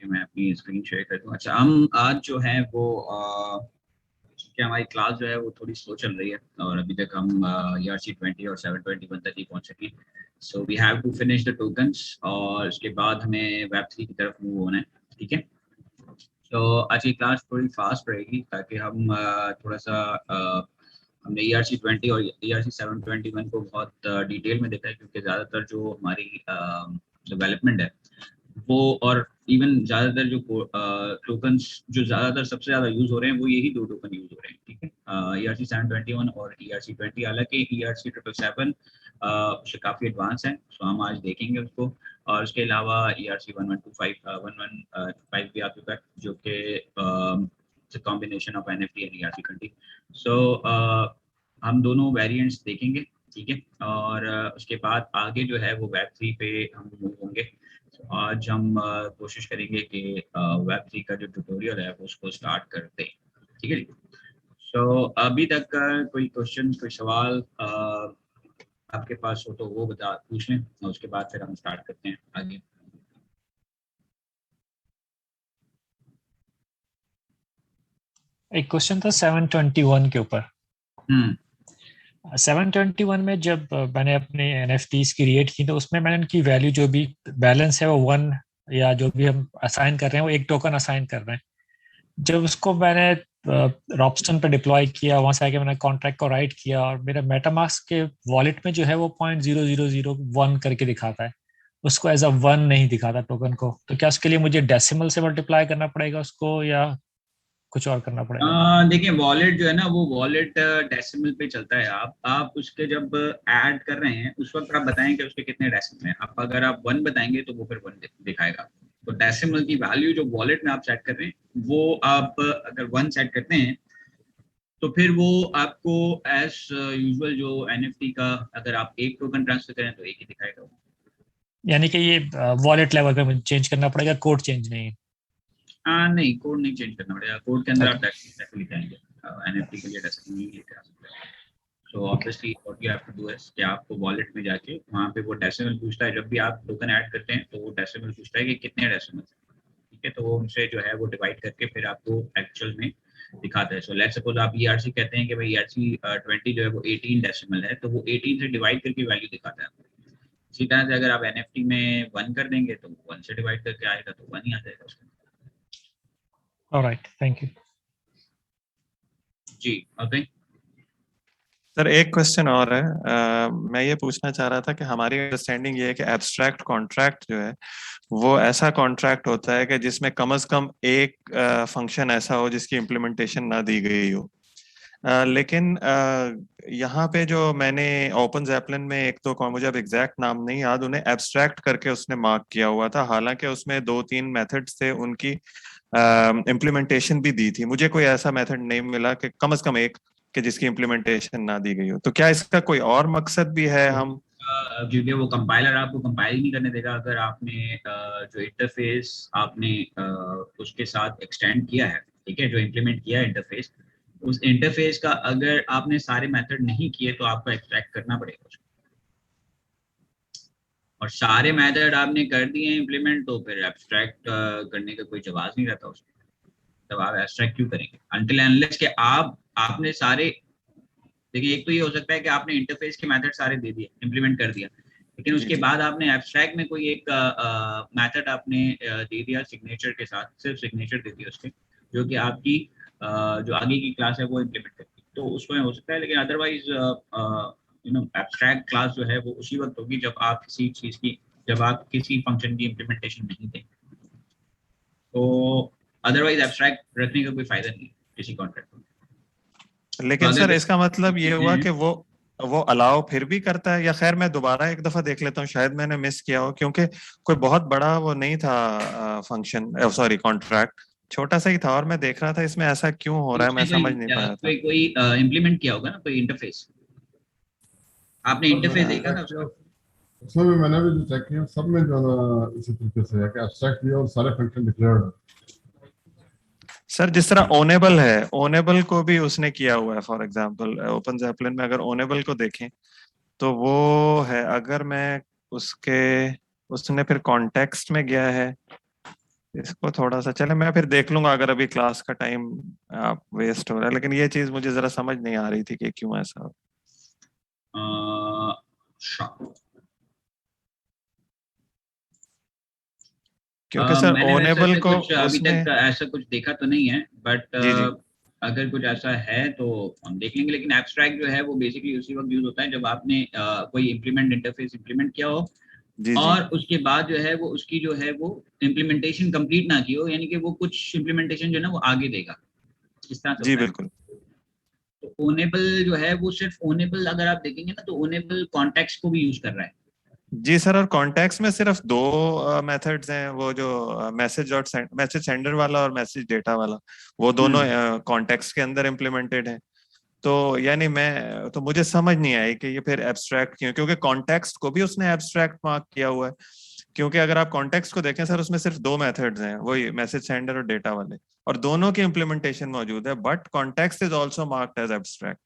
कि मैं अपनी स्क्रीन शेयर कर दूं। अच्छा, हम आज जो है वो कि हमारी क्लास जो है वो थोड़ी स्लो चल रही है और अभी तक हम ERC-20 और 721 तक ही पहुंच सके। So we have to finish the tokens और उसके बाद हमें Web3 की तरफ मूव होना है। ठीक है, तो आज की क्लास थोड़ी फास्ट रहेगी ताकि हम थोड़ा सा हमने ERC-20 और ERC-721 को बहुत डिटेल में देखा है, क्योंकि ज़्यादातर जो हमारी डेवलपमेंट है वो, और इवन ज़्यादातर जो टोकन्स जो ज़्यादातर सबसे ज़्यादा यूज़ हो रहे हैं वो यही दो टोकन यूज़ हो रहे हैं। ठीक है, ERC-721 और ERC-20। हालांकि ERC-777 उससे काफ़ी एडवांस है, तो हम आज देखेंगे उसको। और उसके अलावा ERC-1125 भी आ चुका है, जो कि combination of NFT and ERC-20। सो हम दोनों वेरिएंट्स देखेंगे। ठीक है, और उसके बाद आगे जो है वो Web3 पे हम मूव होंगे। आज हम कोशिश करेंगे कि Web3 का जो ट्यूटोरियल है वो उसको स्टार्ट करते हैं। ठीक है जी। सो अभी तक कोई क्वेश्चन, कोई सवाल आपके पास हो तो वो पूछ लें, और उसके बाद फिर हम स्टार्ट करते हैं आगे। एक क्वेश्चन था 721 के ऊपर। 721 में जब मैंने अपने NFTs क्रिएट की तो उसमें मैंने उनकी वैल्यू जो भी बैलेंस है वो 1 या जो भी हम असाइन कर रहे हैं वो एक टोकन असाइन कर रहे हैं। जब उसको मैंने रॉबस्टन पे डिप्लॉय किया, वहां से आके मैंने कॉन्ट्रैक्ट को राइट किया और मेरे मेटामास्क के वॉलेट में जो है वो 0.0001 करके दिखाता है, उसको एज अ 1 नहीं दिखाता टोकन को। तो क्या उसके लिए मुझे डेसिमल से मल्टीप्लाई करना पड़ेगा उसको या कुछ और करना पड़ेगा? देखिए, वॉलेट जो है ना वो वॉलेट डेसिमल पे चलता है। आप उसके जब ऐड कर रहे हैं उस वक्त आप बताएं कि उसके कितने डेसिमल हैं। आप अगर आप 1 बताएंगे तो वो फिर 1 दिखाएगा। तो डेसिमल की वैल्यू जो वॉलेट में आप सेट कर रहे हैं वो आप अगर 1 सेट करते हैं तो फिर वो आपको एज यूजुअल जो NFT का अगर आप एक टोकन ट्रांसफर करें तो एक ही दिखाएगा। यानी कि ये वॉलेट लेवल पे मुझे चेंज करना पड़ेगा, कोड चेंज नहीं? नहीं, कोड नहीं चेंज करना पड़ेगा। कोड के अंदर आप ओके, डेसिमल लिखाएंगे। NFT के लिए डेसिमल नहीं लेके आ सकते। So obviously what you have to do is कि आपको वॉलेट में जाके वहाँ पे वो डेसिमल पूछता है। जब भी आप टोकन ऐड करते हैं तो वो डेसिमल पूछता है कि कितने डेसिमल। ठीक है, तो वो उनसे जो है वो डिवाइड करके फिर आपको एक्चुअल में दिखाता है। सो लेट्स सपोज आप ERC कहते हैं कि भाई ERC-20 जो है वो 18 डेसिमल है, तो वो 18 से डिवाइड करके वैल्यू दिखाता है। इसी तरह से अगर आप NFT में 1 कर देंगे तो 1 से डिवाइड करके आएगा तो 1 ही आ जाएगा उसका। ऑलराइट, थैंक यू जी, ओके। सर एक क्वेश्चन और है। मैं ये पूछना चाह रहा था कि हमारी अंडरस्टैंडिंग ये है कि एब्स्ट्रैक्ट कॉन्ट्रैक्ट जो है वो ऐसा कॉन्ट्रैक्ट होता है कि जिसमें कम से कम एक फंक्शन ऐसा हो जिसकी इम्प्लीमेंटेशन ना दी गई हो। लेकिन यहाँ पे जो मैंने ओपन ज़ैपलिन में एक तो मुझे अब एग्जैक्ट नाम नहीं याद, उन्हें एब्स्ट्रैक्ट करके उसने मार्क किया हुआ था, हालांकि उसमें 2-3 मेथड्स थे, उनकी इम्प्लीमेंटेशन भी दी थी। मुझे कोई ऐसा मेथड नहीं मिला कि कम से कम एक कि जिसकी इम्प्लीमेंटेशन ना दी गई हो। तो क्या इसका कोई और मकसद भी है? हम क्योंकि वो कंपाइलर आपको कंपाइल नहीं करने देगा अगर आपने जो इंटरफेस आपने उसके साथ एक्सटेंड किया है। ठीक है, जो इम्प्लीमेंट किया है इंटरफेस, उस इंटरफेस का अगर आपने सारे मेथड नहीं किए तो आपको एक्सट्रैक्ट करना पड़ेगा उसको। और सारे मेथड आपने कर दिए इम्प्लीमेंट तो फिर एब्स्ट्रैक्ट करने का कोई जवाब नहीं रहता उसमें। तब आप एब्स्ट्रैक्ट क्यों करेंगे अनटिल अनलेस के आपने सारे। देखिए, एक तो ये हो सकता है कि आपने इंटरफेस के मेथड सारे दे दिए, इम्प्लीमेंट कर दिया, लेकिन उसके बाद आपने एब्स्ट्रैक्ट में कोई एक मेथड आपने दे दिया सिग्नेचर के साथ, सिर्फ सिग्नेचर दे दिया उसके, जो कि आपकी जो आगे की क्लास है वो इम्प्लीमेंट करती, तो उसमें हो सकता है। लेकिन अदरवाइज एब्स्ट्रैक्ट क्लास जो है वो उसी वक्त होगी जब आप किसी फंक्शन की इम्प्लीमेंटेशन नहीं दें। तो अदरवाइज एब्स्ट्रैक्ट रखने का कोई फायदा नहीं है किसी कॉन्ट्रैक्ट में। लेकिन तो सर इसका मतलब ये हुआ कि वो अलाउ फिर भी करता है, या खैर मैं दोबारा एक दफा देख लेता हूँ, शायद मैंने मिस किया हो, क्योंकि कोई बहुत बड़ा वो नहीं था फंक्शन, सॉरी कॉन्ट्रैक्ट, छोटा सा ही था और मैं देख रहा था इसमें ऐसा क्यों हो रहा है, मैं समझ नहीं पाया था। कोई इम्प्लीमेंट किया होगा ना, कोई इंटरफेस आपने इंटरफेस देखा था उसका। उसमें भी मैंने भी चेक किया, सब में जो है ना इसी तरीके से है कि एब्स्ट्रैक्ट दिया और सारे फंक्शन डिक्लेयर्ड। सर जिस तरह ओनेबल है, ओनेबल को भी उसने किया हुआ है। फॉर एग्जांपल ओपन ज़ैपलिन में अगर ओनेबल को देखें तो वो है, अगर मैं उसने फिर कॉन्टेक्स्ट में गया है इसको थोड़ा सा चले, मैं फिर देख लूंगा अगर अभी क्लास का टाइम आप वेस्ट हो रहा है, लेकिन ये चीज मुझे जरा समझ नहीं आ रही थी कि क्यों ऐसा। क्योंकि सर मैंने वैसे ओनेबल ऐसे को कुछ अभी उसमें, तक ऐसा कुछ देखा तो नहीं है, बट जी जी अगर कुछ ऐसा है तो हम देख लेंगे। लेकिन एब्स्ट्रैक्ट जो है वो बेसिकली उसी वक्त यूज होता है जब आपने कोई इम्प्लीमेंट इंटरफेस इम्प्लीमेंट किया हो जी जी और उसके बाद जो है वो उसकी जो है वो इम्प्लीमेंटेशन कंप्लीट ना की हो, यानी कि वो कुछ इम्प्लीमेंटेशन जो है ना वो आगे देगा, इस तरह से जी होता है। बिल्कुल। तो ओनेबल जो है वो सिर्फ ओनेबल, अगर आप देखेंगे ना तो ओनेबल कॉन्टेक्स्ट को भी यूज कर रहा है। जी सर, और कॉन्टेक्ट्स में सिर्फ दो मेथड्स हैं, वो जो मैसेज सेंडर वाला और मैसेज डेटा वाला, वो दोनों कॉन्टेक्स्ट के अंदर इम्प्लीमेंटेड हैं। तो यानी मैं तो मुझे समझ नहीं आई कि ये फिर एब्स्ट्रैक्ट क्यों, क्योंकि कॉन्टेक्स्ट को भी उसने एब्स्ट्रैक्ट मार्क किया हुआ है। क्योंकि अगर आप कॉन्टेक्स्ट को देखें सर, उसमें सिर्फ दो मेथड्स हैं, वही मैसेज सेंडर और डेटा वाले, और दोनों की इम्प्लीमेंटेशन मौजूद है, but context is also marked as abstract.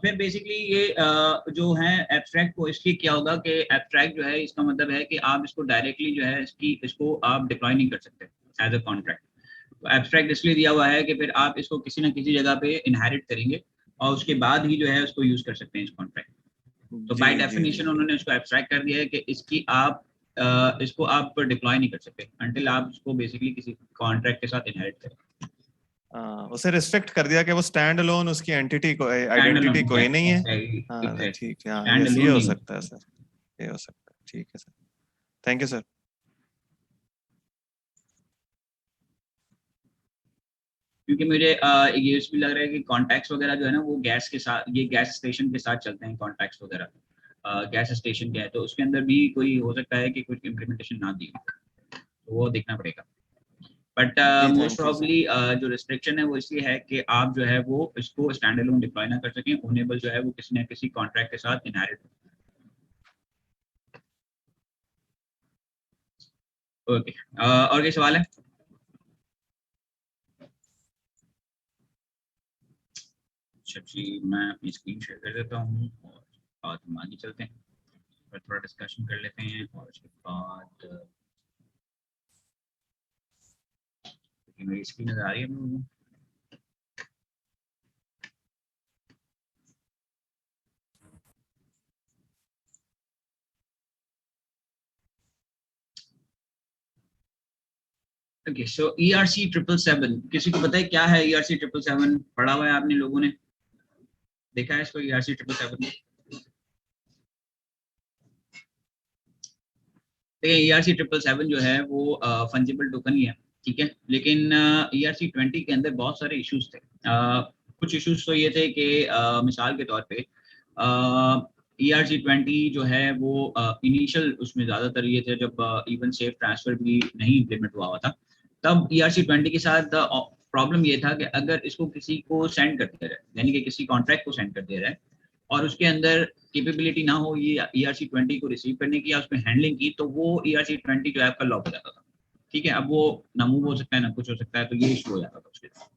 फिर बेसिकली ये जो है एब्स्ट्रैक्ट को इसलिए क्या होगा कि एब्स्ट्रैक्ट जो है इसका मतलब है कि आप इसको डायरेक्टली जो है इसको आप डिप्लॉय नहीं कर सकते एज अ कॉन्ट्रैक्ट। तो एब्स्ट्रैक्ट इसलिए दिया हुआ है कि फिर आप इसको किसी ना किसी जगह पे इनहेरिट करेंगे और उसके बाद ही जो है उसको यूज कर सकते हैं इस कॉन्ट्रैक्ट। तो जी बाय जी जी डेफिनेशन जी। उन्होंने उसको एब्स्ट्रैक्ट कर दिया है कि इसको आप डिप्लॉय नहीं कर सकते अंटिल आप इसको बेसिकली किसी कॉन्ट्रैक्ट के साथ इनहेरिट करें। उसे रिस्ट्रिक्ट कर दिया कि वो स्टैंड अलोन उसकी एंटिटी को, स्टैंड आइडेंटिटी अलोन कोई नहीं है। हाँ एग्जैक्टली ठीक है, हाँ स्टैंड यस, ये अलोन हो नहीं हो सकता है सकता। सर, ये हो सकता है, ठीक है सर, थैंक यू सर। क्योंकि मुझे ये भी लग रहा है कि कॉन्टैक्ट्स वगैरह जो है ना वो गैस के साथ, ये गैस स्टेशन के साथ चलते हैं कॉन्टैक्ट्स वगैरह। गैस स्टेशन क्या है तो उसके अंदर भी कोई हो सकता है कि कुछ इम्प्लीमेंटेशन ना दी हो, तो वो देखना पड़ेगा। बट जी most thank you sir. Probably जो रिस्ट्रिक्शन है वो इसलिए है कि आप जो है वो इसको स्टैंड अलोन डिप्लॉय ना कर सकें, ओनेबल जो है वो किसी न किसी कॉन्ट्रैक्ट के साथ इनहेरिट हो। ओके, और कोई सवाल है? अच्छा जी, मैं अपनी स्क्रीन शेयर कर देता हूँ और हम आगे चलते हैं और थोड़ा डिस्कशन कर लेते हैं। और उसके बाद मेरी स्क्रीन नजर आ रही है आप लोगों को? ओके, सो ERC 777, किसी को पता है क्या है ERC 777? पढ़ा हुआ है आपने लोगों ने, देखा है इसको ERC 777? देखिए ERC 777 जो है वो फंजिबल टोकन ही है, ठीक है। लेकिन ERC 20 के अंदर बहुत सारे इश्यूज थे। कुछ इश्यूज तो ये थे कि मिसाल के तौर पे ERC 20 जो है वो इनिशियल उसमें ज्यादातर ये थे जब इवन सेफ ट्रांसफर भी नहीं इम्प्लीमेंट हुआ था, तब ERC 20 के साथ प्रॉब्लम ये था कि अगर इसको किसी को सेंड कर दिया जाए, यानी कि किसी कॉन्ट्रैक्ट को सेंड कर दिया जाए और उसके अंदर कैपेबिलिटी ना हो ये ERC 20 को रिसीव करने की या उसमें हैंडलिंग की, तो वो ERC 20 जो है आपका लॉक हो जाता था, ठीक है। अब वो ना मूव हो सकता है ना कुछ हो सकता है, तो ये इशू हो जाता था उसके साथ।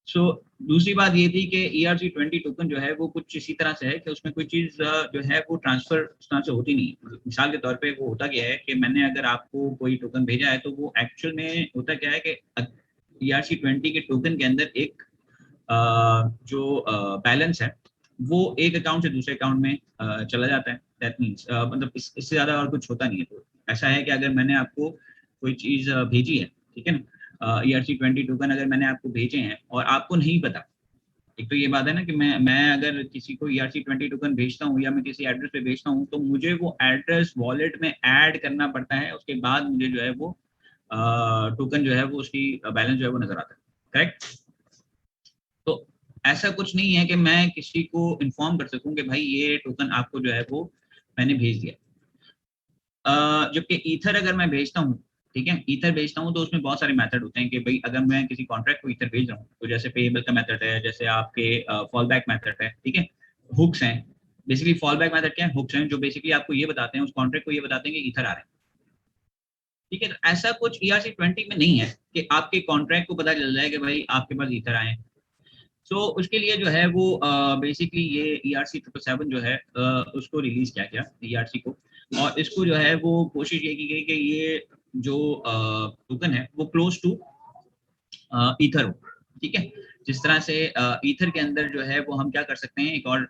सो दूसरी बात ये थी कि ERC 20 टोकन जो है वो कुछ इसी तरह से है कि उसमें कोई चीज जो है वो ट्रांसफर उस तरह से होती नहीं है। मिसाल के तौर पे वो होता क्या है कि मैंने अगर आपको कोई टोकन भेजा है तो वो एक्चुअल में होता क्या है कि ERC 20 के टोकन के अंदर एक जो बैलेंस है वो एक अकाउंट से दूसरे अकाउंट में चला जाता है। दैट मीन्स मतलब इससे ज्यादा और कुछ होता नहीं है। तो ऐसा है कि अगर मैंने आपको कोई चीज भेजी है, ठीक है ना, ERC 20 टोकन अगर मैंने आपको भेजे हैं और आपको नहीं पता, एक तो ये बात है ना कि मैं अगर किसी को ERC 20 टोकन भेजता हूँ या मैं किसी एड्रेस पे भेजता हूँ तो मुझे वो एड्रेस वॉलेट में ऐड करना पड़ता है, उसके बाद मुझे जो है वो टोकन जो है वो उसकी बैलेंस जो है वो नजर आता है, करेक्ट। तो ऐसा कुछ नहीं है कि मैं किसी को इन्फॉर्म कर सकूं कि भाई ये टोकन आपको जो है वो मैंने भेज दिया। जबकि ईथर अगर मैं भेजता हूँ, ठीक है, ईथर भेजता हूँ तो उसमें बहुत सारे मेथड होते हैं कि भाई अगर मैं किसी कॉन्ट्रैक्ट को ईथर भेज रहा हूँ तो जैसे पेएबल का मेथड है, जैसे आपके फॉल बैक मेथड है, ठीक है, हुक्स हैं। बेसिकली फॉल बैक मेथड क्या है? हुक्स हैं जो बेसिकली आपको ये बताते हैं, उस कॉन्ट्रैक्ट को ये बताते हैं कि ईथर आ रहे हैं, ठीक है। तो ऐसा कुछ ERC 20 में नहीं है कि आपके कॉन्ट्रैक्ट को पता चल जाए कि भाई आपके पास ईथर आए हैं। सो उसके लिए जो है वो बेसिकली ये ERC 777 जो है उसको रिलीज किया गया ERC को। और इसको जो है वो कोशिश ये की गई कि ये जो टोकन है वो क्लोज टू ईथर हो, ठीक है। जिस तरह से ईथर के अंदर जो है वो हम क्या कर सकते हैं, एक और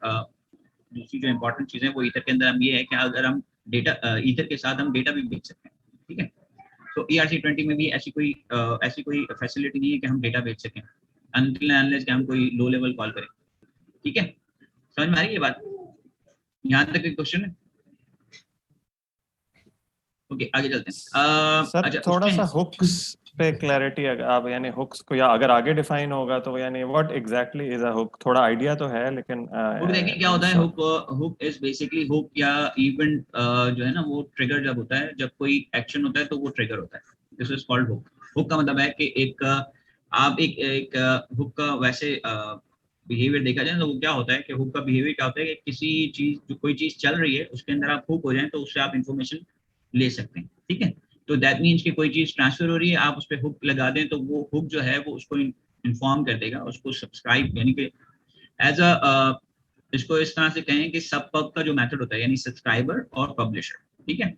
दूसरी जो इम्पोर्टेंट चीज़ है वो ईथर के अंदर हम ये है कि अगर हम डेटा ईथर के साथ हम डेटा भी बेच सकते हैं, ठीक है। तो ERC20 में भी ऐसी कोई फैसिलिटी नहीं है कि हम डेटा बेच सकें अनटिल अनलेस कि हम कोई लो लेवल कॉल करें, ठीक है। समझ में आ रही है ये बात? यहाँ तक कोई क्वेश्चन है? ओके, आगे चलते हैं। सर अच्छा, थोड़ा सा उसमें हुक्स पे क्लैरिटी आप यानी हुक्स को या अगर आगे डिफाइन होगा तो यानी what exactly is a hook, थोड़ा आइडिया तो है लेकिन हुक देखिए क्या होता है। हुक इज बेसिकली हुक या इवेंट जो है ना वो ट्रिगर जब होता है, जब कोई एक्शन होता है तो वो ट्रिगर होता है। This is called hook. Hook का मतलब है कि एक आप एक हुक का वैसे बिहेवियर देखा जाए तो वो क्या होता है कि हुक का बिहेवियर क्या होता है कि किसी चीज जो कोई चीज चल रही है उसके अंदर आप हुक हो जाए तो उससे आप इंफॉर्मेशन ले सकते हैं, ठीक है। तो दैट मीन्स कि कोई चीज ट्रांसफर हो रही है, आप उस पर हुक लगा दें तो वो हुक जो है वो उसको इन्फॉर्म कर देगा, उसको सब्सक्राइब यानी कि एज अ इसको इस तरह से कहें कि सब पब का जो मेथड होता है यानी सब्सक्राइबर और पब्लिशर, ठीक है।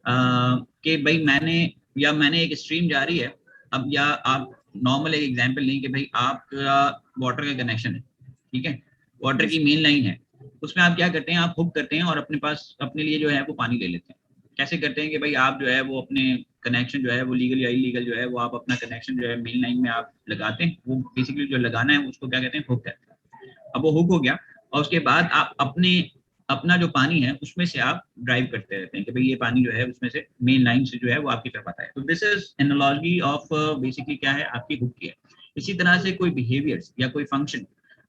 कि भाई मैंने एक स्ट्रीम जारी है, अब या आप नॉर्मल एक एग्जांपल लें कि भाई आपका वाटर का कनेक्शन है, ठीक है। वाटर की मेन लाइन है, उसमें आप क्या करते हैं, आप हुक करते हैं और अपने पास अपने लिए जो है वो पानी ले लेते हैं। कैसे करते हैं कि भाई आप जो है वो अपने कनेक्शन जो है वो लीगल या इलीगल जो है वो आप अपना कनेक्शन जो है मेन लाइन में आप लगाते हैं, वो बेसिकली जो लगाना है उसको क्या कहते हैं, हुक कहते हैं। अब वो हुक हो गया और उसके बाद आप अपना जो पानी है उसमें से आप ड्राइव करते रहते हैं कि भाई ये पानी जो है उसमें से मेन लाइन से जो है वो आपकी तरफ आता है। तो this is analogy of basically क्या है, आपकी हुक की है। इसी तरह से कोई बिहेवियर्स या कोई फंक्शन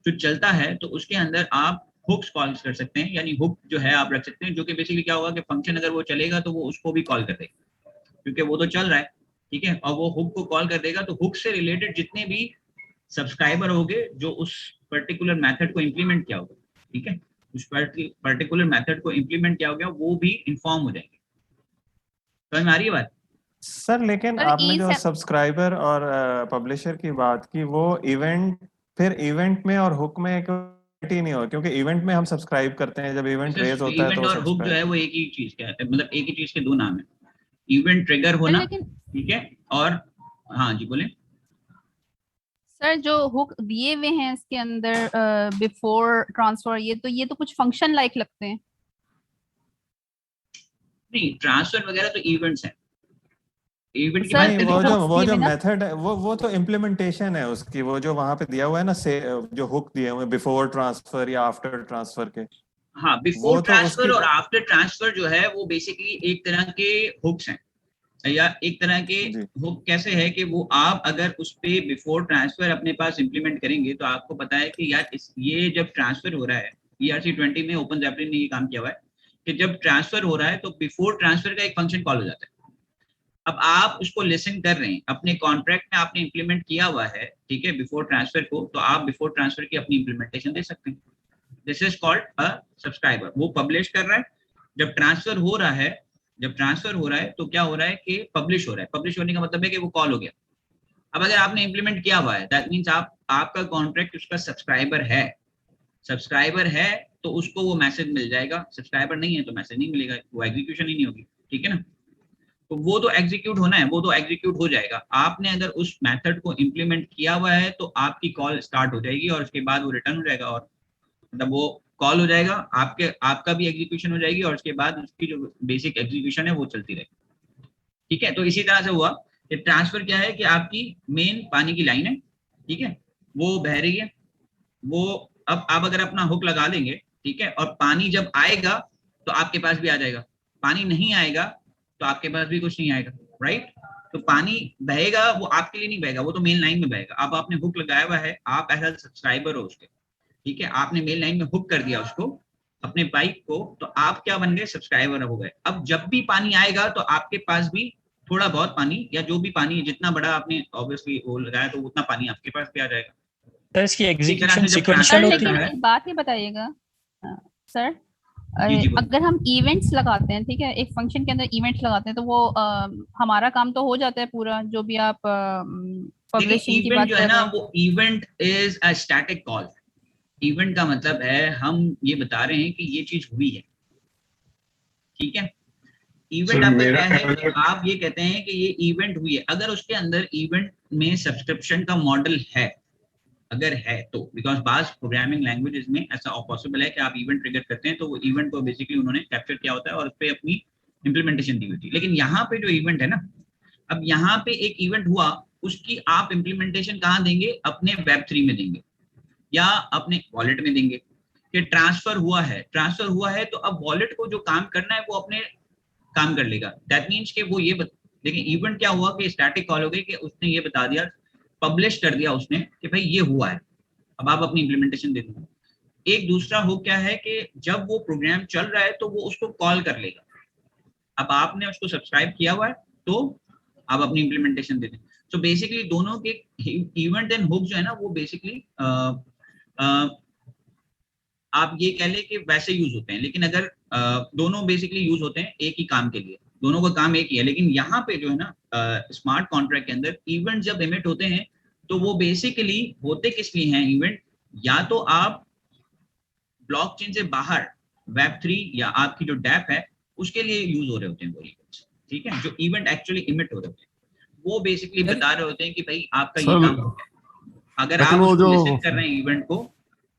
जो चलता है तो उसके अंदर आप हुक्स कॉल कर सकते हैं, यानी हुक जो है आप रख सकते हैं, जो कि बेसिकली क्या होगा कि फंक्शन अगर वो चलेगा तो वो उसको भी कॉल कर देगा क्योंकि वो तो चल रहा है, ठीक है। और वो हुक को कॉल कर देगा तो हुक से रिलेटेड जितने भी सब्सक्राइबर होंगे जो उस पर्टिकुलर मेथड को इम्प्लीमेंट किया होगा, ठीक है, उस पर्टिकुलर मेथड को इम्प्लीमेंट किया हो गया वो भी इन्फॉर्म हो जाएंगे। समझ में आ रही है बात? सर लेकिन और आपने जो सब्सक्राइबर और पब्लिशर की बात की वो इवेंट में और हुक में एक ही नहीं हो, क्योंकि इवेंट में हम सब्सक्राइब करते हैं, जब इवेंट रेज होता है इवेंट तो और हुक जो है वो एक ही चीज का है, मतलब एक ही चीज के दो नाम है। इवेंट ट्रिगर होना, लेकिन ठीक है, और हाँ जी बोले। सर जो हुक दिए हुए हैं इसके अंदर बिफोर ट्रांसफर, ये तो कुछ फंक्शन लाइक लगते हैं। नहीं, ट्रांसफर वगैरह तो इवेंट्स हैं। इवेंट की सर, बात नहीं, करें वो जो मेथड है वो तो इम्प्लीमेंटेशन है उसकी, वो जो वहां पे दिया हुआ है ना से जो हुक दिए हुए बिफोर ट्रांसफर या आफ्टर ट्रांसफर के, हाँ, बिफोर वो तो ट्रांसफर उसकी और आफ्टर ट्रांसफर जो है वो बेसिकली एक तरह के हुक्स हैं, या एक तरह के जी हुक कैसे है कि वो आप अगर उस पे बिफोर ट्रांसफर अपने पास इंप्लीमेंट करेंगे तो आपको पता है कि यार ये जब ट्रांसफर हो रहा है, ERC20 में ओपन ज़ैपलिन ने ये काम किया हुआ है कि जब ट्रांसफर हो रहा है तो बिफोर ट्रांसफर का एक फंक्शन कॉल हो जाता है। अब आप उसको लिसन कर रहे हैं, अपने कॉन्ट्रैक्ट में आपने इंप्लीमेंट किया हुआ है, ठीक है, बिफोर ट्रांसफर को, तो आप बिफोर ट्रांसफर की अपनी इंप्लीमेंटेशन दे सकते हैं। This is called a subscriber. वो पब्लिश कर रहा है, जब ट्रांसफर हो रहा है, तो क्या हो रहा है कि पब्लिश हो रहा है। पब्लिश होने का मतलब है कि वो कॉल हो गया। अब अगर आपने इंप्लीमेंट किया हुआ है दैट मींस आपका कॉन्ट्रैक्ट उसका सब्सक्राइबर है तो उसको वो मैसेज मिल जाएगा। सब्सक्राइबर नहीं है तो मैसेज नहीं मिलेगा, वो एग्जीक्यूशन ही नहीं होगी, ठीक है ना। तो वो तो एग्जीक्यूट होना है, वो तो एग्जीक्यूट हो जाएगा। आपने अगर उस मेथड को इंप्लीमेंट किया हुआ है तो आपकी कॉल स्टार्ट हो जाएगी और उसके बाद वो रिटर्न हो जाएगा, और मतलब वो कॉल हो जाएगा, आपका भी एग्जीक्यूशन हो जाएगी और उसके बाद उसकी जो बेसिक एग्जीक्यूशन है वो चलती रहेगी, ठीक है। तो इसी तरह से हुआ कि ट्रांसफर क्या है कि आपकी मेन पानी की लाइन है, ठीक है, वो बह रही है, वो अब आप अगर अपना हुक लगा देंगे, ठीक है, और पानी जब आएगा तो आपके पास भी आ जाएगा, पानी नहीं आएगा तो आपके पास भी कुछ नहीं आएगा, राइट। तो पानी बहेगा वो आपके लिए नहीं बहेगा, वो तो मेन लाइन में बहेगा। अब आपने हुक लगाया हुआ है, आप एज अ सब्सक्राइबर हो उसके, ठीक है, आपने मेन लाइन में हुक कर दिया उसको अपने पाइप को, तो आप क्या बन गए, सब्सक्राइबर हो गए। अब जब भी पानी आएगा तो आपके पास भी थोड़ा बहुत पानी या जो भी पानी जितना बड़ा आपने ऑब्वियसली वो लगाया तो उतना पानी आपके पास भी आ जाएगा। तो इसकी इसी तरह एग्जीक्यूशन से जब सीक्वेंशियल सर ट्रांसफर होती करना लेकिन है। है, एक बात ये बताइएगा सर, जी जी बोलिए। अगर हम इवेंट्स लगाते हैं, ठीक है, एक फंक्शन के अंदर इवेंट्स लगाते हैं तो वो हमारा काम तो हो जाता है पूरा, जो भी आप देखिए पब्लिशिंग की इवेंट बात जो है कर ना रहे हैं। वो event is a static call. Event का मतलब है हम ये बता रहे हैं कि ये चीज हुई है, ठीक है। इवेंट आपका क्या है कि आप ये कहते हैं कि ये इवेंट हुई है, अगर उसके अंदर इवेंट में सब्सक्रिप्शन का मॉडल है, अगर है तो, बिकॉज बास प्रोग्रामिंग लैंग्वेजेस में ऐसा पॉसिबल है कि आप इवेंट ट्रिगर करते हैं तो वो इवेंट को बेसिकली उन्होंने कैप्चर किया होता है और उस पर अपनी इंप्लीमेंटेशन दी होती है। लेकिन यहाँ पे जो इवेंट है ना, अब यहाँ पे एक इवेंट हुआ, उसकी आप इंप्लीमेंटेशन कहाँ देंगे? अपने Web3 में देंगे या अपने वॉलेट में देंगे। कि ट्रांसफर हुआ है तो अब वॉलेट को जो काम करना है वो अपने काम कर लेगा। दैट मीन्स कि वो ये देखिए इवेंट क्या हुआ कि स्टैटिक कॉल हो गई कि उसने ये बता दिया, पब्लिश कर दिया उसने कि भाई ये हुआ है, अब आप अपनी इंप्लीमेंटेशन दे दो। एक दूसरा हो क्या है कि जब वो प्रोग्राम चल रहा है तो वो उसको कॉल कर लेगा। अब आपने उसको सब्सक्राइब किया हुआ है तो आप अपनी इंप्लीमेंटेशन दे दें। सो बेसिकली दोनों के इवेंट एंड हुक जो है ना वो बेसिकली आप ये कह ले कि वैसे यूज होते हैं, लेकिन अगर दोनों बेसिकली यूज होते हैं एक ही काम के लिए, दोनों का काम एक ही है। लेकिन यहाँ पे जो है ना स्मार्ट कॉन्ट्रैक्ट के अंदर इवेंट जब एमिट होते हैं तो वो बेसिकली होते किस लिए हैं इवेंट? या तो आप ब्लॉकचेन से बाहर Web3 या आपकी जो डैप है उसके लिए यूज हो रहे होते हैं वो इवेंट्स, ठीक है, जो इवेंट एक्चुअली इमिट हो रहे होते हैं वो बेसिकली बता रहे होते हैं कि भाई आपका ये काम हो गया। अगर आप उसको लिसन कर रहे हैं इवेंट को,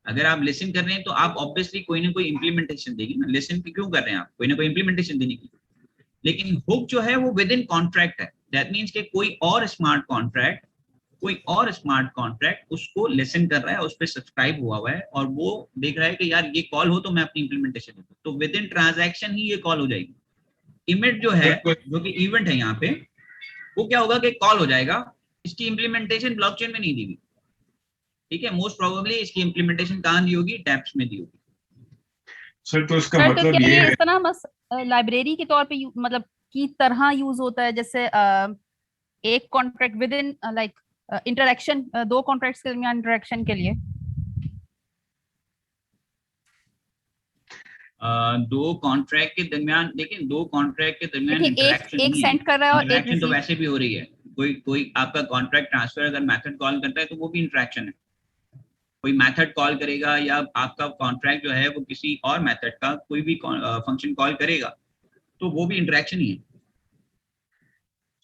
अगर आप लिसन कर रहे हैं तो आप ऑब्वियसली कोई ना कोई इंप्लीमेंटेशन देगी ना। लिसन क्यों कर रहे हैं आप? कोई ना कोई इंप्लीमेंटेशन देने की। लेकिन हुक जो है वो विद इन कॉन्ट्रैक्ट है। दैट मीन्स कि कोई और स्मार्ट कॉन्ट्रैक्ट उसको लिसन कर रहा है, उस पर सब्सक्राइब हुआ है और वो देख रहा है कि यार ये कॉल हो तो मैं अपनी इंप्लीमेंटेशन दूं, तो विद इन ट्रांजैक्शन ही ये कॉल हो जाएगी। इमिट जो है जो कि इवेंट है यहाँ पे, वो क्या होगा कि कॉल हो जाएगा, इसकी इंप्लीमेंटेशन ब्लॉकचेन में नहीं दी हुई, ठीक है। मोस्ट प्रोबेबली इसकी इंप्लीमेंटेशन कहाँ दी होगी? डैप्स में दी होगी। सर तो इसका मतलब ये है इस तरह बस लाइब्रेरी के तौर पे मतलब की तरह यूज होता है, जैसे एक contract with in like interaction, दो कॉन्ट्रैक्ट्स के दरमियान इंटरेक्शन के लिए दो कॉन्ट्रैक्ट के दरमियान, लेकिन दो कॉन्ट्रैक्ट के दरमियान इंटरेक्शन एक सेंड कर रहा है और एक इंटरेक्शन तो वैसे भी हो रही है। कोई आपका कॉन्ट्रैक्ट ट्रांसफर अगर मेथड कॉल करता है तो वो भी इंटरेक्शन है। कोई मेथड कॉल करेगा या आपका कॉन्ट्रैक्ट जो है वो किसी और मेथड का कोई भी फंक्शन कॉल करेगा तो वो भी इंटरेक्शन ही है।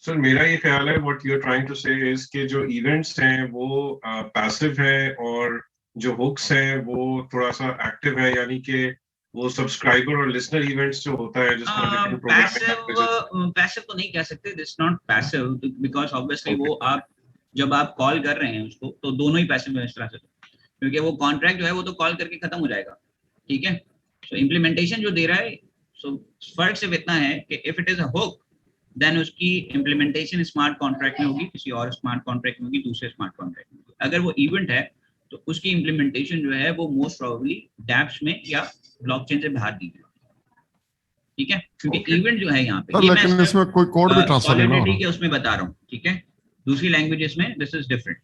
सर मेरा ये ख्याल है what you are trying to say is कि जो इवेंट्स हैं वो पैसिव है और जो हुक्स हैं वो थोड़ा सा एक्टिव है, यानी कि वो सब्सक्राइबर और लिसनर इवेंट्स जो होता है जिसमें पैसिव तो नहीं कह सकते, this not passive, because obviously वो आप जब आप कॉल कर रहे हैं उसको तो दोनों ही पैसिव है इस तरह से, क्योंकि वो कॉन्ट्रैक्ट जो है वो तो कॉल करके खत्म हो जाएगा, ठीक है। सो इम्प्लीमेंटेशन जो दे रहा है, सो फर्क सिर्फ इतना है कि if it is a hook then उसकी इम्प्लीमेंटेशन स्मार्ट कॉन्ट्रैक्ट में होगी, किसी और स्मार्ट कॉन्ट्रैक्ट में होगी, दूसरे स्मार्ट कॉन्ट्रैक्ट में होगी। अगर वो इवेंट है तो उसकी इम्प्लीमेंटेशन जो है वो मोस्ट प्रोबेबली डैप्स में या ब्लॉकचेन से बाहर दी जाएगी, ठीक है। क्योंकि इवेंट जो है यहाँ पे लेकिन इसमें कोई कोड भी ट्रांसफर नहीं हो रहा के उसमें बता रहा हूँ, ठीक है। दूसरी लैंग्वेजेस में दिस इज डिफरेंट।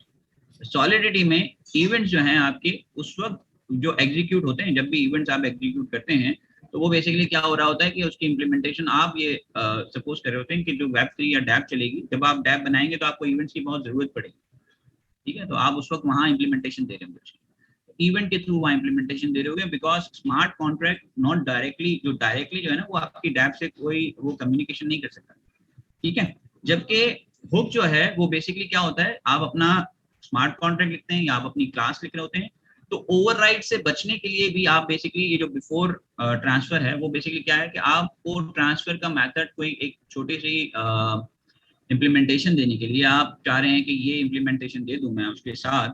सॉलिडिटी में इवेंट्स जो हैं आपके उस वक्त जो एग्जीक्यूट होते हैं, जब भी इवेंट्स आप एग्जीक्यूट करते हैं तो वो बेसिकली क्या हो रहा होता है कि उसकी इंप्लीमेंटेशन आप ये सपोज कर रहे होते हैं कि जो Web3 या डैप चलेगी, जब आप डैप बनाएंगे तो आपको इवेंट्स की बहुत जरूरत पड़ेगी, ठीक है। तो आप उस वक्त वहाँ इंप्लीमेंटेशन दे रहे होंगे, इवेंट के थ्रू वहाँ इंप्लीमेंटेशन दे रहे होंगे, because smart contract not directly जो है ना वो आपकी डैप से कोई वो कम्युनिकेशन नहीं कर सकता, ठीक है। जबकि हुक जो है वो बेसिकली क्या होता है, आप अपना स्मार्ट कॉन्ट्रैक्ट लिखते हैं या आप अपनी क्लास लिख रहे होते हैं, तो ओवरराइड से बचने के लिए भी आप बेसिकली ये जो बिफोर ट्रांसफर है वो बेसिकली क्या है कि आपको ट्रांसफर का मेथड कोई एक छोटी सी इम्प्लीमेंटेशन देने के लिए आप चाह रहे हैं कि ये इम्प्लीमेंटेशन दे दूं मैं उसके साथ,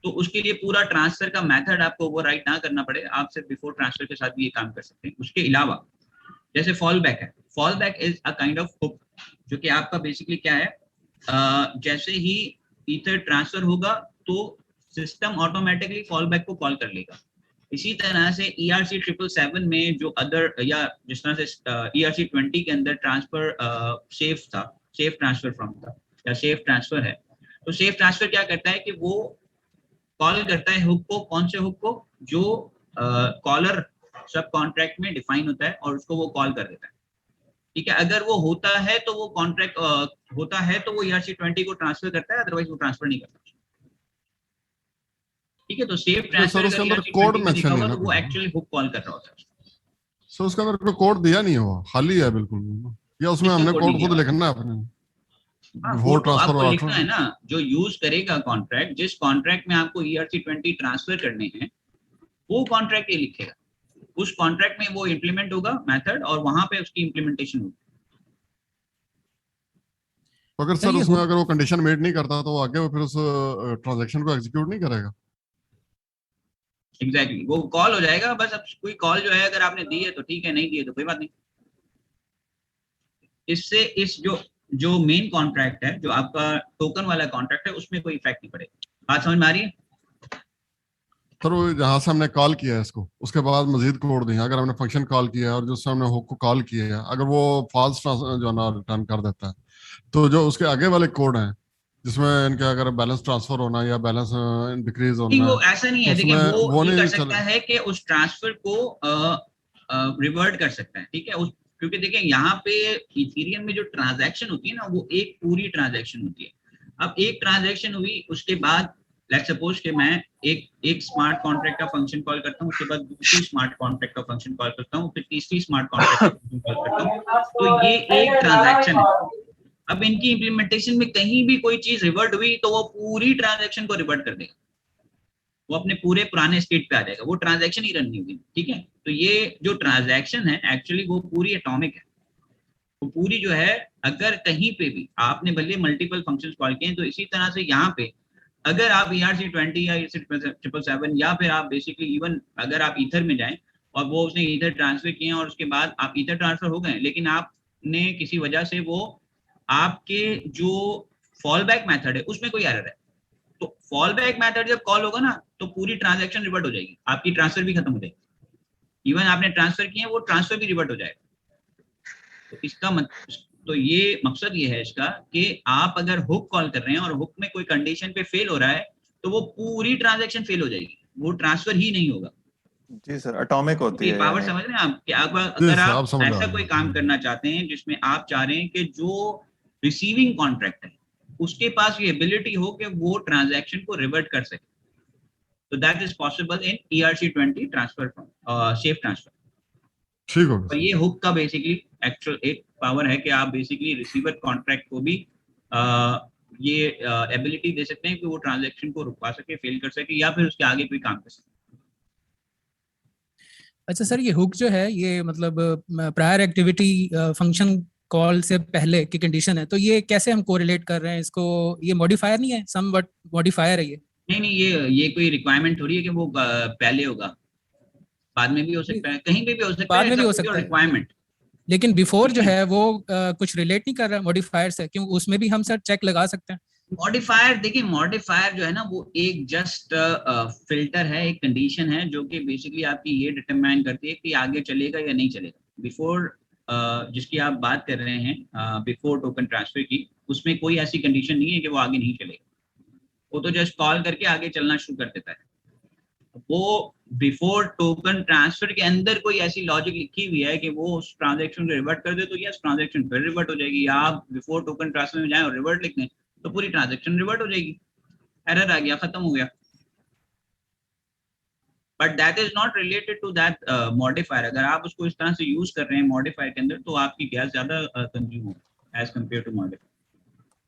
तो उसके लिए पूरा ट्रांसफर का मेथड आपको ओवरराइड ना करना पड़े, आप सिर्फ बिफोर ट्रांसफर के साथ भी ये काम कर सकते हैं। उसके अलावा जैसे फॉल बैक है, fall back is a kind of hook, जो कि आपका बेसिकली क्या है, जैसे ही ईथर ट्रांसफर होगा तो सिस्टम ऑटोमेटिकली फॉल बैक को कॉल कर लेगा। इसी तरह से ERC777 में जो अदर या जिस तरह से ERC20 के अंदर ट्रांसफर सेफ था, सेफ ट्रांसफर फ्रॉम था या सेफ ट्रांसफर है, तो सेफ ट्रांसफर क्या करता है कि वो कॉल करता है हुक को, कौन से हुक को, जो कॉलर सब कॉन्ट्रैक्ट में डिफाइन होता है और उसको वो कॉल कर देता है, ठीक है। अगर वो होता है तो वो कॉन्ट्रैक्ट होता है तो वो ERC20 को ट्रांसफर करता है, अदरवाइज वो ट्रांसफर नहीं करता, ठीक है। तो सेफ ट्रांसफर उसके अंदर कोड मेंशन है ना, वो एक्चुअली हुक कॉल कर रहा होता है। सो उसके अंदर कोई कोड दिया नहीं हुआ, खाली है बिल्कुल, या उसमें इसका हमने कोड कोड नहीं खुद दिया लिखना है अपने हाँ, बिफोर वो तो ट्रांसफर आपको और लिखना है आफ्टर? ना, जो यूज करेगा कॉन्ट्रैक्ट, जिस कॉन्ट्रैक्ट में आपको ERC-20 ट्रांसफर करने हैं, वो कॉन्ट्रैक्ट ये लिखेगा, उस कॉन्ट्रैक्ट में वो इम्प्लीमेंट होगा मेथड, और वहां पे उसकी इम्प्लीमेंटेशन होगी। तो अगर सर सर ये उसमें हुक अगर वो कंडीशन मेट नहीं करता तो आगे वो फिर उस ट्रांजैक्शन को एग्जीक्यूट नहीं करेगा? एग्जैक्टली, वो कॉल हो जाएगा बस। अब कोई कॉल जो है अगर आपने दी है तो ठीक है, नहीं दी है तो कोई बात नहीं। इससे इस जो जो मेन कॉन्ट्रैक्ट है, जो आपका टोकन वाला कॉन्ट्रैक्ट है, उसमें कोई इफेक्ट नहीं पड़ेगा। बात समझ में आ रही है? सर वो जहां से हमने कॉल किया है इसको, उसके बाद मजीद कोड दिया, अगर हमने फंक्शन कॉल किया है और जो हमने हुक को कॉल किया है, अगर वो फॉल्स जो है ना रिटर्न कर देता है, तो जो उसके आगे वाले कोड हैं जिसमें इनका अगर बैलेंस ट्रांसफर होना है या बैलेंस डिक्रीज नहीं, होना वो है, ऐसा नहीं तो है। देखिए, उसमें वो वो ये कर नहीं सकता चले। है कि उस ट्रांसफर को रिवर्ट कर सकता है, ठीक है। उस क्योंकि देखिए यहाँ पे इथेरियम में जो ट्रांजैक्शन होती है ना, वो एक पूरी ट्रांजैक्शन होती है। अब एक ट्रांजैक्शन हुई, उसके बाद लेट्स सपोज कि मैं एक स्मार्ट कॉन्ट्रैक्ट का फंक्शन कॉल करता हूँ, उसके बाद दूसरी स्मार्ट कॉन्ट्रैक्ट का फंक्शन कॉल करता हूँ, फिर तीसरी स्मार्ट कॉन्ट्रैक्ट का फंक्शन कॉल करता हूँ, तो ये एक ट्रांजैक्शन है। अब इनकी इम्प्लीमेंटेशन में कहीं भी कोई चीज रिवर्ट हुई तो वो पूरी ट्रांजैक्शन को रिवर्ट कर देगा, वो अपने पूरे पुराने स्टेट पे आ जाएगा, वो ट्रांजैक्शन ही रन नहीं होगी, ठीक है। तो ये जो ट्रांजैक्शन है एक्चुअली वो पूरी एटॉमिक है, वो पूरी जो है, अगर कहीं पे भी आपने भले मल्टीपल फंक्शंस कॉल किए हैं, तो इसी तरह से यहाँ पे अगर आप ERC-20 या ERC-777 या फिर आप बेसिकली इवन अगर आप ईथर में जाएं और वो उसने ईथर ट्रांसफर किए और उसके बाद आप ईथर ट्रांसफर हो गए, लेकिन आपने किसी वजह से वो आपके जो फॉल बैक मेथड है उसमें कोई एरर है, तो फॉल बैक मेथड जब कॉल होगा ना, तो पूरी ट्रांजैक्शन रिवर्ट हो जाएगी, आपकी ट्रांसफर भी खत्म हो जाएगी, इवन आपने ट्रांसफर किए वो ट्रांसफर भी रिवर्ट हो जाएगा। तो इसका तो ये मकसद ये है इसका कि आप अगर हुक कॉल कर रहे हैं और हुक में कोई कंडीशन पे फेल हो रहा है, तो वो पूरी ट्रांजैक्शन फेल हो जाएगी, वो ट्रांसफर ही नहीं होगा। जी सर, एटॉमिक होती ये है पावर यानी। समझ रहे हैं आप कि आप जी अगर सर, आप समझ आ ऐसा गए। कोई काम करना चाहते हैं जिसमें आप चाह रहे हैं कि जो रिसीविंग कॉन्ट्रैक्ट है उसके पास ये एबिलिटी हो कि वो ट्रांजैक्शन को रिवर्ट कर सके, तो that is possible in ERC-20 transfer safe transfer. ठीक होगा और सर। ये हुक का बेसिकली एक्चुअल एक पावर है कि आप बेसिकली रिसीवर कॉन्ट्रैक्ट को भी ये एबिलिटी दे सकते हैं कि वो ट्रांजैक्शन को रुकवा सके, फेल कर सके, या फिर उसके आगे कोई काम कर सके। अच्छा सर, ये हुक जो है ये मतलब प्रायर एक्टिविटी फंक्शन कॉल से पहले की कंडीशन है, तो ये कैसे हम कोरिलेट कर रहे हैं इसको? ये मॉडिफायर नहीं है, सम बट मॉडिफायर है ये? नहीं, ये कोई रिक्वायरमेंट थोड़ी है कि वो पहले होगा, बाद में भी हो सकता है, कहीं पे भी हो सकता बाद है, में भी हो इट्स सकता है, रिक्वायरमेंट। लेकिन बिफोर जो है वो कुछ रिलेट नहीं कर रहा है मॉडिफायर से, क्यों? उसमें भी हम सर चेक लगा सकते हैं? मॉडिफायर, देखिए मॉडिफायर जो है ना, वो एक जस्ट फिल्टर है, एक कंडीशन है जो कि बेसिकली आपकी ये डिटरमाइन करती है कि आगे चलेगा या नहीं चलेगा। बिफोर जिसकी आप बात कर रहे हैं, बिफोर टोकन ट्रांसफर की, उसमें कोई ऐसी कंडीशन नहीं है कि वो आगे नहीं चलेगा, वो तो जस्ट कॉल करके आगे चलना शुरू कर देता है। वो बिफोर टोकन ट्रांसफर के अंदर कोई ऐसी लॉजिक लिखी हुई है कि वो उस ट्रांजैक्शन को रिवर्ट कर दे, तो यस ट्रांजैक्शन फिर रिवर्ट हो जाएगी, या आप बिफोर टोकन ट्रांसफर में जाएं और रिवर्ट लिख दें तो पूरी ट्रांजैक्शन रिवर्ट हो जाएगी, एरर आ गया, खत्म हो गया। But that is not related to that modifier. अगर आप उसको इस तरह से यूज कर रहे हैं मॉडिफायर के अंदर, तो आपकी गैस ज्यादा कंज्यूम होगी as compare to modifier.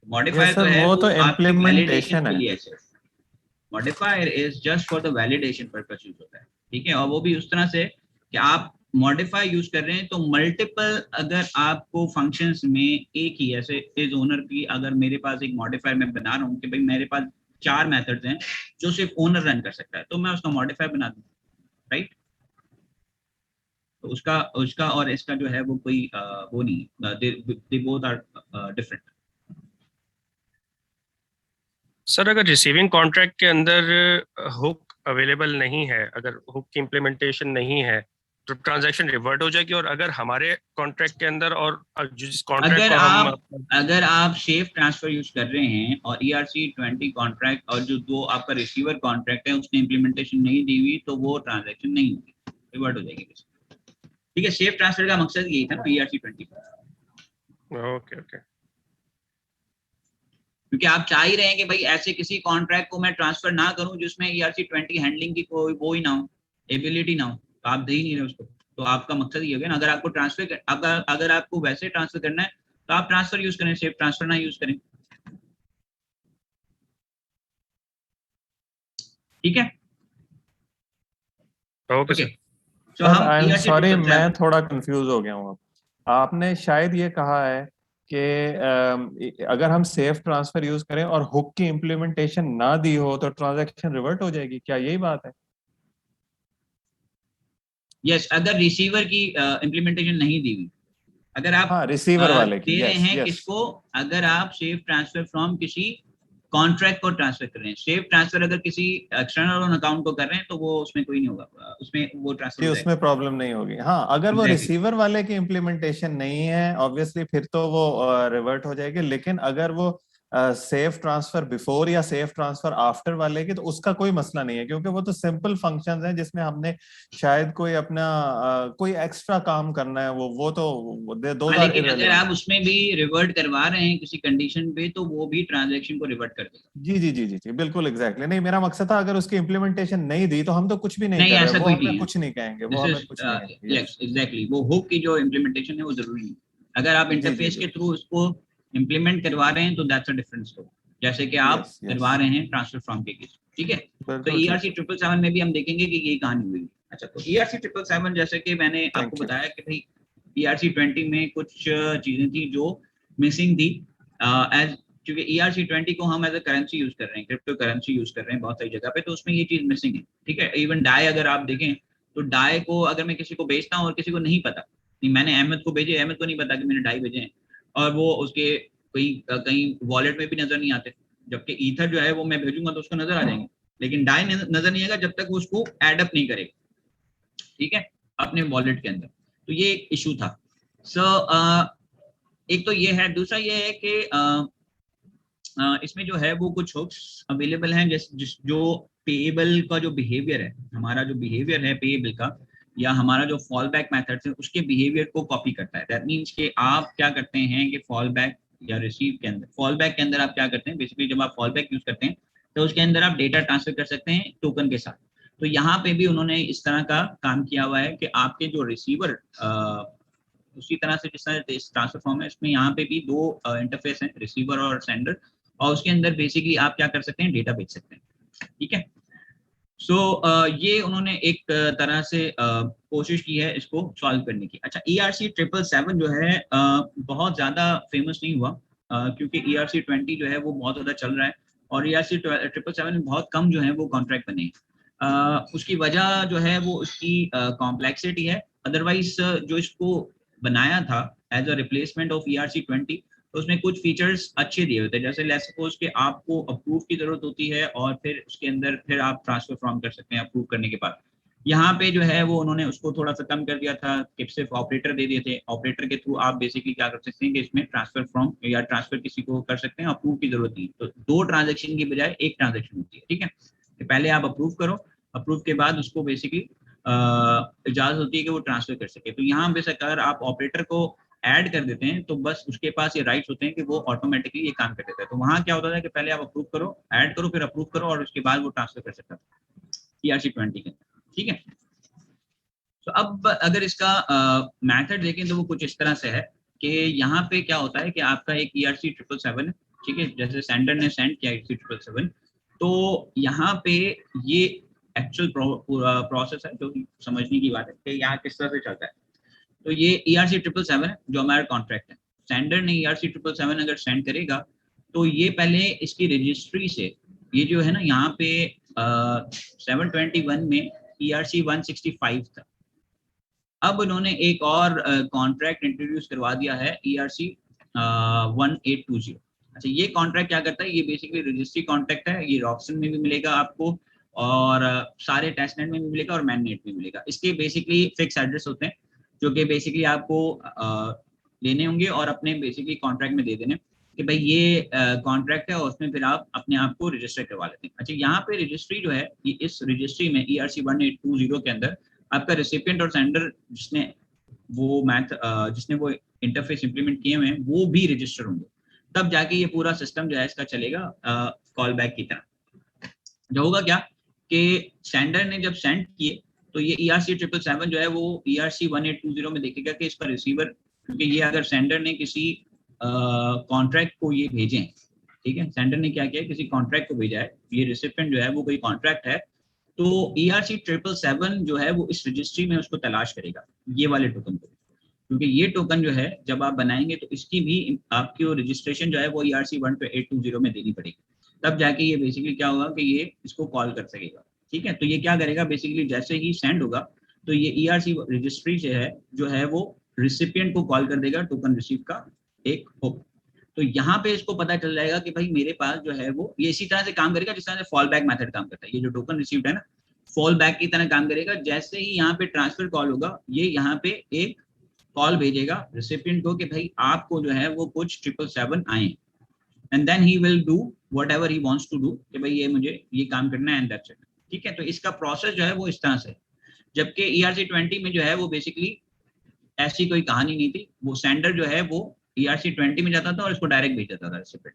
Modifier sir, तो है वो तो आपकी वैलिडेशन इम्प्लीमेंटेशन के है। लिए है सिर्फ, modifier is just for the validation purpose use होता है, ठीक है। और वो भी उस तरह से कि आप मॉडिफाई यूज कर रहे हैं तो मल्टीपल, अगर आपको फंक्शंस में एक ही, ऐसे इज ओनर की, अगर मेरे पास एक मॉडिफायर मैं बना रहा हूँ कि भाई मेरे पास 4 मेथड्स हैं जो सिर्फ ओनर रन कर सकता है, तो मैं उसका मॉडिफायर बना दूँ, राइट। तो उसका और इसका जो है वो कोई वो नहीं, they both are different. Sir, अगर रिसीविंग कॉन्ट्रैक्ट के अंदर हुक अवेलेबल नहीं है, अगर हुक की इम्प्लीमेंटेशन नहीं है, तो ट्रांजैक्शन रिवर्ट हो जाएगी। और अगर हमारे कॉन्ट्रैक्ट के अंदर और जिस कॉन्ट्रैक्ट को अगर आप सेफ ट्रांसफर यूज कर रहे हैं और ERC-20 कॉन्ट्रैक्ट और जो दो आपका रिसीवर कॉन्ट्रैक्ट है उसने इम्प्लीमेंटेशन नहीं दी हुई, तो वो ट्रांजैक्शन नहीं होगी, रिवर्ट हो जाएगी, ठीक है। सेफ ट्रांसफर का मकसद यही था ना ERC-20 का। ओके। क्योंकि आप चाह ही रहे हैं कि भाई ऐसे किसी कॉन्ट्रैक्ट को मैं ट्रांसफर ना करूं जिसमें ERC-20 हैंडलिंग की कोई वो ही ना हो, एबिलिटी ना हो, तो आप दे ही नहीं रहे उसको, तो आपका मकसद ये हो गया ना, अगर आपको ट्रांसफर अगर आपको वैसे ट्रांसफर करना है तो आप ट्रांसफर यूज करें, सेफ ट्रांसफर ना यूज करें। ठीक है, ओके सर। तो हम आई एम ERC सॉरी, 777 मैं थोड़ा कंफ्यूज हो गया हूँ। आपने शायद ये कहा है कि अगर हम सेफ ट्रांसफर यूज करें और हुक की इम्प्लीमेंटेशन ना दी हो तो ट्रांजैक्शन रिवर्ट हो जाएगी, क्या यही बात है? यस, अगर रिसीवर की इम्प्लीमेंटेशन नहीं दी हुई, अगर आप हाँ, रिसीवर वाले की, दे रहे यस हैं यस। किसको, अगर आप सेफ ट्रांसफर फ्रॉम किसी कॉन्ट्रैक्ट को ट्रांसफर कर रहे हैं, सेफ ट्रांसफर अगर किसी एक्सटर्नल अकाउंट को कर रहे हैं तो वो उसमें कोई नहीं होगा, उसमें वो ट्रांसफर कि हो उसमें प्रॉब्लम नहीं होगी। हाँ, अगर वो Exactly. रिसीवर वाले की इम्प्लीमेंटेशन नहीं है ऑब्वियसली फिर तो वो रिवर्ट हो जाएगी, लेकिन अगर वो सेफ ट्रांसफर बिफोर या सेफ ट्रांसफर आफ्टर वाले की तो उसका कोई मसला नहीं है, क्योंकि वो तो सिंपल फंक्शंस हैं जिसमें हमने शायद कोई अपना कोई एक्स्ट्रा काम करना है, वो तो दो हाँ, लेकिन अगर आप उसमें भी रिवर्ट करवा रहे हैं किसी कंडीशन पे तो वो भी ट्रांजैक्शन को रिवर्ट कर देगा। जी जी जी जी जी बिल्कुल एग्जैक्टली। नहीं, मेरा मकसद था अगर उसकी इम्प्लीमेंटेशन नहीं दी तो हम तो कुछ भी नहीं कर रहे, ऐसा वो कोई हमें नहीं कुछ नहीं कहेंगे, वो है, हमें कुछ नहीं कहेंगे। यस एग्जैक्टली, वो हुक की जो इम्प्लीमेंटेशन है वो जरूरी नहीं। अगर आप जी, जी, इंटरफेस जी। के थ्रू उसको इम्प्लीमेंट करवा रहे हैं तो दैट्स अ डिफरेंट स्टोरी, जैसे कि आप यस यस करवा रहे हैं ट्रांसफर फ्रॉम के केस। ठीक है, तो बिल्कुल ठीक ERC है। 777 में भी हम देखेंगे कि ये कहानी हुई। अच्छा, तो ERC 777 जैसे कि मैंने Thank आपको you. बताया कि भाई ERC 20 में कुछ चीजें थी जो मिसिंग थी, एज क्योंकि ERC 20 को हम एज अ करेंसी यूज कर रहे हैं, क्रिप्टो करेंसी यूज कर रहे हैं बहुत सारी जगह पे, तो उसमें ये चीज मिसिंग है। ठीक है, इवन डाई अगर आप देखें तो डाई को अगर मैं किसी को बेचता हूँ और किसी को नहीं पता, नहीं मैंने अहमद को भेजे, अहमद को नहीं पता कि मैंने डाई भेजे हैं, और वो उसके कहीं वॉलेट में भी नजर नहीं आते, जबकि ईथर जो है वो मैं भेजूंगा तो उसको नजर आ जाएंगे, लेकिन डाई नजर नहीं आएगा जब तक वो उसको एड अप नहीं करेगा, ठीक है, अपने वॉलेट के अंदर। तो ये एक इशू था। सो एक तो ये है, दूसरा ये है कि इसमें जो है वो कुछ हुक्स अवेलेबल हैं जो पेएबल का जो बिहेवियर है, हमारा जो बिहेवियर है पेएबल का, या हमारा जो फॉल बैक मेथड है उसके बिहेवियर को कॉपी करता है। दैट मीन्स कि आप क्या करते हैं कि फॉल बैक या रिसीव के अंदर, फॉल बैक के अंदर आप क्या करते हैं, बेसिकली जब आप फॉल बैक यूज करते हैं तो उसके अंदर आप डेटा ट्रांसफर कर सकते हैं टोकन के साथ। तो यहाँ पे भी उन्होंने इस तरह का काम किया हुआ है कि आपके जो रिसीवर उसी तरह से जिस तरह ट्रांसफर फॉर्म है, इसमें यहाँ पे भी दो इंटरफेस हैं, रिसीवर और सेंडर, और उसके अंदर बेसिकली आप क्या कर सकते हैं, डेटा भेज सकते हैं। ठीक है, सो ये उन्होंने एक तरह से कोशिश की है इसको सॉल्व करने की। अच्छा, ERC 777 जो है बहुत ज्यादा फेमस नहीं हुआ, क्योंकि ERC 20 जो है वो बहुत ज्यादा चल रहा है और ERC 777 में बहुत कम जो है वो कॉन्ट्रैक्ट बने। उसकी वजह जो है वो उसकी कॉम्प्लेक्सिटी है। अदरवाइज जो इसको बनाया था as a replacement of ERC 20, तो उसमें कुछ फीचर्स अच्छे दिए होते हैं, जैसे लेट्स सपोज कि आपको अप्रूव की जरूरत होती है और फिर उसके अंदर फिर आप ट्रांसफर फॉर्म कर सकते हैं अप्रूव करने के बाद। यहाँ पे जो है वो उन्होंने उसको थोड़ा सा कम कर दिया था कि सिर्फ ऑपरेटर दे दिए थे, ऑपरेटर के थ्रू आप बेसिकली क्या कर सकते हैं कि इसमें ट्रांसफर फॉर्म या ट्रांसफर किसी को कर सकते हैं, अप्रूव की जरूरत नहीं, तो दो ट्रांजेक्शन की बजाय एक ट्रांजेक्शन होती है। ठीक है, कि पहले आप अप्रूव करो, अप्रूव के बाद उसको बेसिकली इजाजत होती है कि वो ट्रांसफर कर सके। तो यहाँ बेशक अगर आप ऑपरेटर को ऐड कर देते हैं तो बस उसके पास ये राइट्स होते हैं कि वो ऑटोमेटिकली ये काम कर देता है। तो वहां क्या होता है कि पहले आप अप्रूव करो, ऐड करो, फिर अप्रूव करो और उसके बाद वो ट्रांसफर कर सकता है ERC 20 के। ठीक है, तो अब अगर इसका मेथड देखें तो वो कुछ इस तरह से है कि यहाँ पे क्या होता है कि आपका एक ERC 777 है, ठीक है, जैसे सेंडर ने सेंड किया ERC 777, तो यहाँ पे ये एक्चुअल प्रोसेस है जो समझने की बात है कि यहाँ किस तरह से चलता है। तो ये ERC 777 है जो हमारा कॉन्ट्रैक्ट है, सेंडर ने ERC 777 अगर सेंड करेगा तो ये पहले इसकी रजिस्ट्री से, ये जो है ना यहाँ पे 721 में ERC 165 था, अब उन्होंने एक और कॉन्ट्रैक्ट इंट्रोड्यूस करवा दिया है ERC 1820। अच्छा, ये कॉन्ट्रैक्ट क्या करता है, ये बेसिकली रजिस्ट्री कॉन्ट्रैक्ट है, ये रॉक्सन में भी मिलेगा आपको और सारे टेस्टनेट में भी मिलेगा और मैननेट में मिलेगा। इसके बेसिकली फिक्स एड्रेस होते हैं जो कि बेसिकली आपको लेने होंगे और अपने बेसिकली कॉन्ट्रैक्ट में दे देने कि भाई ये कॉन्ट्रैक्ट है और उसमें फिर आप अपने आप को रजिस्टर करवा लेते हैं। अच्छा, यहाँ पे रजिस्ट्री जो है, इस रजिस्ट्री में ERC 1820 के अंदर आपका रेसिपिएंट और सेंडर जिसने वो इंटरफेस इंप्लीमेंट किए हुए हैं वो भी रजिस्टर होंगे, तब जाके ये पूरा सिस्टम जो है इसका चलेगा कॉल बैक की तरह। जो होगा क्या कि सेंडर ने जब सेंड किए तो ये ERC 777 जो है वो ERC 1820 में देखेगा कि इसका रिसीवर, क्योंकि ये अगर सेंडर ने किसी कॉन्ट्रैक्ट को ये भेजे हैं, ठीक है, सेंडर ने क्या किया, किसी कॉन्ट्रैक्ट को भेजा है, ये रिसिपेंट जो है वो कोई कॉन्ट्रैक्ट है, तो ERC 777 जो है वो इस रजिस्ट्री में उसको तलाश करेगा, ये वाले टोकन को, क्योंकि ये टोकन जो है जब आप बनाएंगे तो इसकी भी आपकी रजिस्ट्रेशन जो है वो ERC 1820 में देनी पड़ेगी, तब जाके ये बेसिकली क्या होगा कि ये इसको कॉल कर सकेगा, ठीक है। तो ये क्या करेगा, बेसिकली जैसे ही सेंड होगा तो ये ERC रजिस्ट्री जो है वो रिसिपिएंट को कॉल कर देगा टोकन रिसीव का एक हुक। तो यहाँ पे इसको पता चल जाएगा कि भाई मेरे पास जो है वो, ये इसी तरह से काम करेगा जिस तरह से फॉल बैक मेथड काम करता है, ये जो टोकन रिसीव्ड है ना, फॉल बैक की तरह काम करेगा। जैसे ही यहाँ पे ट्रांसफर कॉल होगा, ये यहाँ पे एक कॉल भेजेगा रिसिपिएंट को कि भाई आपको जो है वो कुछ 777 आए, and then he will do whatever he wants to do, कि भाई ये मुझे ये काम करना है, एंड दैट्स इट, ठीक है। तो इसका प्रोसेस जो है वो इस तरह से, जबकि ERC 20 में जो है वो बेसिकली ऐसी कोई कहानी नहीं थी, वो सेंडर जो है वो ERC 20 में जाता था और इसको डायरेक्ट भेज देता था रिसिपिएंट।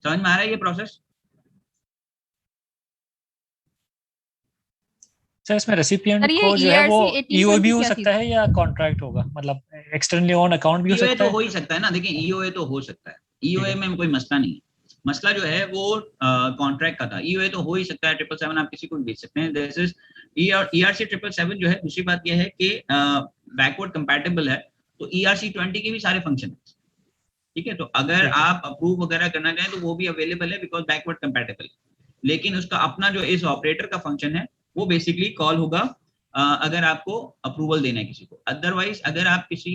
समझ में आ रहा है ये प्रोसेस? सर इसमें रेसिपिएंट सर, ये को जो है वो ERC 1820 EOA भी हो क्या सकता है या कॉन्ट्रैक्ट होगा, मतलब एक्सटर्नली ऑन अकाउंट भी हो EOA सकता तो है? हो ही सकता है ना, देखिए EOA तो हो सकता है, EOA में कोई मसला नहीं है, मसला जो है वो कॉन्ट्रैक्ट का था। EOA तो हो ही सकता है, 777 आप किसी को भी भेज सकते हैं। दिस इज ERC 777 जो है, दूसरी बात यह है कि बैकवर्ड कंपैटिबल है, तो ERC 20 के भी सारे फंक्शन है, ठीक है। तो अगर आप अप्रूव वगैरह करना चाहें तो वो भी अवेलेबल है, बिकॉज बैकवर्ड कंपैटिबल, लेकिन उसका अपना जो इस ऑपरेटर का फंक्शन है वो बेसिकली कॉल होगा अगर आपको अप्रूवल देना है किसी को। अदरवाइज अगर आप किसी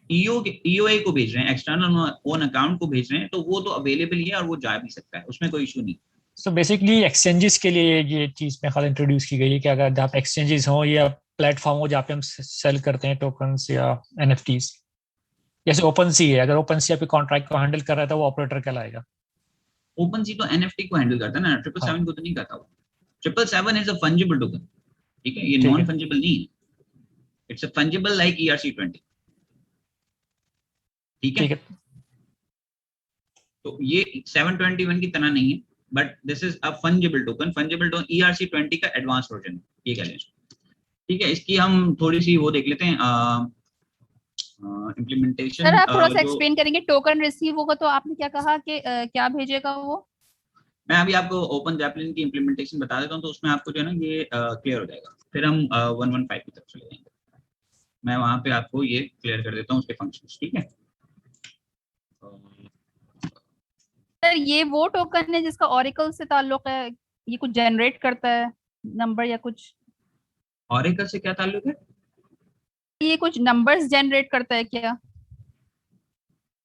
EOA को भेज रहे हैं, एक्सटर्नल ओन अकाउंट को भेज रहे हैं, तो वो तो अवेलेबल ही है और वो जा भी सकता है, उसमें कोई इशू नहीं। सो बेसिकली एक्सचेंजेस के लिए ये चीज में खाली इंट्रोड्यूस की गई है कि अगर जहाँ पे एक्सचेंजेस हो या प्लेटफॉर्म हो जहाँ पे हम सेल करते हैं टोकन्स या NFTs, जैसे OpenSea है, अगर OpenSea आपके कॉन्ट्रैक्ट को हैंडल कर रहा है तो वो ऑपरेटर कहलाएगा। OpenSea तो NFT को हैंडल करता है ना, 777 को तो नहीं करता वो। 777 इज अ फंजिबल टोकन, ठीक है, ये ठीक है। नॉन फंजिबल नहीं है, it's a fungible like ERC 20, ठीक है। तो ये 721 की तरह नहीं है, but this is a fungible token. Fungible token ERC 20 का एडवांस वर्जन है, ये कह लें, ठीक है। इसकी हम थोड़ी सी वो देख लेते हैं इम्प्लीमेंटेशन। सर आप थोड़ा सा एक्सप्लेन करेंगे, टोकन रिसीव होगा तो आपने क्या कहा कि क्या भेजेगा वो? मैं अभी आपको ओपन जैपलिन की इम्प्लीमेंटेशन बता देता हूँ, तो उसमें आपको जो है ना ये क्लियर हो जाएगा। फिर हम 115 की तरफ चले जाएंगे, मैं वहां पे आपको ये क्लियर कर देता हूँ उसके फंक्शंस, ठीक है। सर ये वो टोकन है जिसका ऑरेकल से ताल्लुक है, ये कुछ जनरेट करता है नंबर या कुछ? ऑरेकल से क्या ताल्लुक है? ये कुछ नंबर्स जनरेट करता है क्या?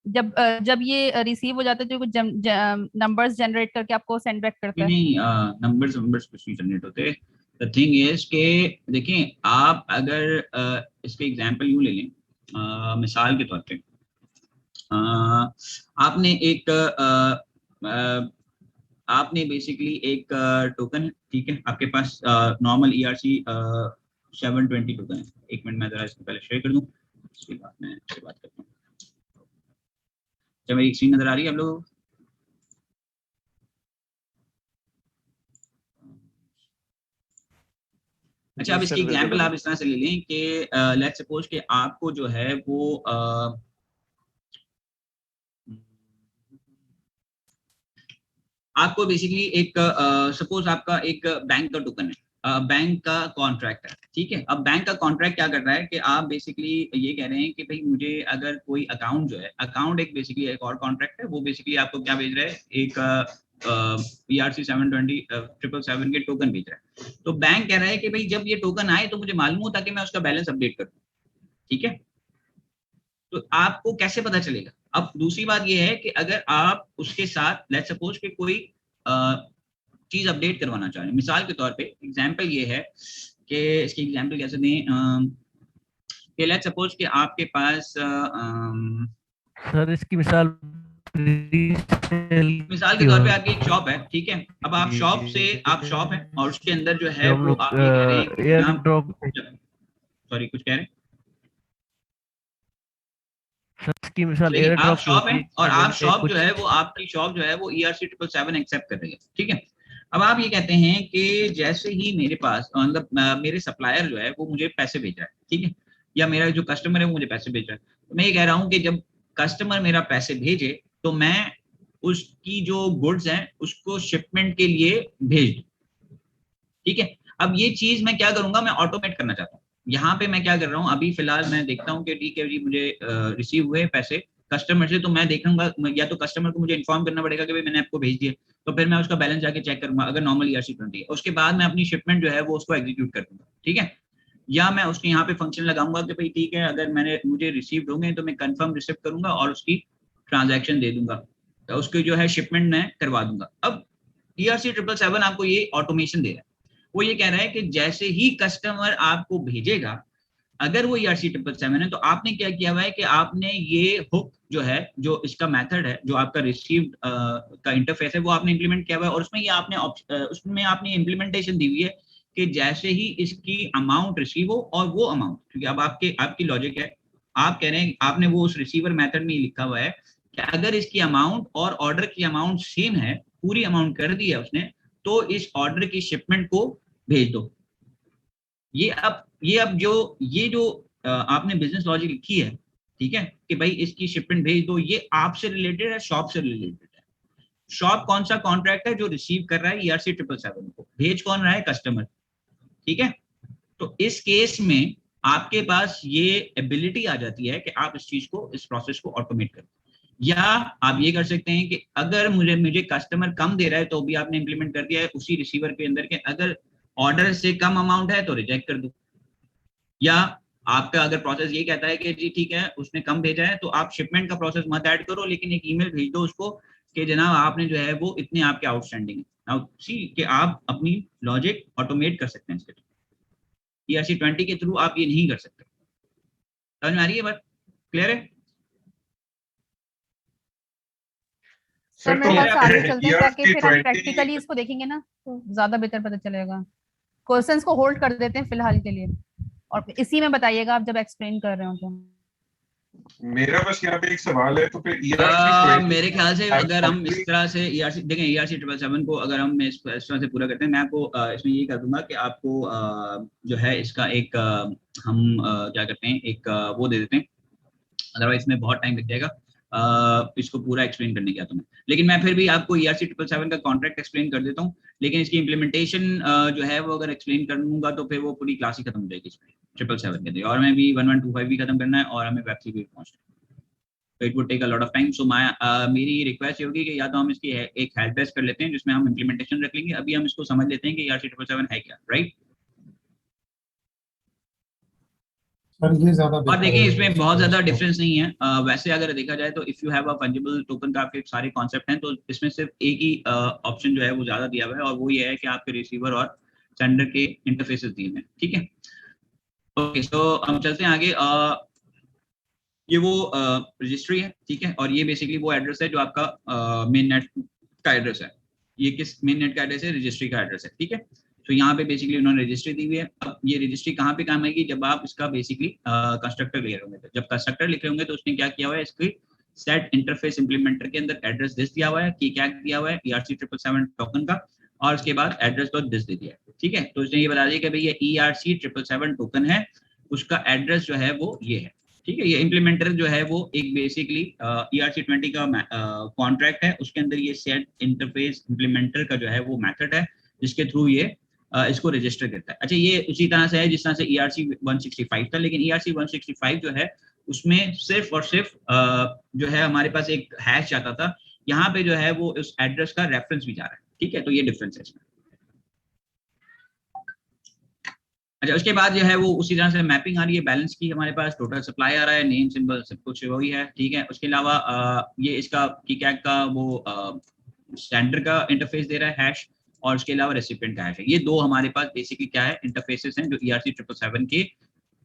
जब ये रिसीव हो जाता है तो कुछ नंबर्स जनरेट करके आपको सेंड बैक करता है? नहीं, नंबर्स कुछ नहीं जनरेट होते। द थिंग इज के देखिए, आप अगर इसके एग्जांपल यूं ले लें, मिसाल के तौर पे आपने एक आपने बेसिकली एक टोकन है, ठीक है, आपके पास नॉर्मल ERC 720 टोकन है। एक मिनट मैं जरा इसको पहले शेयर कर दूं, उसके बाद मैं इससे बात करता हूँ। क्या मेरी स्क्रीन नजर आ रही है आप लोगों को? अच्छा, अब इसकी एग्जांपल आप इस तरह से ले लें कि लेट्स सपोज कि आपको जो है वो आपको बेसिकली एक सपोज आपका एक बैंक का टोकन है, बैंक का कॉन्ट्रैक्ट है, ठीक है। अब बैंक का कॉन्ट्रैक्ट क्या कर रहा है कि आप बेसिकली ये कह रहे हैं कि भाई मुझे अगर कोई अकाउंट जो है, अकाउंट एक बेसिकली एक और कॉन्ट्रैक्ट है, वो बेसिकली आपको क्या भेज रहा है, एक ERC 720 777 के टोकन भेज रहा है। तो बैंक कह रहा है कि भाई जब ये टोकन आए तो मुझे मालूम हो ताकि मैं उसका बैलेंस अपडेट करूं, ठीक है। तो आपको कैसे पता चलेगा? अब दूसरी बात ये है कि अगर आप उसके साथ लेट्स सपोज कि कोई चीज अपडेट करवाना चाह रहे हैं, मिसाल के तौर पे एग्जांपल ये है कि इसकी एग्जांपल कैसे दें कि लेट्स सपोज कि आपके पास सर इसकी मिसाल के तौर पे आपकी एक शॉप है, ठीक है। अब आप शॉप है और उसके अंदर जो है वो आप ये कह रहे हैं, सॉरी कुछ कह रहे हैं, की मिसाल आप शॉप है और आप शॉप जो है वो आपकी शॉप जो है वो ERC 777 एक्सेप्ट कर रही है, ठीक है। अब आप ये कहते हैं कि जैसे ही मेरे पास मतलब मेरे सप्लायर जो है वो मुझे पैसे भेज रहा है, ठीक है, या मेरा जो कस्टमर है वो मुझे पैसे भेज रहा है, तो मैं ये कह रहा हूँ कि जब कस्टमर मेरा पैसे भेजे तो मैं उसकी जो गुड्स हैं उसको शिपमेंट के लिए भेज दूं, ठीक है। अब ये चीज मैं क्या करूंगा, मैं ऑटोमेट करना चाहता हूँ। यहाँ पे मैं क्या कर रहा हूँ, अभी फिलहाल मैं देखता हूँ कि ठीक है जी मुझे रिसीव हुए पैसे कस्टमर से, तो मैं देखूंगा या तो कस्टमर को मुझे इन्फॉर्म करना पड़ेगा कि भाई मैंने आपको भेज दिया, तो फिर मैं उसका बैलेंस जाके चेक करूंगा अगर नॉर्मल ERC-20 है, उसके बाद मैं अपनी शिपमेंट जो है वो उसको एग्जीक्यूट कर दूंगा, ठीक है। या मैं उसके यहाँ पे फंक्शन लगाऊंगा कि भाई ठीक है अगर मुझे रिसीव होंगे तो मैं कंफर्म रिसिप्ट करूंगा और उसकी ट्रांजैक्शन दे दूंगा, तो उसकी जो है शिपमेंट मैं करवा दूंगा। अब ERC-777 आपको ये ऑटोमेशन दे रहा है, वो ये कह रहा है कि जैसे ही कस्टमर आपको भेजेगा, अगर वो ERC-777 है तो आपने क्या किया हुआ है कि आपने ये हुक जो है, जो इसका मेथड है, जो आपका रिसीव्ड का इंटरफेस है, वो आपने इंप्लीमेंट किया हुआ है, और उसमें ये आपने उसमें आपने इंप्लीमेंटेशन दी हुई है कि जैसे ही इसकी अमाउंट रिसीव हो और वो अमाउंट, क्योंकि अब आपकी लॉजिक है, आप कह रहे हैं आपने वो उस रिसीवर मेथड में लिखा हुआ है कि अगर इसकी अमाउंट और ऑर्डर की अमाउंट सेम है, पूरी अमाउंट कर दी है उसने, तो इस ऑर्डर की शिपमेंट को भेज दो। ये अब जो आपने बिजनेस लॉजिक लिखी है, ठीक है, कि भाई इसकी शिपमेंट भेज दो, ये आपसे रिलेटेड है, शॉप से रिलेटेड है। शॉप कौन सा कॉन्ट्रैक्ट है जो रिसीव कर रहा है ERC-777 को, भेज कौन रहा है, कस्टमर, ठीक है। तो इस केस में आपके पास ये एबिलिटी आ जाती है कि आप इस चीज को, इस प्रोसेस को ऑटोमेट करें। या आप ये कर सकते हैं कि अगर मुझे कस्टमर कम दे रहा है तो भी आपने इंप्लीमेंट कर दिया है उसी रिसीवर के अंदर के, अगर ऑर्डर से कम अमाउंट है तो रिजेक्ट कर दो। या आपका अगर प्रोसेस ये कहता है कि जी ठीक है उसने कम भेजा है, तो आप शिपमेंट का प्रोसेस मत ऐड करो, लेकिन एक ईमेल भेज दो उसको कि जनाब आपने जो है वो इतने आपके आउटस्टैंडिंग है। नाउ सी कि आप अपनी लॉजिक ऑटोमेट कर सकते हैं इसके थ्रू। ERC-20 के थ्रू आप ये नहीं कर सकते। समझ में आ रही है बात, क्लियर है? सर मेरे ख्याल से आगे चलते हैं ताकि फिर हम ERC-20 प्रैक्टिकली इसको देखेंगे ना तो ज्यादा बेहतर पता चलेगा। क्वेश्चंस को होल्ड कर देते हैं फिलहाल के लिए, और इसी में बताइएगा आप जब एक्सप्लेन कर रहे हो तो। मेरा बस यहाँ पे एक सवाल है, तो फिर ERC-20 मेरे ख्याल से अगर हम इस तरह से देखें ERC-777 को अगर हम इस तरह से पूरा करते हैं, मैं आपको इसमें ये कर दूंगा कि आपको जो है इसका एक हम क्या करते हैं, एक वो दे देते हैं, अदरवाइज इसमें बहुत टाइम लग जाएगा इसको पूरा एक्सप्लेन करने के तुम्हें। लेकिन मैं फिर भी आपको ERC-777 का कॉन्ट्रैक्ट एक्सप्लेन कर देता हूँ, लेकिन इसकी इम्प्लीमेंटेशन जो है वो अगर एक्सप्लेन कर दूंगा तो फिर वो पूरी क्लास ही खत्म हो जाएगी इसमें 777 के लिए, और हमें भी 1125 भी खत्म करना है और हमें वेब भी पहुंचना है, तो it would take a lot of time. So मेरी रिक्वेस्ट ये होगी कि या तो हम इसकी एक हेल्प डेस्क कर लेते हैं जिसमें हम इम्प्लीमेंटेशन रख लेंगे, अभी हम इसको समझ लेते हैं कि ERC-777 है क्या, राइट। सर ये ज्यादा और देखिए इसमें बहुत ज्यादा डिफरेंस नहीं है, वैसे अगर देखा जाए तो if you have a fungible token का आपके सारे कॉन्सेप्ट हैं, तो इसमें सिर्फ एक ही ऑप्शन जो है वो ज्यादा दिया हुआ है, और वो ये है कि आपके रिसीवर और सेंडर के इंटरफेसेस दिए हैं, ठीक है। ओके, सो हम चलते हैं आगे। ये वो रजिस्ट्री है, ठीक है, और ये बेसिकली वो एड्रेस है जो आपका मेन नेट का एड्रेस है। ये किस मेन नेट का एड्रेस है, रजिस्ट्री का एड्रेस है, ठीक है। तो यहाँ पे बेसिकली उन्होंने रजिस्ट्री दी हुई है। अब ये रजिस्ट्री कहाँ पे काम आएगी, जब आप इसका बेसिकली कंस्ट्रक्टर ले रहे होंगे, तो जब कंस्ट्रक्टर लिख रहे होंगे तो उसने क्या किया हुआ है, इसकी सेट इंटरफेस इंप्लीमेंटर के अंदर एड्रेस दिस दिया हुआ है, की क्या दिया हुआ है ERC-777 टोकन का, और उसके बाद एड्रेस डॉट दिस दे दिया है, ठीक है। तो उसने ये बता दिया कि भाई ये ERC-777 टोकन है, उसका एड्रेस जो है वो ये है, ठीक है। ये इम्प्लीमेंटर जो है वो एक बेसिकली ERC-20 का कॉन्ट्रैक्ट है, उसके अंदर ये सेट इंटरफेस इम्प्लीमेंटर का जो है वो मेथड है जिसके थ्रू ये इसको रजिस्टर करता है। अच्छा, ये उसी तरह से है जिस तरह से ERC-165 था, लेकिन ERC-165 जो है उसमें सिर्फ और सिर्फ जो है हमारे पास एक हैश आता था, यहाँ पे जो है वो उस एड्रेस का रेफरेंस भी जा रहा है, ठीक है। तो ये डिफरेंस है इसमें। अच्छा, उसके बाद जो है वो उसी तरह से मैपिंग आ रही है बैलेंस की, हमारे पास टोटल सप्लाई आ रहा है, नेम सिंबल सब कुछ वही है, ठीक है। उसके अलावा ये इसका कीकैग का वो स्टैंडर्ड का इंटरफेस दे रहा है हैश, और उसके अलावा रेसिपिएंट का हैश है। ये दो हमारे पास बेसिकली क्या है, इंटरफेसेस हैं जो ERC-777 के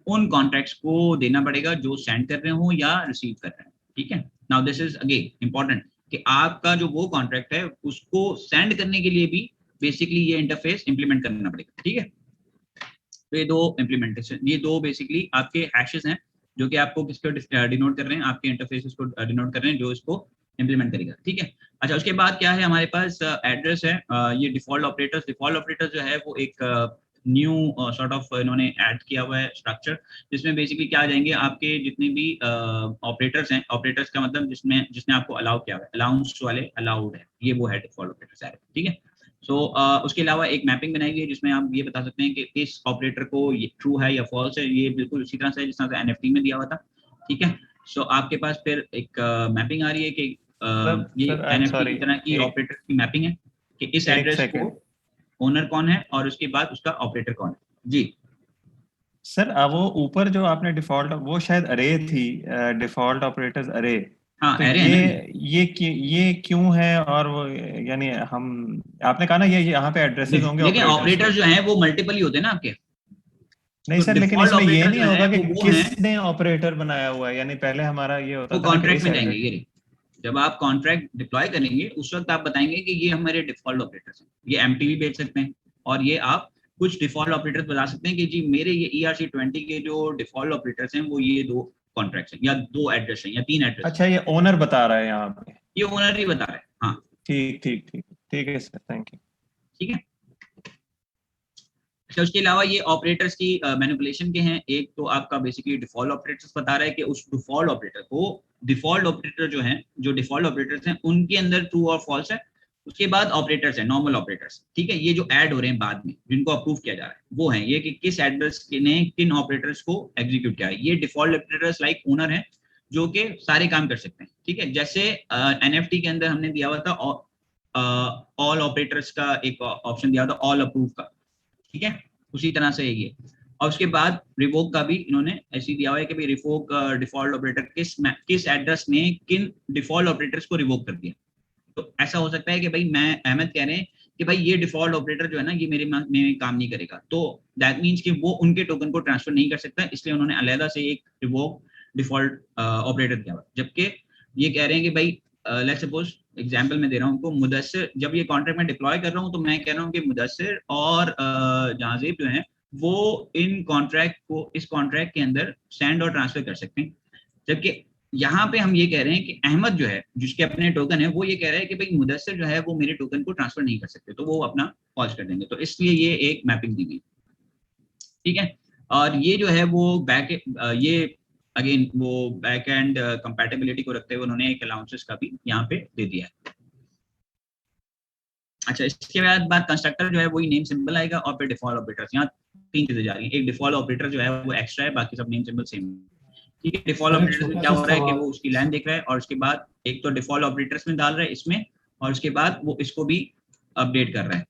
उन कॉन्ट्रैक्ट्स को देना पड़ेगा जो सेंड कर रहे हो या रिसीव कर रहे हैं, ठीक है। Now this is again important कि आपका जो वो कॉन्ट्रैक्ट है उसको सेंड करने के लिए भी बेसिकली ये इंटरफेस इंप्लीमेंट करना पड़ेगा, ठीक है। तो ये दो इम्प्लीमेंटेशन, ये दो बेसिकली आपके हैशेस हैं जो कि आपको किसको डिनोट कर रहे हैं, आपके इंटरफेसेस को डिनोट कर रहे हैं जो इसको इम्प्लीमेंट करेगा, ठीक है। अच्छा, उसके बाद क्या है हमारे पास एड्रेस है, ये डिफॉल्ट ऑपरेटर्स जो है वो एक न्यू सॉर्ट ऑफ इन्होंने ऐड किया हुआ है स्ट्रक्चर, जिसमें बेसिकली क्या आ जाएंगे आपके जितने भी ऑपरेटर्स हैं, ऑपरेटर्स का मतलब जिसने आपको अलाउ किया हुआ है, अलाउंस वाले अलाउड है, ये वो है डिफॉल्ट ऑपरेटर्स है, ठीक है। सो उसके अलावा एक मैपिंग बनाई गई है जिसमें आप ये बता सकते हैं कि इस ऑपरेटर को ये ट्रू है या फॉल्स है, ये बिल्कुल उसी तरह से जिस तरह से एनएफटी में दिया हुआ था, ठीक है। सो आपके पास फिर एक मैपिंग आ रही है कि ये एनएफटी की तरह की ऑपरेटर की मैपिंग है कि इस एड्रेस को ओनर कौन है और उसके बाद उसका ऑपरेटर कौन है। जी सर, वो ऊपर जो आपने डिफॉल्ट, वो शायद अरे थी, डिफॉल्ट ऑपरेटर्स अरे। हाँ, तो अरे ये क्यों है? और वो यानी हम, आपने कहा ना ये यहाँ पे एड्रेसेस होंगे, लेकिन ऑपरेटर्स जो हैं वो मल्टीपल ही होते हैं ना आपके। नहीं सर, लेकिन इसमें ये नहीं होगा कि वो किसने ऑपरेटर बनाया हुआ है, यानी पहले हमारा ये होता था कॉन्ट्रैक्ट में जाएंगे, ये जब आप कॉन्ट्रैक्ट डिप्लॉय करेंगे उस वक्त आप बताएंगे कि ये हमारे डिफॉल्ट ऑपरेटर्स हैं, ये एमटीवी भेज सकते हैं, और ये आप कुछ डिफॉल्ट ऑपरेटर्स बता सकते हैं कि जी मेरे ये ERC20 के जो डिफॉल्ट ऑपरेटर्स हैं वो ये 2 कॉन्ट्रैक्ट्स हैं या 2 एड्रेस हैं या 3 एड्रेस। अच्छा, ये ओनर बता रहा है यहाँ पे, ये ओनर ही बता रहा है। हाँ, ठीक है सर, थैंक यू। ठीक है। अच्छा, उसके अलावा ये ऑपरेटर्स की मैनिपुलेशन के हैं। एक तो आपका बेसिकली डिफॉल्ट ऑपरेटर्स बता रहा है कि उस डिफॉल्ट ऑपरेटर को, डिफॉल्ट ऑपरेटर जो हैं, जो डिफॉल्ट ऑपरेटर्स हैं उनके अंदर ट्रू और फॉल्स है। उसके बाद ऑपरेटर्स है, नॉर्मल ऑपरेटर्स, ठीक है, ये जो ऐड हो रहे हैं बाद में जिनको अप्रूव किया जा रहा है वो है ये कि किस एड्रेस ने किन ऑपरेटर्स को एग्जीक्यूट किया है। ये डिफॉल्ट ऑपरेटर्स लाइक ओनर है जो कि सारे काम कर सकते हैं, ठीक है। जैसे एनएफटी के अंदर हमने दिया हुआ था ऑल ऑपरेटर्स का एक ऑप्शन दिया था, ऑल अप्रूव का, ठीक है, उसी तरह से ये। और उसके बाद रिवोक का भी इन्होंने ऐसे दिया हुआ है कि भाई रिवोक डिफॉल्ट ऑपरेटर किस एड्रेस ने किन डिफॉल्ट ऑपरेटर्स को रिवोक कर दिया। तो ऐसा हो सकता है कि भाई मैं अहमद कह रहे हैं कि भाई ये डिफॉल्ट ऑपरेटर जो है ना ये मेरे में काम नहीं करेगा, तो दैट मीन्स कि वो उनके टोकन को ट्रांसफर नहीं कर सकता, इसलिए उन्होंने अलहदा से एक रिवोक डिफॉल्ट ऑपरेटर किया हुआ। जबकि ये कह रहे हैं कि भाई लेट्स सपोज एग्जांपल में दे रहा हूँ उनको, मुदस्सिर, जब ये कॉन्ट्रैक्ट में डिप्लॉय कर रहा हूँ तो मैं कह रहा हूँ कि मुदस्सिर और जहाज़ेब जो है वो इन कॉन्ट्रैक्ट को इस कॉन्ट्रैक्ट के अंदर सेंड और ट्रांसफर कर सकते हैं। जबकि यहाँ पे हम ये कह रहे हैं कि अहमद जो है जिसके अपने टोकन है वो ये कह रहा है कि भाई मुदस्सिर जो है वो मेरे टोकन को ट्रांसफर नहीं कर सकते, तो वो अपना पॉज कर देंगे। तो इसलिए ये एक मैपिंग दी गई, ठीक है। और ये जो है वो ये अगेन वो बैक एंड कंपैटिबिलिटी को रखते हुए उन्होंने एक अलाउंसेस का भी यहाँ पे दे दिया है। अच्छा, इसके बाद कंस्ट्रक्टर जो है वही नेम सिंबल आएगा और फिर डिफॉल्ट ऑपरेटर्स। यहाँ 3 चीजें जा रही हैं। एक डिफॉल्ट ऑपरेटर जो है वो एक्स्ट्रा है, बाकी सब नेम सिंबल सेम है, ठीक है। डिफॉल्ट ऑपरेटर्स में क्या हो रहा है कि वो उसकी लाइन देख रहा है और उसके बाद एक तो डिफॉल्ट ऑपरेटर्स में डाल रहा है इसमें, और उसके बाद वो इसको भी अपडेट कर रहा है।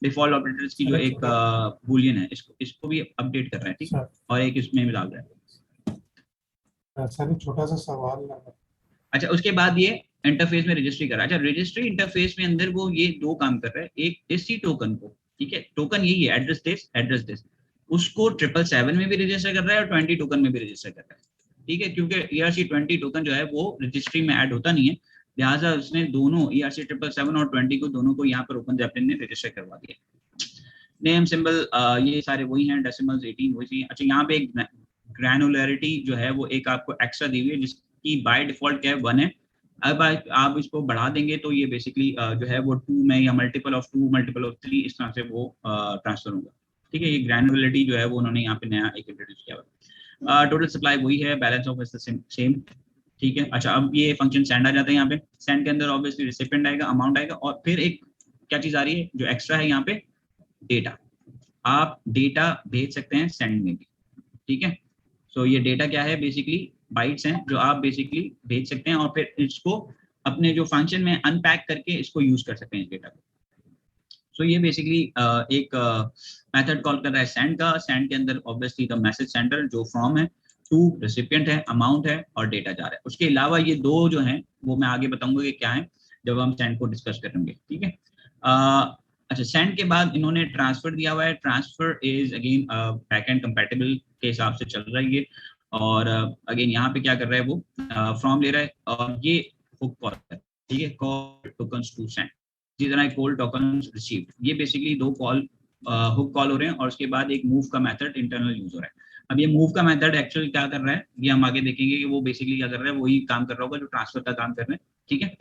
डिफॉल्ट ऑपरेटर्स की जो एक बूलियन है इसको भी अपडेट कर रहा है, ठीक है, और एक इसमें भी डाल रहा है। सर छोटा सा सवाल। अच्छा, उसके बाद ये इंटरफेस में रजिस्ट्री कर रहा है। अच्छा, रजिस्ट्री इंटरफेस में अंदर वो ये 2 काम कर रहा है। एक इसी टोकन को, ठीक है, टोकन यही है एड्रेस दिस, उसको 777 में भी रजिस्टर कर रहा है और 20 टोकन में भी रजिस्टर कर रहा है, ठीक है, क्योंकि ERC20 टोकन जो है वो रजिस्ट्री में ऐड होता नहीं है, लिहाजा उसने दोनों ERC777 और 20 को दोनों को यहाँ पर ओपन जैपलिन ने रजिस्टर करवा दिया। नेम सिंबल ये सारे वही हैं, डेसिमल्स 18 वही हैं। अच्छा, यहाँ पे एक ग्रैनुलरिटी जो है वो एक आपको एक्स्ट्रा दी हुई है जिसकी बाय डिफॉल्ट क्या है 1 है। अब आप इसको बढ़ा देंगे तो ये बेसिकली जो है वो 2 में या मल्टीपल ऑफ 2 मल्टीपल ऑफ 3 इस तरह से वो ट्रांसफर होगा, ठीक है। ये ग्रैनुलरिटी जो है वो उन्होंने यहाँ पे नया एक इंट्रोड्यूस किया हुआ। टोटल सप्लाई वही है, balance of is the same, ठीक है। अच्छा, अब ये फंक्शन सेंड आ जाता है यहाँ पे। सेंड के अंदर ऑब्वियसली रिसिपिएंट आएगा, अमाउंट आएगा, और फिर एक क्या चीज आ रही है जो एक्स्ट्रा है यहाँ पे, डेटा। आप डेटा भेज सकते हैं सेंड में भी, ठीक है। सो ये डेटा क्या है, बेसिकली बाइट्स हैं जो आप बेसिकली भेज सकते हैं और फिर इसको अपने जो फंक्शन में अनपैक करके इसको यूज कर सकते हैं इस डेटा को। सो ये बेसिकली एक मेथड कॉल कर रहा है सेंड का। सेंड के अंदर ऑब्वियसली द मैसेज सेंडर जो फ्रॉम है, टू रेसिपिएंट है, अमाउंट है और डेटा जा रहा है। उसके अलावा ये 2 जो हैं वो मैं आगे बताऊंगा कि क्या है जब हम सेंड को डिस्कस करेंगे, ठीक है। अच्छा, सेंड के बाद इन्होंने ट्रांसफर दिया हुआ है। Transfer is again back and compatible के हिसाब से चल रहा है ये, और अगेन यहाँ पे क्या कर रहा है वो फ्रॉम ले रहा है और ये हुक कॉल है, ठीक है, कॉल टोकन्स टू सेंड। इसी तरह कॉल टोकन्स रिसीव्ड, ये बेसिकली 2 कॉल हुक कॉल हो रहे हैं और उसके बाद एक मूव का मेथड इंटरनल यूज हो रहा है। अब ये मूव का मेथड एक्चुअली क्या कर रहा है ये हम आगे देखेंगे कि वो बेसिकली क्या कर रहा है, वही काम कर रहा होगा जो ट्रांसफर का काम कर रहे हैं, ठीक है।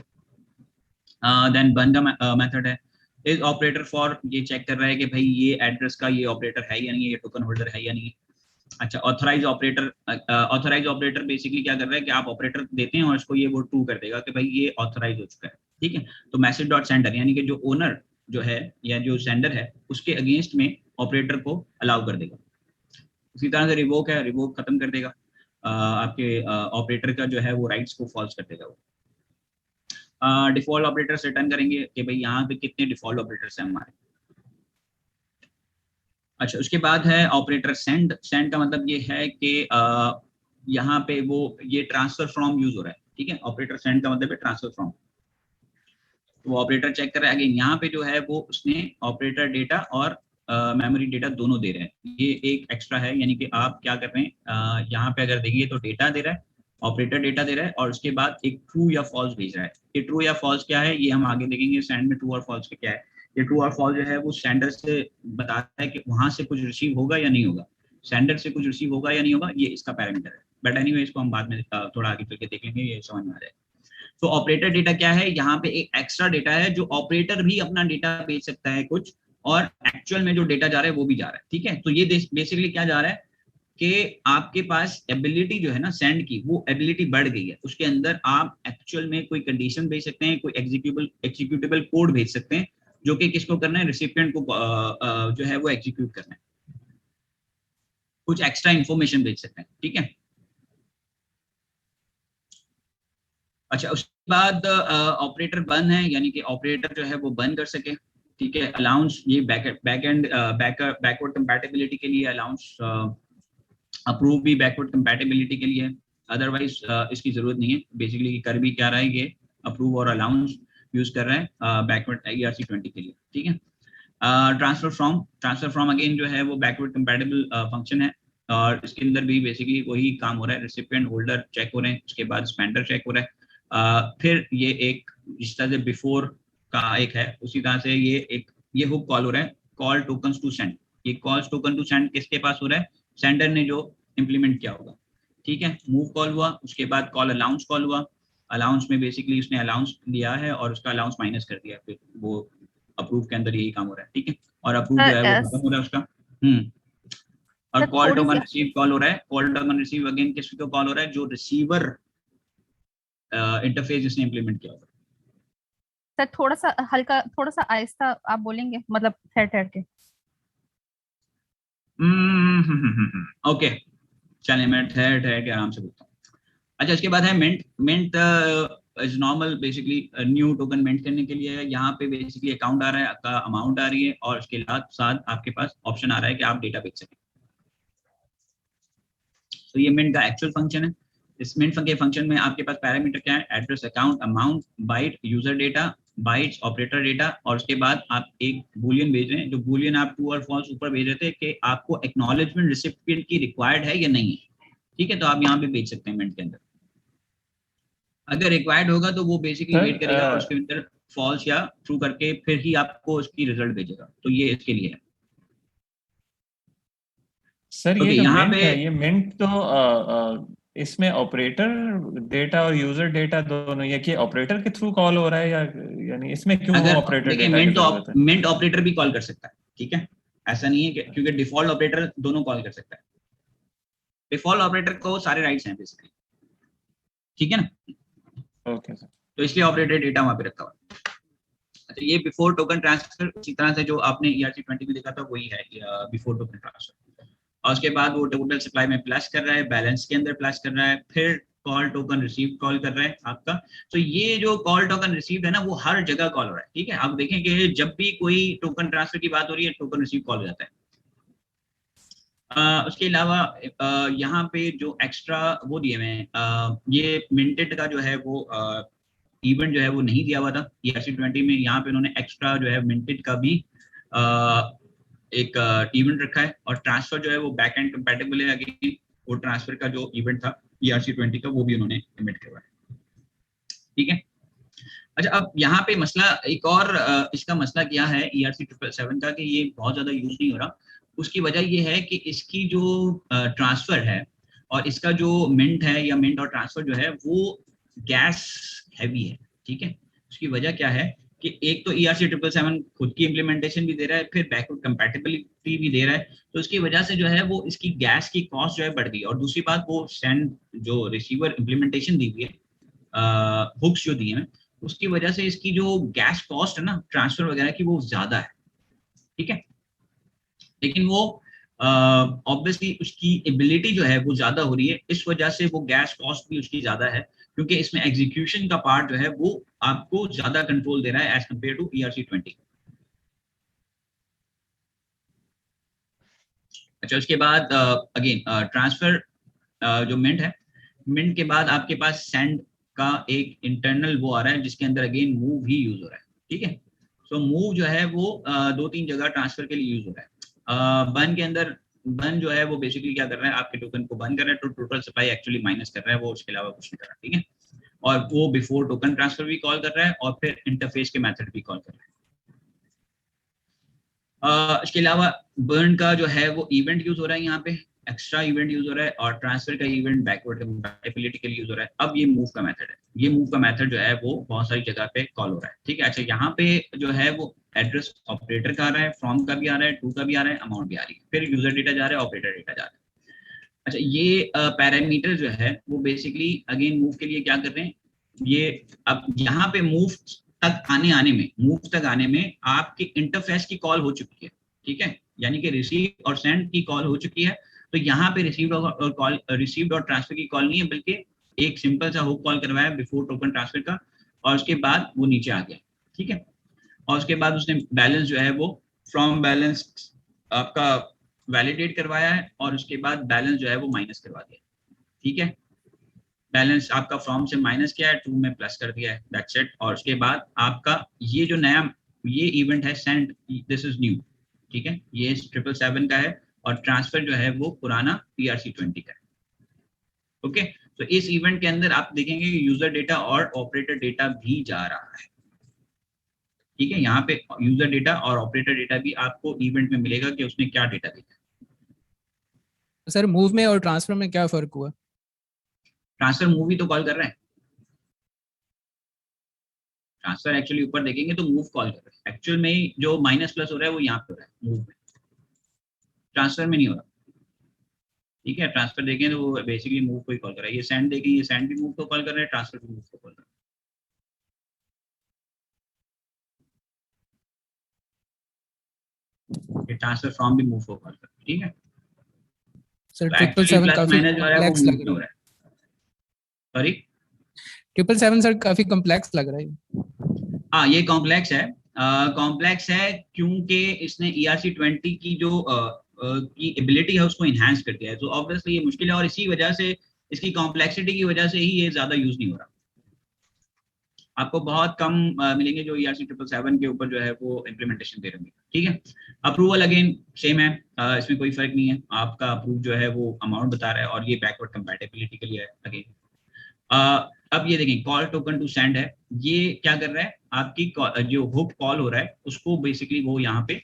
देन बन का मेथड है, इस ऑपरेटर फॉर ये चेक कर रहा है कि भाई ये एड्रेस का ये ऑपरेटर है या नहीं, ये टोकन होल्डर है या नहीं। अच्छा, ऑथराइज ऑपरेटर बेसिकली क्या कर रहा है कि आप ऑपरेटर देते हैं और इसको ये वो ट्रू कर देगा कि भाई ये ऑथराइज हो चुका है, ठीक है। तो मैसेज डॉट सेंडर यानी कि जो ओनर जो है या जो सेंडर है उसके अगेंस्ट में ऑपरेटर को अलाउ कर देगा। उसी तरह से रिवोक है, रिवोक खत्म कर देगा आपके ऑपरेटर का जो है वो राइट्स को फॉल्स कर देगा वो। डिफॉल्ट ऑपरेटर्स रिटर्न करेंगे कि भाई यहाँ पे कितने डिफॉल्ट ऑपरेटर्स हैं हमारे। अच्छा, उसके बाद है ऑपरेटर सेंड। सेंड का मतलब ये है कि यहाँ पे वो ये ट्रांसफर फ्रॉम यूज हो रहा है, ठीक है। ऑपरेटर सेंड का मतलब है ट्रांसफर फ्रॉम, तो वो ऑपरेटर चेक कर रहा है। अगेन यहाँ पे जो है वो उसने ऑपरेटर डेटा और मेमोरी डेटा दोनों दे रहे हैं। ये एक एक्स्ट्रा है, यानी कि आप क्या कर रहे हैं यहाँ पे अगर देखिए तो डेटा दे रहा है, ऑपरेटर डेटा दे रहा है और उसके बाद एक ट्रू या फॉल्स भेज रहा है। ये ट्रू या फॉल्स क्या है ये हम आगे देखेंगे। सेंड में ट्रू और फॉल्स का क्या है, ये ट्रू और फॉल्स जो है वो सेंडर से बताता है कि वहां से कुछ रिसीव होगा या नहीं होगा, सेंडर से कुछ रिसीव होगा या नहीं होगा, ये इसका पैरामीटर है। बट एनीवे इसको हम बाद में थोड़ा आगे चल के देख लेंगे, ये समझ में आ जाएगा। तो ऑपरेटर डेटा क्या है, यहाँ पे एक एक्स्ट्रा डेटा है जो ऑपरेटर भी अपना डेटा भेज सकता है कुछ, और एक्चुअल में जो डेटा जा रहा है वो भी जा रहा है, ठीक है। तो ये बेसिकली क्या जा रहा है कि आपके पास एबिलिटी जो है ना सेंड की, वो एबिलिटी बढ़ गई है। उसके अंदर आप एक्चुअल में कोई कंडीशन भेज सकते हैं, कोई एग्जीक्यूटेबल कोड भेज सकते हैं जो कि किसको करना है, रिसिपिएंट को जो है वो एग्जीक्यूट करना है, कुछ एक्स्ट्रा इंफॉर्मेशन भेज सकते हैं, ठीक है। अच्छा, उसके बाद ऑपरेटर बंद है, यानी कि ऑपरेटर जो है वो बंद कर सके, ठीक है। अलाउंस ये बैकवर्ड कंपैटिबिलिटी के लिए, अलाउंस अप्रूव भी बैकवर्ड कंपैटिबिलिटी के लिए, अदरवाइज इसकी जरूरत नहीं है। बेसिकली कर भी क्या रहा है, ये अप्रूव और अलाउंस यूज कर रहा है बैकवर्ड ERC20 के लिए, ठीक है। ट्रांसफर फ्रॉम अगेन जो है वो बैकवर्ड कंपैटिबल फंक्शन है और इसके अंदर भी बेसिकली वही काम हो रहा है। रिसिपिएंट होल्डर चेक हो रहे हैं, उसके बाद स्पेंडर चेक हो रहा है। फिर ये एक जिस तरह से बिफोर का एक है उसी तरह से ये हुक कॉल हो रहा है, कॉल टोकन्स टू सेंड। ये कॉल्स टोकन टू सेंड किसके पास हो रहा है, सेंडर ने जो इंप्लीमेंट किया होगा, ठीक है। मूव कॉल हुआ, उसके बाद कॉल अलाउंस कॉल हुआ। अलाउंस में बेसिकली उसने अलाउंस दिया है और उसका अलाउंस माइनस कर दिया, फिर वो अप्रूव के अंदर यही काम हो रहा है, ठीक है। और अप्रूव जो है वो खत्म हो रहा है उसका। और कॉल टोकन रिसीव कॉल हो रहा है। कॉल टोकन रिसीव अगेन किसको कॉल हो रहा है, जो रिसीवर इंटरफेस जिसने इंप्लीमेंट किया होगा। सर थोड़ा सा हल्का, थोड़ा सा आहिस्ता आप बोलेंगे, मतलब ठहर के। ओके, चलिए मैं ठहर के आराम से बोलता हूँ। अच्छा, इसके बाद है mint. Mint is normal, basically new token mint करने के लिए है। यहाँ पे बेसिकली अकाउंट आ रहा है, आपका अमाउंट आ रही है और उसके साथ आपके पास ऑप्शन आ रहा है कि आप डेटा भेज सकें। तो ये मिंट का एक्चुअल फंक्शन है। इस मिंट के फंक्शन में आपके पास पैरामीटर क्या है, address, account, amount, byte, user data, bytes, operator data, और उसके बाद आप एक बूलियन भेज रहे हैं। जो बूलियन आप ट्रू और फॉल्स ऊपर भेज रहे थे कि आपको एक्नॉलेजमेंट रिसिपिएंट की रिक्वायर्ड है या नहीं है, ठीक है। तो आप यहाँ पे भेज सकते हैं मिंट के अंदर। अगर रिक्वायर्ड होगा तो वो बेसिकली वेट करेगा और उसके अंदर फॉल्स या ट्रू करके फिर ही आपको उसकी रिजल्ट भेजेगा। तो ये इसके लिए है सर। ये जो मिंट है, ये मिंट तो इसमें ऑपरेटर डेटा और यूजर डेटा दोनों, ये कि ऑपरेटर के थ्रू कॉल हो रहा है या यानी इसमें क्यों ऑपरेटर डेटा की जरूरत है? मिंट ऑपरेटर भी कॉल कर सकता है, ठीक है। ऐसा नहीं है क्योंकि डिफॉल्ट ऑपरेटर दोनों कॉल कर सकता है। डिफॉल्ट ऑपरेटर को सारे राइट्स हैं बेसिकली, ठीक है ना। Okay sir. तो इसलिए ऑपरेटर डेटा वहां पे रखा हुआ है। अच्छा, ये बिफोर टोकन ट्रांसफर उसी तरह से जो आपने ERC20 में देखा था वही है, बिफोर टोकन ट्रांसफर। और उसके बाद वो टोटल सप्लाई में प्लस कर रहा है, बैलेंस के अंदर प्लस कर रहा है, फिर कॉल टोकन रिसीव कॉल कर रहा है आपका। तो ये जो कॉल टोकन रिसीव है ना वो हर जगह कॉल हो रहा है, ठीक है। आप देखें कि जब भी कोई टोकन ट्रांसफर की बात हो रही है टोकन रिसीव कॉल हो जाता है। उसके अलावा यहाँ पे जो एक्स्ट्रा वो दिए हुए हैं, ये मिंटेड का जो है वो इवेंट जो है वो नहीं दिया हुआ था ERC20 में। यहाँ पे उन्होंने एक्स्ट्रा जो है मिंटेड का भी एक इवेंट रखा है। और ट्रांसफर जो है वो बैक एंड कंपैटिबल है। अगेन वो ट्रांसफर का जो इवेंट था ERC20 का वो भी उन्होंने इमिट करवाया, ठीक है। अच्छा, अब यहाँ पे मसला एक और इसका मसला क्या है ERC777 का कि ये बहुत ज्यादा यूज नहीं हो रहा। उसकी वजह ये है कि इसकी जो ट्रांसफर है और इसका जो मिंट है या मिंट और ट्रांसफर जो है वो गैस हैवी है, ठीक है, उसकी वजह क्या है कि एक तो ERC777 खुद की इम्प्लीमेंटेशन भी दे रहा है, फिर बैकवर्ड कंपैटिबिलिटी भी दे रहा है, तो उसकी वजह से जो है वो इसकी गैस की कॉस्ट जो है बढ़ गई। और दूसरी बात, वो सेंड जो रिसीवर इम्प्लीमेंटेशन दी हुई है, हुक्स जो दिए हैं, उसकी वजह से इसकी जो गैस कॉस्ट है ना ट्रांसफर वगैरह की, वो ज्यादा है। ठीक है, लेकिन वो ऑब्वियसली उसकी एबिलिटी जो है वो ज्यादा हो रही है, इस वजह से वो गैस कॉस्ट भी उसकी ज्यादा है, क्योंकि इसमें एग्जीक्यूशन का पार्ट जो है वो आपको ज्यादा कंट्रोल दे रहा है एज कंपेयर टू ERC20। अच्छा, उसके बाद अगेन ट्रांसफर जो मिंट है, मिंट के बाद आपके पास सेंड का एक इंटरनल वो आ रहा है जिसके अंदर अगेन मूव ही यूज हो रहा है। ठीक है, सो मूव जो है वो 2-3 जगह ट्रांसफर के लिए यूज हो रहा है। बर्न के अंदर, बर्न जो है वो बेसिकली क्या कर रहा है, आपके टोकन को बर्न कर रहा है, तो टोटल सप्लाई एक्चुअली माइनस कर रहा है, वो उसके अलावा कुछ नहीं कर रहा। ठीक है, और वो बिफोर टोकन ट्रांसफर भी कॉल कर रहा है और फिर इंटरफेस के मेथड भी कॉल कर रहा है। इसके अलावा बर्न का जो है वो इवेंट यूज हो रहा है, यहाँ पे एक्स्ट्रा इवेंट यूज हो रहा है, और ट्रांसफर का इवेंट बैकवर्ड कंपैटिबिलिटी के लिए यूज हो रहा है। अब ये मूव का मेथड है, ये मूव का मेथड जो है वो बहुत सारी जगह पे कॉल हो रहा है। ठीक है, अच्छा यहाँ पे जो है वो एड्रेस ऑपरेटर का आ रहा है, फ्रॉम का भी आ रहा है, टू का भी आ रहा है, अमाउंट भी आ रही है, फिर यूजर डेटा जा रहा है, ऑपरेटर डेटा जा रहा है। अच्छा, ये पैरामीटर जो है वो बेसिकली अगेन मूव के लिए क्या कर रहे हैं, ये अब यहाँ पे मूव तक आने में आपके इंटरफेस की कॉल हो चुकी है। ठीक है, यानी कि रिसीव और सेंड की कॉल हो चुकी है, तो यहाँ पे रिसीव्ड और ट्रांसफर की कॉल नहीं है, बल्कि एक सिंपल सा हुक कॉल करवाया बिफोर टोकन ट्रांसफर का, और उसके बाद वो नीचे आ गया। ठीक है, और उसके बाद उसने बैलेंस जो है वो फ्रॉम बैलेंस आपका वैलिडेट करवाया है, और उसके बाद बैलेंस जो है वो माइनस करवा दिया। ठीक है, बैलेंस आपका फ्रॉम से माइनस किया है, टू में प्लस कर दिया है, दैट्स इट। और उसके बाद आपका ये जो नया ये इवेंट है सेंड, दिस इज न्यू। ठीक है, ये 777 का है, और ट्रांसफर जो है वो पुराना ERC20 का है। ओके, तो इस इवेंट के अंदर आप देखेंगे कि यूजर डेटा और ऑपरेटर डेटा भी जा रहा है। ठीक है, यहाँ पे यूजर डेटा और ऑपरेटर डेटा भी आपको इवेंट में मिलेगा कि उसने क्या डेटा दिया। सर मूव में और ट्रांसफर में क्या फर्क हुआ? ट्रांसफर मूव ही तो कॉल कर रहा है, ट्रांसफर एक्चुअली ऊपर देखेंगे तो मूव कॉल कर रहा है। एक्चुअल में जो माइनस प्लस हो रहा है वो यहाँ पे हो रहा है मूव में, ट्रांसफर में नहीं हो रहा। ठीक है, ट्रांसफर देखें तो वो बेसिकली मूव को ही कॉल कर रहा है। ये सेंड देखें, ये सेंड भी मूव को कॉल कर रहा है, ट्रांसफर भी मूव को कॉल कर रहा है, ये ट्रांसफर फ्रॉम भी मूव को कॉल कर रहा है। ठीक है, सर तो एक्चुअली 777 प्लस काफी माइनस जो है वो कॉम्प्लेक्स मूव लग में रहा हो है। रहा है। सॉरी, 777 सर काफी कॉम्प्लेक्स लग रहा है। हाँ ये कॉम्प्लेक्स है, कॉम्प्लेक्स है क्योंकि इसने ERC20 की जो की एबिलिटी है उसको इनहांस कर दिया है, तो ऑब्वियसली ये मुश्किल है, और इसी वजह से इसकी कॉम्प्लेक्सिटी की वजह से ही ये ज्यादा यूज नहीं हो रहा। आपको बहुत कम मिलेंगे जो ERC777 के ऊपर जो है वो इम्प्लीमेंटेशन दे रहे हैं। ठीक है, अप्रूवल अगेन सेम है, इसमें कोई फर्क नहीं है, आपका अप्रूव जो है वो अमाउंट बता रहा है, और ये बैकवर्ड कंपैटिबिलिटी के लिए है अगेन। अब ये देखें, कॉल टोकन टू सेंड है, ये क्या कर रहा है, आपकी जो हुक कॉल हो रहा है उसको बेसिकली वो यहाँ पे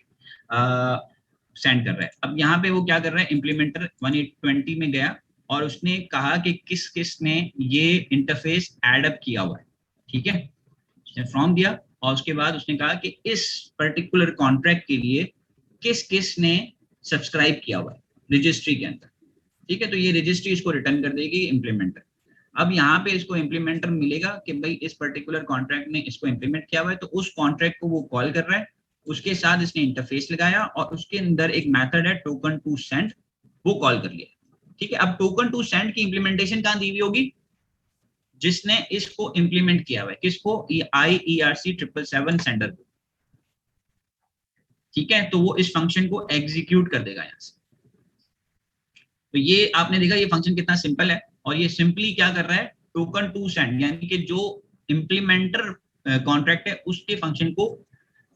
सेंड कर रहा है। अब यहाँ पे वो क्या कर रहा है, इम्प्लीमेंटर 1820 में गया और उसने कहा कि किस किस ने ये इंटरफेस एडअप किया हुआ है। ठीक है, उसने फ्रॉम दिया, और उसके बाद उसने कहा कि इस पर्टिकुलर कॉन्ट्रैक्ट के लिए किस किस ने सब्सक्राइब किया हुआ है रजिस्ट्री के अंदर। ठीक है, तो ये रजिस्ट्री इसको रिटर्न कर देगी इम्प्लीमेंटर। अब यहाँ पे इसको इम्प्लीमेंटर मिलेगा कि भाई इस पर्टिकुलर कॉन्ट्रैक्ट ने इसको इम्प्लीमेंट किया हुआ है, तो उस कॉन्ट्रैक्ट को वो कॉल कर रहा है, उसके साथ इसने इंटरफेस लगाया, और उसके अंदर एक मेथड है टोकन टू सेंड, वो कॉल कर लिया। ठीक है, अब टोकन टू सेंड की इंप्लीमेंटेशन कहाँ दी हुई होगी, जिसने इसको इंप्लीमेंट किया हुआ है, किसको, ERC777 सेंडर को। ठीक है, तो वो इस फंक्शन को एग्जीक्यूट कर देगा यहाँ से। तो ये आपने देखा ये फंक्शन कितना सिंपल है, और ये सिंपली क्या कर रहा है, टोकन टू सेंड, यानी कि जो इंप्लीमेंटर कॉन्ट्रैक्ट है उसके फंक्शन को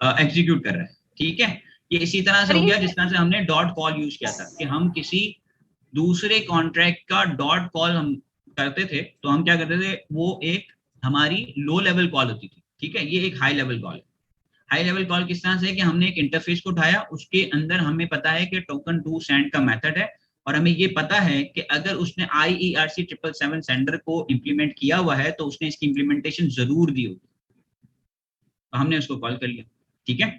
एग्जीक्यूट कर रहा है। ठीक है, ये इसी तरह से हो गया जिस तरह से हमने डॉट कॉल यूज किया था, कि हम किसी दूसरे कॉन्ट्रैक्ट का डॉट कॉल हम करते थे, तो हम क्या करते थे, वो एक हमारी लो लेवल कॉल होती थी। ठीक है, ये एक हाई लेवल कॉल है। हाई लेवल कॉल किस तरह से है कि हमने एक इंटरफेस को उठाया, उसके अंदर हमें पता है कि टोकन टू सेंड का मेथड है, और हमें ये पता है कि अगर उसने ERC777 सेंडर को इंप्लीमेंट किया हुआ है तो उसने इसकी इंप्लीमेंटेशन जरूर दी होगी। हमने उसको कॉल कर लिया, ठीक है।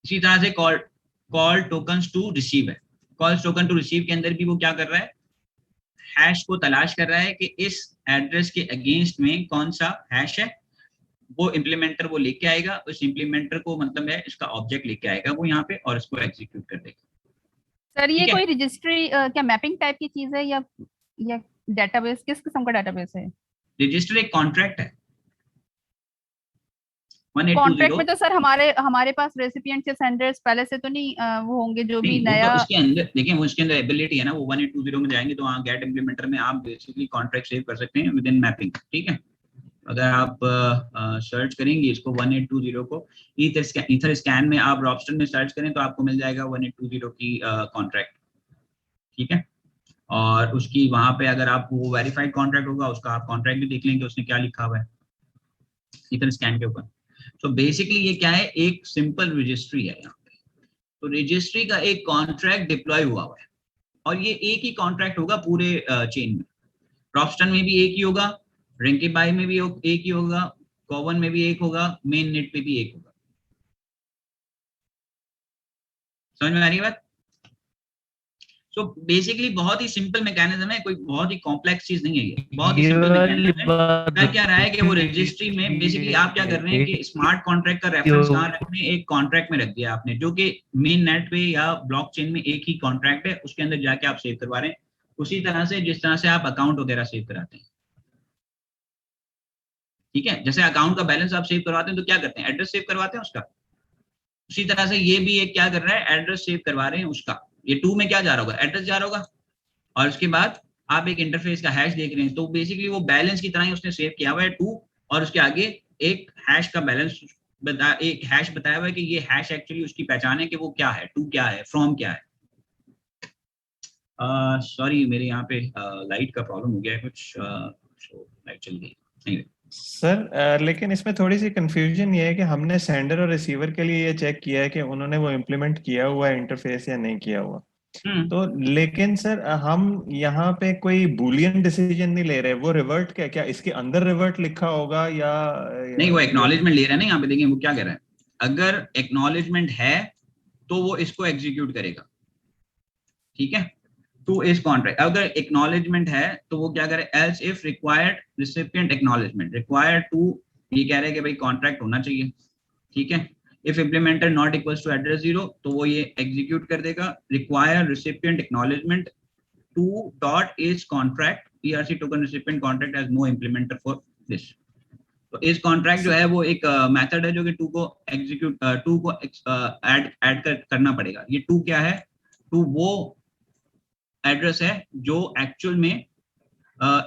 इसी तरह से कॉल टोकन्स टू रिसीव है, कॉल टोकन टू रिसीव के अंदर भी वो क्या कर रहा है, हैश को तलाश कर रहा है कि इस एड्रेस के अगेंस्ट में कौन सा हैश है, वो इम्प्लीमेंटर वो लेके आएगा, उस इम्प्लीमेंटर को मतलब है इसका ऑब्जेक्ट लेके आएगा वो यहाँ पे और इसको एग्जीक्यूट कर देगा। सर ये ठीक है? कोई रजिस्ट्री क्या मैपिंग टाइप की चीज है या डेटाबेस, किस किस्म का डेटाबेस है? रजिस्टर एक कॉन्ट्रैक्ट है। कॉन्ट्रैक्ट में 1820 तो सर हमारे पास रेसिपिएंट्स या सेंडर्स पहले से तो नहीं वो होंगे जो भी नहीं, वो नया तो इसके अंदर देखिए, वो इसके अंदर एबिलिटी है ना, वो 1820 में जाएंगे तो वहाँ गेट इम्प्लीमेंटर में आप बेसिकली कॉन्ट्रैक्ट सेव कर सकते हैं विद इन मैपिंग, ठीक है। अगर आप सर्च करेंगे इसको 1820 को ईथर स्कैन में आप रॉबस्टर में सर्च करें तो आपको मिल जाएगा 1820 की कॉन्ट्रैक्ट, ठीक है। और उसकी वहां पे अगर आप वो वेरीफाइड कॉन्ट्रैक्ट होगा उसका आप कॉन्ट्रैक्ट भी देख लेंगे उसने क्या लिखा हुआ है ईथर स्कैन के ऊपर। तो बेसिकली ये क्या है, एक सिंपल रजिस्ट्री है यहाँ पे। तो रजिस्ट्री का एक कॉन्ट्रैक्ट डिप्लॉय हुआ है और ये एक ही कॉन्ट्रैक्ट होगा पूरे चेन में। रॉबस्टर में भी एक ही होगा, रिंकीबाई में भी एक ही होगा, कॉवन में भी एक होगा, मेन नेट पे भी एक होगा। समझ में आ रही है बात? सो बेसिकली बहुत ही सिंपल मैकेनिज्म है, कोई बहुत ही कॉम्प्लेक्स चीज नहीं है, ये बहुत ही सिंपल मैकेनिज्म है। क्या रहा है कि वो रजिस्ट्री में बेसिकली आप क्या कर रहे हैं कि स्मार्ट कॉन्ट्रैक्ट का रेफरेंस कहाँ रख रहे हैं, एक कॉन्ट्रैक्ट में रख दिया आपने जो कि मेन नेट पे या ब्लॉकचेन में एक ही कॉन्ट्रैक्ट है, उसके अंदर जाके आप सेव करवा रहे हैं उसी तरह से जिस तरह से आप अकाउंट वगैरह सेव कराते हैं, ठीक है। जैसे अकाउंट का बैलेंस आप सेव करवाते हैं तो क्या करते हैं, एड्रेस सेव करवाते हैं उसका, उसी तरह से ये भी एक क्या कर रहा है, एड्रेस सेव करवा रहे हैं उसका। ये 2 में क्या जा रहा होगा, एड्रेस जा रहा होगा और उसके बाद आप एक इंटरफेस का हैश देख रहे हैं, तो बेसिकली वो बैलेंस की तरह ही उसने सेव किया हुआ है 2 और उसके आगे एक हैश का बैलेंस एक हैश बताया हुआ है कि ये हैश एक्चुअली उसकी पहचान है कि वो क्या है, 2 क्या है, फ्रॉम क्या है। सॉरी मेरे यहाँ पे लाइट का प्रॉब्लम हो गया है कुछ, लाइट चल गई। anyway, सर लेकिन इसमें थोड़ी सी कंफ्यूजन ये है कि हमने सेंडर और रिसीवर के लिए ये चेक किया है कि उन्होंने वो इम्प्लीमेंट किया हुआ है इंटरफेस या नहीं किया हुआ। तो लेकिन सर हम यहाँ पे कोई बूलियन डिसीजन नहीं ले रहे, वो रिवर्ट क्या इसके अंदर रिवर्ट लिखा होगा या नहीं, वो एक्नॉलेजमेंट ले रहा है ना यहाँ पे। देखिए वो क्या कह रहा है, अगर एक्नॉलेजमेंट है तो वो इसको एग्जीक्यूट करेगा, ठीक है, टू इज कॉन्ट्रैक्ट। अगर एक्नॉलेजमेंट है तो वो क्या करे, else if required recipient acknowledgement, required to ये कह रहे हैं कि भाई कॉन्ट्रैक्ट होना चाहिए, ठीक है। If implementer not equals to address 0 तो वो ये एग्जीक्यूट कर देगा, require recipient acknowledgement to dot is contract ERC token recipient contract has no implementer for this. तो इस कॉन्ट्रैक्ट जो है वो एक मेथड है जो कि 2 को एग्जीक्यूट 2 को ऐड करना पड़ेगा। ये 2 क्या है, 2 वो एड्रेस है जो एक्चुअल में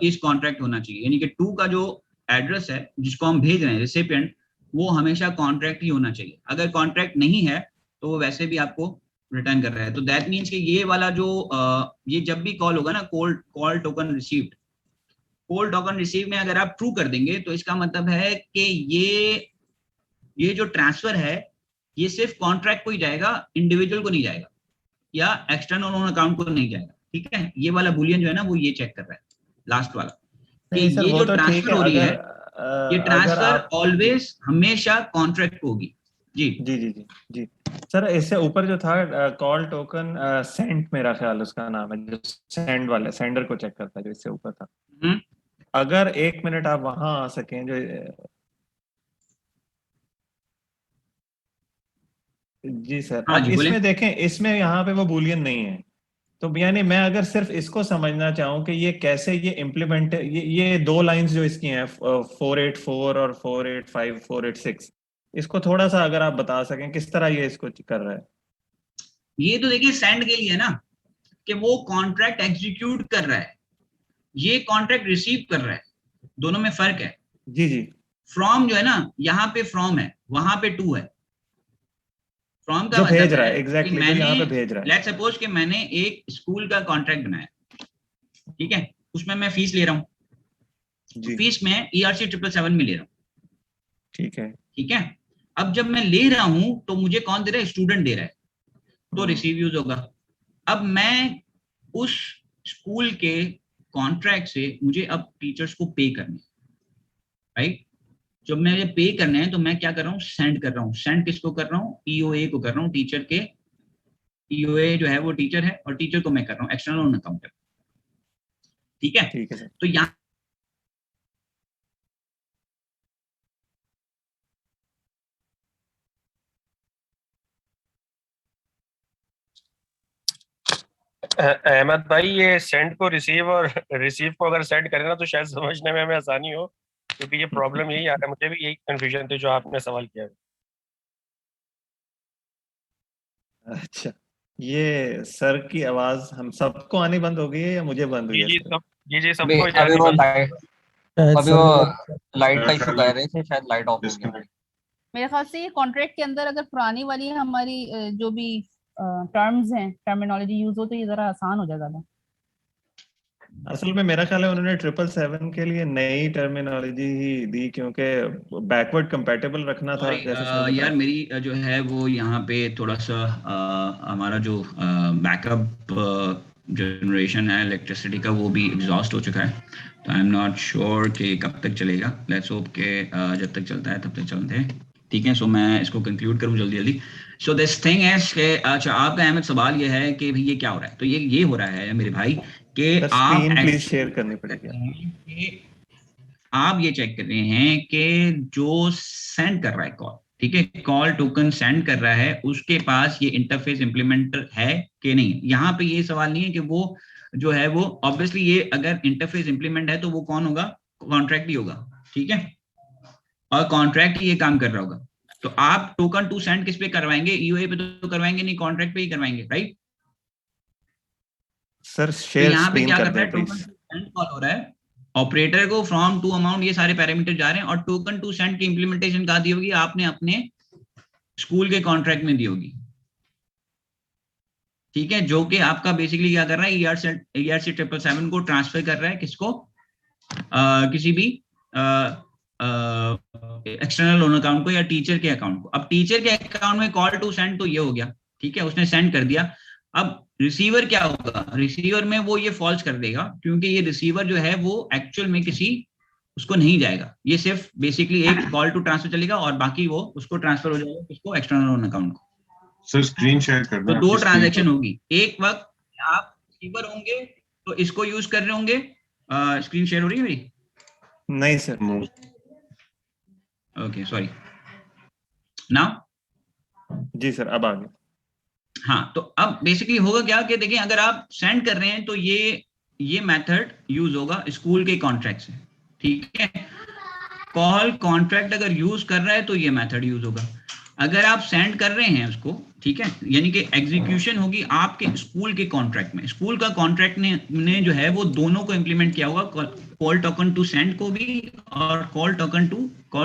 इस कॉन्ट्रैक्ट होना चाहिए, यानी कि 2 का जो एड्रेस है जिसको हम भेज रहे हैं रिसिपिएंट, वो हमेशा कॉन्ट्रैक्ट ही होना चाहिए। अगर कॉन्ट्रैक्ट नहीं है तो वो वैसे भी आपको रिटर्न कर रहा है। तो दैट मीन्स कि ये वाला जो ये जब भी कॉल होगा ना, call token received, call token receive में अगर आप ट्रू कर देंगे तो इसका मतलब है कि ये जो ट्रांसफर है ये सिर्फ कॉन्ट्रैक्ट को ही जाएगा, इंडिविजुअल को नहीं जाएगा या एक्सटर्नल ओन अकाउंट को नहीं जाएगा, ठीक है। ये वाला बुलियन जो है ना वो ये चेक कर रहा है लास्ट वाला कि ये जो ट्रांसफर हो रही है ये ट्रांसफर ऑलवेज हमेशा कॉन्ट्रैक्ट को होगी। जी जी जी जी जी सर, इससे ऊपर जो था कॉल टोकन सेंड, मेरा ख्याल उसका नाम है, जो सेंड वाला सेंडर को चेक करता है, जो इससे ऊपर था। अगर 1 मिनट आप वहां आ सकें, जो जी सर, हाँ अब जी, इसमें देखें, इसमें यहाँ पे वो बूलियन नहीं है, तो यानी मैं अगर सिर्फ इसको समझना चाहूँ कि ये कैसे ये इम्प्लीमेंट, ये 2 लाइंस जो इसकी हैं 484 और 485 486, इसको थोड़ा सा अगर आप बता सकें किस तरह ये इसको कर रहा है। ये तो देखिए सेंड के लिए ना कि वो कॉन्ट्रैक्ट एग्जीक्यूट कर रहा है, ये कॉन्ट्रैक्ट रिसीव कर रहा है, दोनों में फर्क है। जी जी, फ्रॉम जो है ना, यहाँ पे फ्रॉम है, वहां पे टू है। फ्रॉम का जो मतलब भेज रहा है है एग्जैक्टली, मैंने, जो यहाँ पे भेज रहा है। लेट्स सपोज कि मैंने एक स्कूल का कॉन्ट्रैक्ट बनाया, ठीक है, उसमें मैं फीस ले रहा हूँ, तो फीस में ERC 777 में ले रहा हूँ, ठीक है ठीक है। अब जब मैं ले रहा हूं तो मुझे कौन दे रहा है, स्टूडेंट दे रहा है, तो रिसीव यूज होगा। अब मैं उस स्कूल के कॉन्ट्रैक्ट से मुझे अब टीचर्स को पे करना है, राइट। जब मैं पे करने हैं तो मैं क्या कर रहा हूँ, सेंड कर रहा हूँ। सेंड किसको कर रहा हूँ, ईओए को कर रहा हूँ, टीचर के, ईओए जो है वो टीचर है और टीचर को मैं कर रहा हूँ एक्सटर्नल लोन अकाउंट। ठीक है, ठीक है सर। तो यहाँ अहमद भाई, ये सेंड को रिसीव और रिसीव को अगर सेंड करें ना तो शायद समझने में हमें आसानी हो, क्योंकि ये प्रॉब्लम यही आ रहा है, मुझे भी यही कंफ्यूजन थी जो आपने सवाल किया। अच्छा, ये सर की आवाज हम सबको आनी बंद हो गई है या मुझे बंद हुई है सर? जी अभी सबको अभी वो लाइट अभी वो लाइट का मेरा इशू ख्याल कह रहे थे, शायद लाइट ऑफ हो गई। डिस्कनेक्ट। मेरे ख्याल से ये कॉन्ट्रैक्ट के अंदर अगर पुरानी वाली हमारी जो भी टर्म्स हैं, टर्मिनोलॉजी यूज हो, तो ये जरा आसान हो जाएगा ना। असल में मेरा ख्याल है उन्होंने 777 के लिए नई टर्मिनोलॉजी ही दी, क्योंकि बैकवर्ड कंपैटिबल रखना था, सॉरी जैसे सर बता यार, मेरी जो है वो यहाँ पे थोड़ा सा हमारा जो बैकअप जनरेशन है इलेक्ट्रिसिटी का वो भी एग्जॉस्ट हो चुका है, तो आई एम नॉट श्योर कि कब तक चलेगा। लेट्स होप के जब तक चलता है तब तक चलते हैं। ठीक है, सो मैं इसको कंक्लूड करूँ जल्दी जल्दी। सो दिस थिंग इज के, अच्छा आपका अहमद सवाल ये है कि भाई ये क्या हो रहा है, तो ये हो रहा है मेरे भाई कि सर आप स्क्रीन प्लीज शेयर करनी पड़ेगी। आप ये चेक कर रहे हैं कि जो सेंड कर रहा है कॉल, ठीक है, कॉल टोकन सेंड कर रहा है, उसके पास ये इंटरफेस इंप्लीमेंटर है कि नहीं। यहाँ पे ये सवाल नहीं है कि वो जो है वो ऑब्वियसली, ये अगर इंटरफेस इंप्लीमेंट है तो वो कौन होगा, कॉन्ट्रैक्ट ही होगा। ठीक है, और कॉन्ट्रैक्ट ही ये काम कर रहा होगा। तो आप टोकन टू सेंड किस पे करवाएंगे, ईओए पे तो करवाएंगे नहीं, कॉन्ट्रैक्ट पे ही करवाएंगे, राइट। सर तो शेयर यहाँ पे स्क्रीन क्या कर कर रहा दें है, token please. To send call हो रहा है, ऑपरेटर को फ्रॉम टू अमाउंट, ये सारे पैरामीटर जा रहे हैं, और टोकन टू सेंड की इंप्लीमेंटेशन कहाँ दी होगी, आपने अपने स्कूल के कॉन्ट्रैक्ट में दी होगी। ठीक है, जो कि आपका बेसिकली क्या कर रहा है, ईआरसी 777 को ट्रांसफर कर रहा है किसको, किसी भी एक्सटर्नल लोन अकाउंट को या टीचर के अकाउंट को। अब टीचर के अकाउंट में कॉल टू सेंड तो ये हो गया, ठीक है, उसने सेंड कर दिया। अब रिसीवर क्या होगा, रिसीवर में वो ये फॉल्स कर देगा, क्योंकि ये रिसीवर जो है वो एक्चुअल में किसी उसको नहीं जाएगा, ये सिर्फ बेसिकली एक कॉल टू ट्रांसफर चलेगा और बाकी वो उसको ट्रांसफर हो जाएगा किसको, एक्सटर्नल लोन अकाउंट को। सर स्क्रीन शेयर तो करना, दो आपकी स्क्रीन ट्रांजैक्शन होगी एक वक्त, आप रिसीवर होंगे तो इसको यूज कर रहे होंगे। स्क्रीन शेयर हो रही है मेरी? नहीं सर। ओके सॉरी, नाउ जी सर अब आ गया। हाँ, तो अब बेसिकली होगा क्या कि देखिए, अगर आप सेंड कर रहे हैं तो ये मेथड यूज होगा स्कूल के कॉन्ट्रैक्ट से। ठीक है, कॉल कॉन्ट्रैक्ट अगर यूज कर रहा है तो ये मेथड यूज होगा। अगर आप सेंड कर रहे हैं उसको, ठीक है, यानी कि एग्जीक्यूशन होगी आपके स्कूल के कॉन्ट्रैक्ट में। स्कूल का कॉन्ट्रैक्ट ने जो है वो दोनों को इंप्लीमेंट किया होगा, कॉल टोकन टू सेंड को भी और कॉल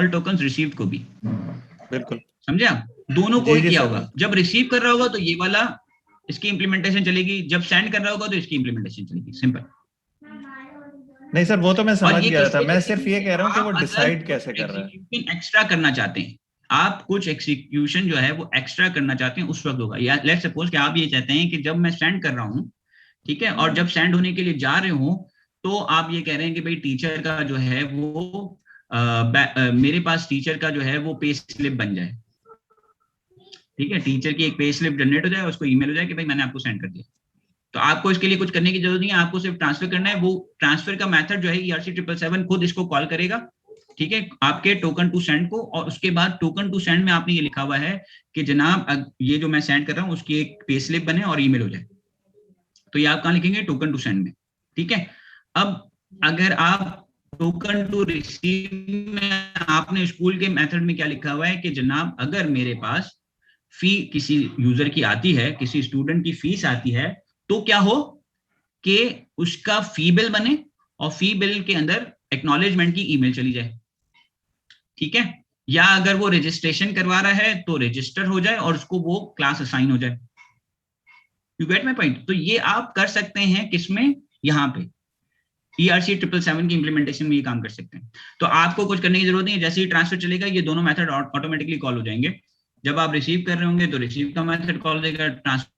टोकन रिसीव को भी। बिल्कुल समझे आप, दोनों को ही जी किया सर। होगा। जब रिसीव कर रहा होगा तो ये वाला इसकी इंप्लीमेंटेशन चलेगी, जब सेंड कर रहा होगा तो इसकी इंप्लीमेंटेशन चलेगी, सिंपल। नहीं सर वो तो मैं समझ और ये गया था, मैं किसके सिर्फ ये कह रहा हूँ कि वो आप अगर डिसाइड कैसे कर रहा है। एग्जीक्यूशन एक्स्ट्रा करना चाहते हैं, आप कुछ एग्जीक्यूशन जो है वो एक्स्ट्रा करना चाहते हैं, उस वक्त होगा। या लेट्स सपोज कि आप ये चाहते हैं कि जब मैं सेंड कर रहा हूँ, ठीक है, और जब सेंड होने के लिए जा रहे हो तो आप ये कह रहे हैं कि भाई टीचर का जो है वो मेरे पास टीचर का जो है वो पे स्लिप बन जाए। ठीक है, टीचर की एक पे स्लिप जनरेट हो जाए, उसको ईमेल हो जाए कि भाई मैंने आपको सेंड कर दिया। तो आपको इसके लिए कुछ करने की जरूरत नहीं है, आपको सिर्फ ट्रांसफर करना है। वो ट्रांसफर का मेथड जो है ईआरसी 777 खुद इसको कॉल करेगा, ठीक है, आपके टोकन टू सेंड को। और उसके बाद टोकन टू सेंड में आपने ये लिखा हुआ है कि जनाब ये जो मैं सेंड कर रहा हूँ उसकी एक पे स्लिप बने और ईमेल हो जाए। तो ये आप कहाँ लिखेंगे, टोकन टू सेंड में। ठीक है, अब अगर आप टोकन टू रिसीव में आपने स्कूल के मेथड में क्या लिखा हुआ है कि जनाब अगर मेरे पास फी किसी यूजर की आती है, किसी स्टूडेंट की फीस आती है, तो क्या हो कि उसका फी बिल बने और फी बिल के अंदर एक्नॉलेजमेंट की ईमेल चली जाए। ठीक है, या अगर वो रजिस्ट्रेशन करवा रहा है तो रजिस्टर हो जाए और उसको वो क्लास असाइन हो जाए। You get my point. तो ये आप कर सकते हैं किसमें, यहाँ पे ईआरसी 777 की इंप्लीमेंटेशन में ये काम कर सकते हैं। तो आपको कुछ करने की जरूरत नहीं है, जैसे ही ट्रांसफर चलेगा ये दोनों मेथड ऑटोमेटिकली कॉल हो जाएंगे। जब आप रिसीव कर रहे होंगे तो रिसीव का मेथड कॉल देगा, ट्रांसफर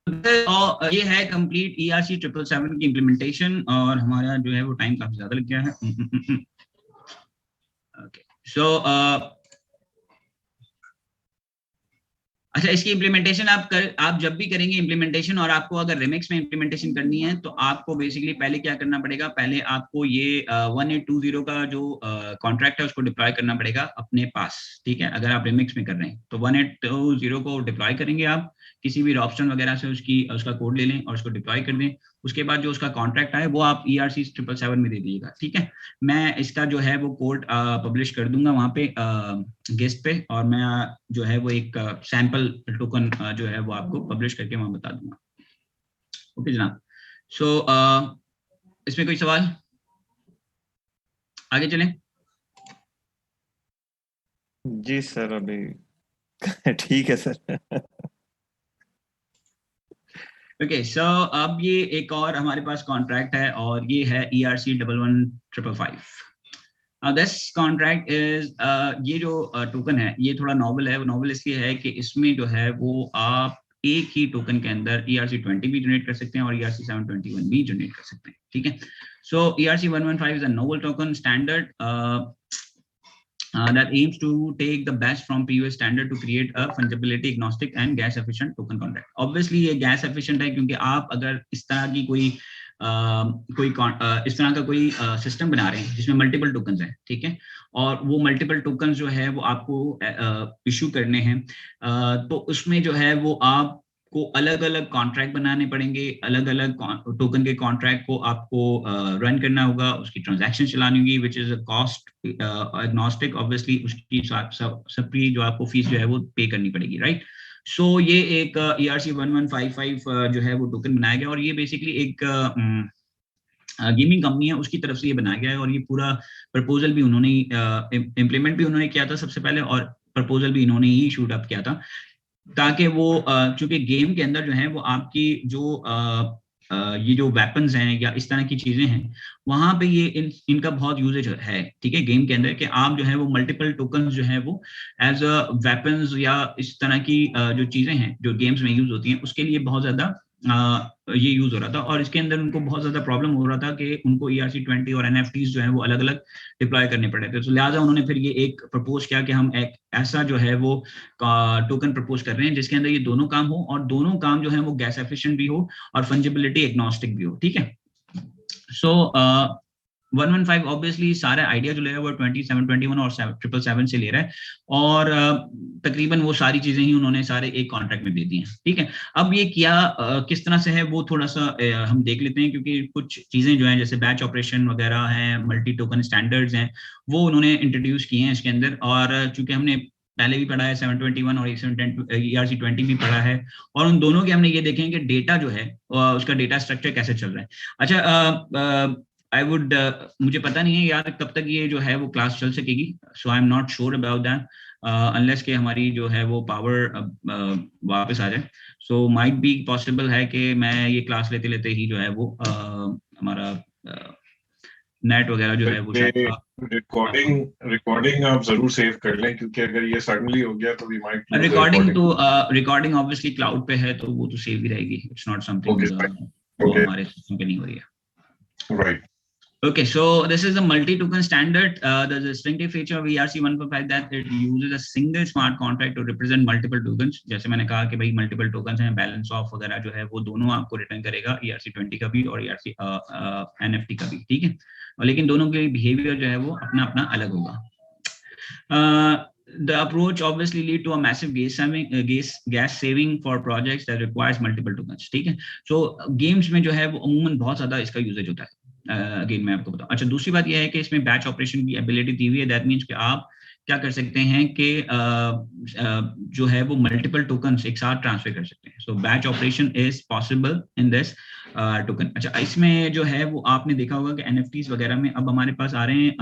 और ये है कंप्लीट ERC 777 की इम्प्लीमेंटेशन, और हमारा जो है वो टाइम काफी ज्यादा लग गया है। ओके, सो अच्छा, इसकी इम्प्लीमेंटेशन आप जब भी करेंगे इम्प्लीमेंटेशन, और आपको अगर रिमिक्स में इम्प्लीमेंटेशन करनी है तो आपको बेसिकली पहले क्या करना पड़ेगा, पहले आपको ये 1820 का जो कॉन्ट्रैक्ट है उसको डिप्लॉय करना पड़ेगा अपने पास, ठीक है। अगर आप रिमिक्स में कर रहे हैं तो 1820 को डिप्लॉय करेंगे आप, किसी भी ऑप्शन वगैरह से उसका कोड ले लें और उसको डिप्लॉय कर दें। उसके बाद जो उसका कॉन्ट्रैक्ट आए वो आप ERC 777 में दे दीजिएगा, ठीक है। मैं इसका जो है वो कोड पब्लिश कर दूंगा वहाँ पे गेस्ट पे, और मैं जो है वो एक सैंपल टोकन जो है वो आपको पब्लिश करके वहाँ बता दूंगा। ओके जनाब, सो इसमें कोई सवाल, आगे चलें? जी सर, अभी ठीक है सर। ओके, सो अब ये एक और हमारे पास कॉन्ट्रैक्ट है, और ये है ERC 11555। दिस कॉन्ट्रैक्ट इज, ये जो टोकन है ये थोड़ा नॉवल है। नॉवल इसलिए है कि इसमें जो है वो आप एक ही टोकन के अंदर ERC 20 भी जनरेट कर सकते हैं और ERC 721 भी जनरेट कर सकते हैं, ठीक है। सो ERC 115 is a novel token standard that aims to take the best from POS standard to create a fungibility agnostic and gas efficient token contract. Obviously ये gas efficient है क्योंकि आप अगर इस तरह की कोई इस तरह का कोई सिस्टम बना रहे हैं जिसमें मल्टीपल टोकन्स हैं, ठीक है, और वो मल्टीपल टोकन्स जो है वो आपको इशू करने हैं, तो उसमें जो है वो आप को अलग अलग कॉन्ट्रैक्ट बनाने पड़ेंगे, अलग अलग टोकन के कॉन्ट्रैक्ट को आपको रन करना होगा, उसकी ट्रांजैक्शन चलानी होगी, which is a cost agnostic. Obviously उसकी सबकी जो आपको फीस जो है वो पे करनी पड़ेगी, राइट। सो ये एक ERC 1155 जो है वो टोकन बनाया गया, और ये बेसिकली एक गेमिंग कंपनी है उसकी तरफ से ये बनाया गया है, और ये पूरा प्रपोजल भी उन्होंने इम्प्लीमेंट भी उन्होंने किया था सबसे पहले, और प्रपोजल भी इन्होंने ही शूट अप किया था, ताकि वो चूंकि गेम के अंदर जो है वो आपकी जो ये जो वेपन्स हैं या इस तरह की चीजें हैं वहां पे ये इनका बहुत यूजेज है, ठीक है, गेम के अंदर, कि आप जो है वो मल्टीपल टोकन्स जो है वो एज अ वेपन्स या इस तरह की जो चीजें हैं जो गेम्स में यूज होती हैं उसके लिए बहुत ज्यादा ये यूज हो रहा था, और इसके अंदर उनको बहुत ज्यादा प्रॉब्लम हो रहा था कि उनको ERC 20 और NFTs जो है वो अलग अलग डिप्लॉय करने पड़े थे। तो लिहाजा उन्होंने फिर ये एक प्रपोज किया कि हम एक ऐसा जो है वो टोकन प्रपोज कर रहे हैं जिसके अंदर ये दोनों काम हो, और दोनों काम जो है वो गैस एफिशिएंट भी हो और फंजिबिलिटी एग्नोस्टिक भी हो, ठीक है। सो 115 ऑब्वियसली सारा आइडिया जो ले रहा है वो 2721 और 777 से ले रहा है, और तकरीबन वो सारी चीजें ही उन्होंने सारे एक कॉन्ट्रैक्ट में दे दी हैं, ठीक है। अब ये किया किस तरह से है वो थोड़ा सा हम देख लेते हैं, क्योंकि कुछ चीजें जो हैं जैसे बैच ऑपरेशन वगैरह हैं, मल्टी टोकन स्टैंडर्ड्स हैं, वो उन्होंने इंट्रोड्यूस किए हैं इसके अंदर, और चूंकि हमने पहले भी पढ़ा है 721 और ERC 20 भी पढ़ा है, और उन दोनों के हमने ये देखें कि डेटा जो है उसका डेटा स्ट्रक्चर कैसे चल रहा है। अच्छा, आई वुड मुझे पता नहीं है यार कब तक ये जो है वो क्लास चल सकेगी, so I am not sure about that, unless कि हमारी जो है वो पावर वापस आ जाए। सो माइट बी पॉसिबल है कि मैं ये क्लास लेते लेते ही जो है वो हमारा नेट वगैरह जो है वो रिकॉर्डिंग आप जरूर सेव कर लें, क्योंकि अगर ये सडनली हो गया तो we might recording obviously cloud पे है तो वो तो सेव ही रहेगी, इट्स नॉट समथिंग वो हमारे सिस्टम पे नहीं हो रही है, right. Okay, so this is a multi-token standard. The distinctive feature of ERC 155 that it uses a single smart contract to represent multiple tokens. जैसे मैंने कहा कि भाई multiple tokens हैं, balance of वगैरह जो है वो दोनों आपको रिटर्न करेगा, ERC 20 का भी और ERC NFT का भी, ठीक है, और लेकिन दोनों के बिहेवियर जो है वो अपना अपना अलग होगा। The approach obviously lead to a massive gas saving for projects that requires multiple tokens, ठीक है। So games में जो है वो अमूमन बहुत ज्यादा इसका यूजेज होता है, अगेन मैं आपको बताऊं। अच्छा, दूसरी बात यह है कि इसमें बैच ऑपरेशन की एबिलिटी दी हुई है, दैट मींस कि आप क्या कर सकते हैं कि जो है वो मल्टीपल टोकन्स एक साथ ट्रांसफर कर सकते हैं। So batch operation is possible in this token. अच्छा, इसमें जो है वो आपने देखा होगा कि NFTs वगैरह में अब हमारे पास आ रहे हैं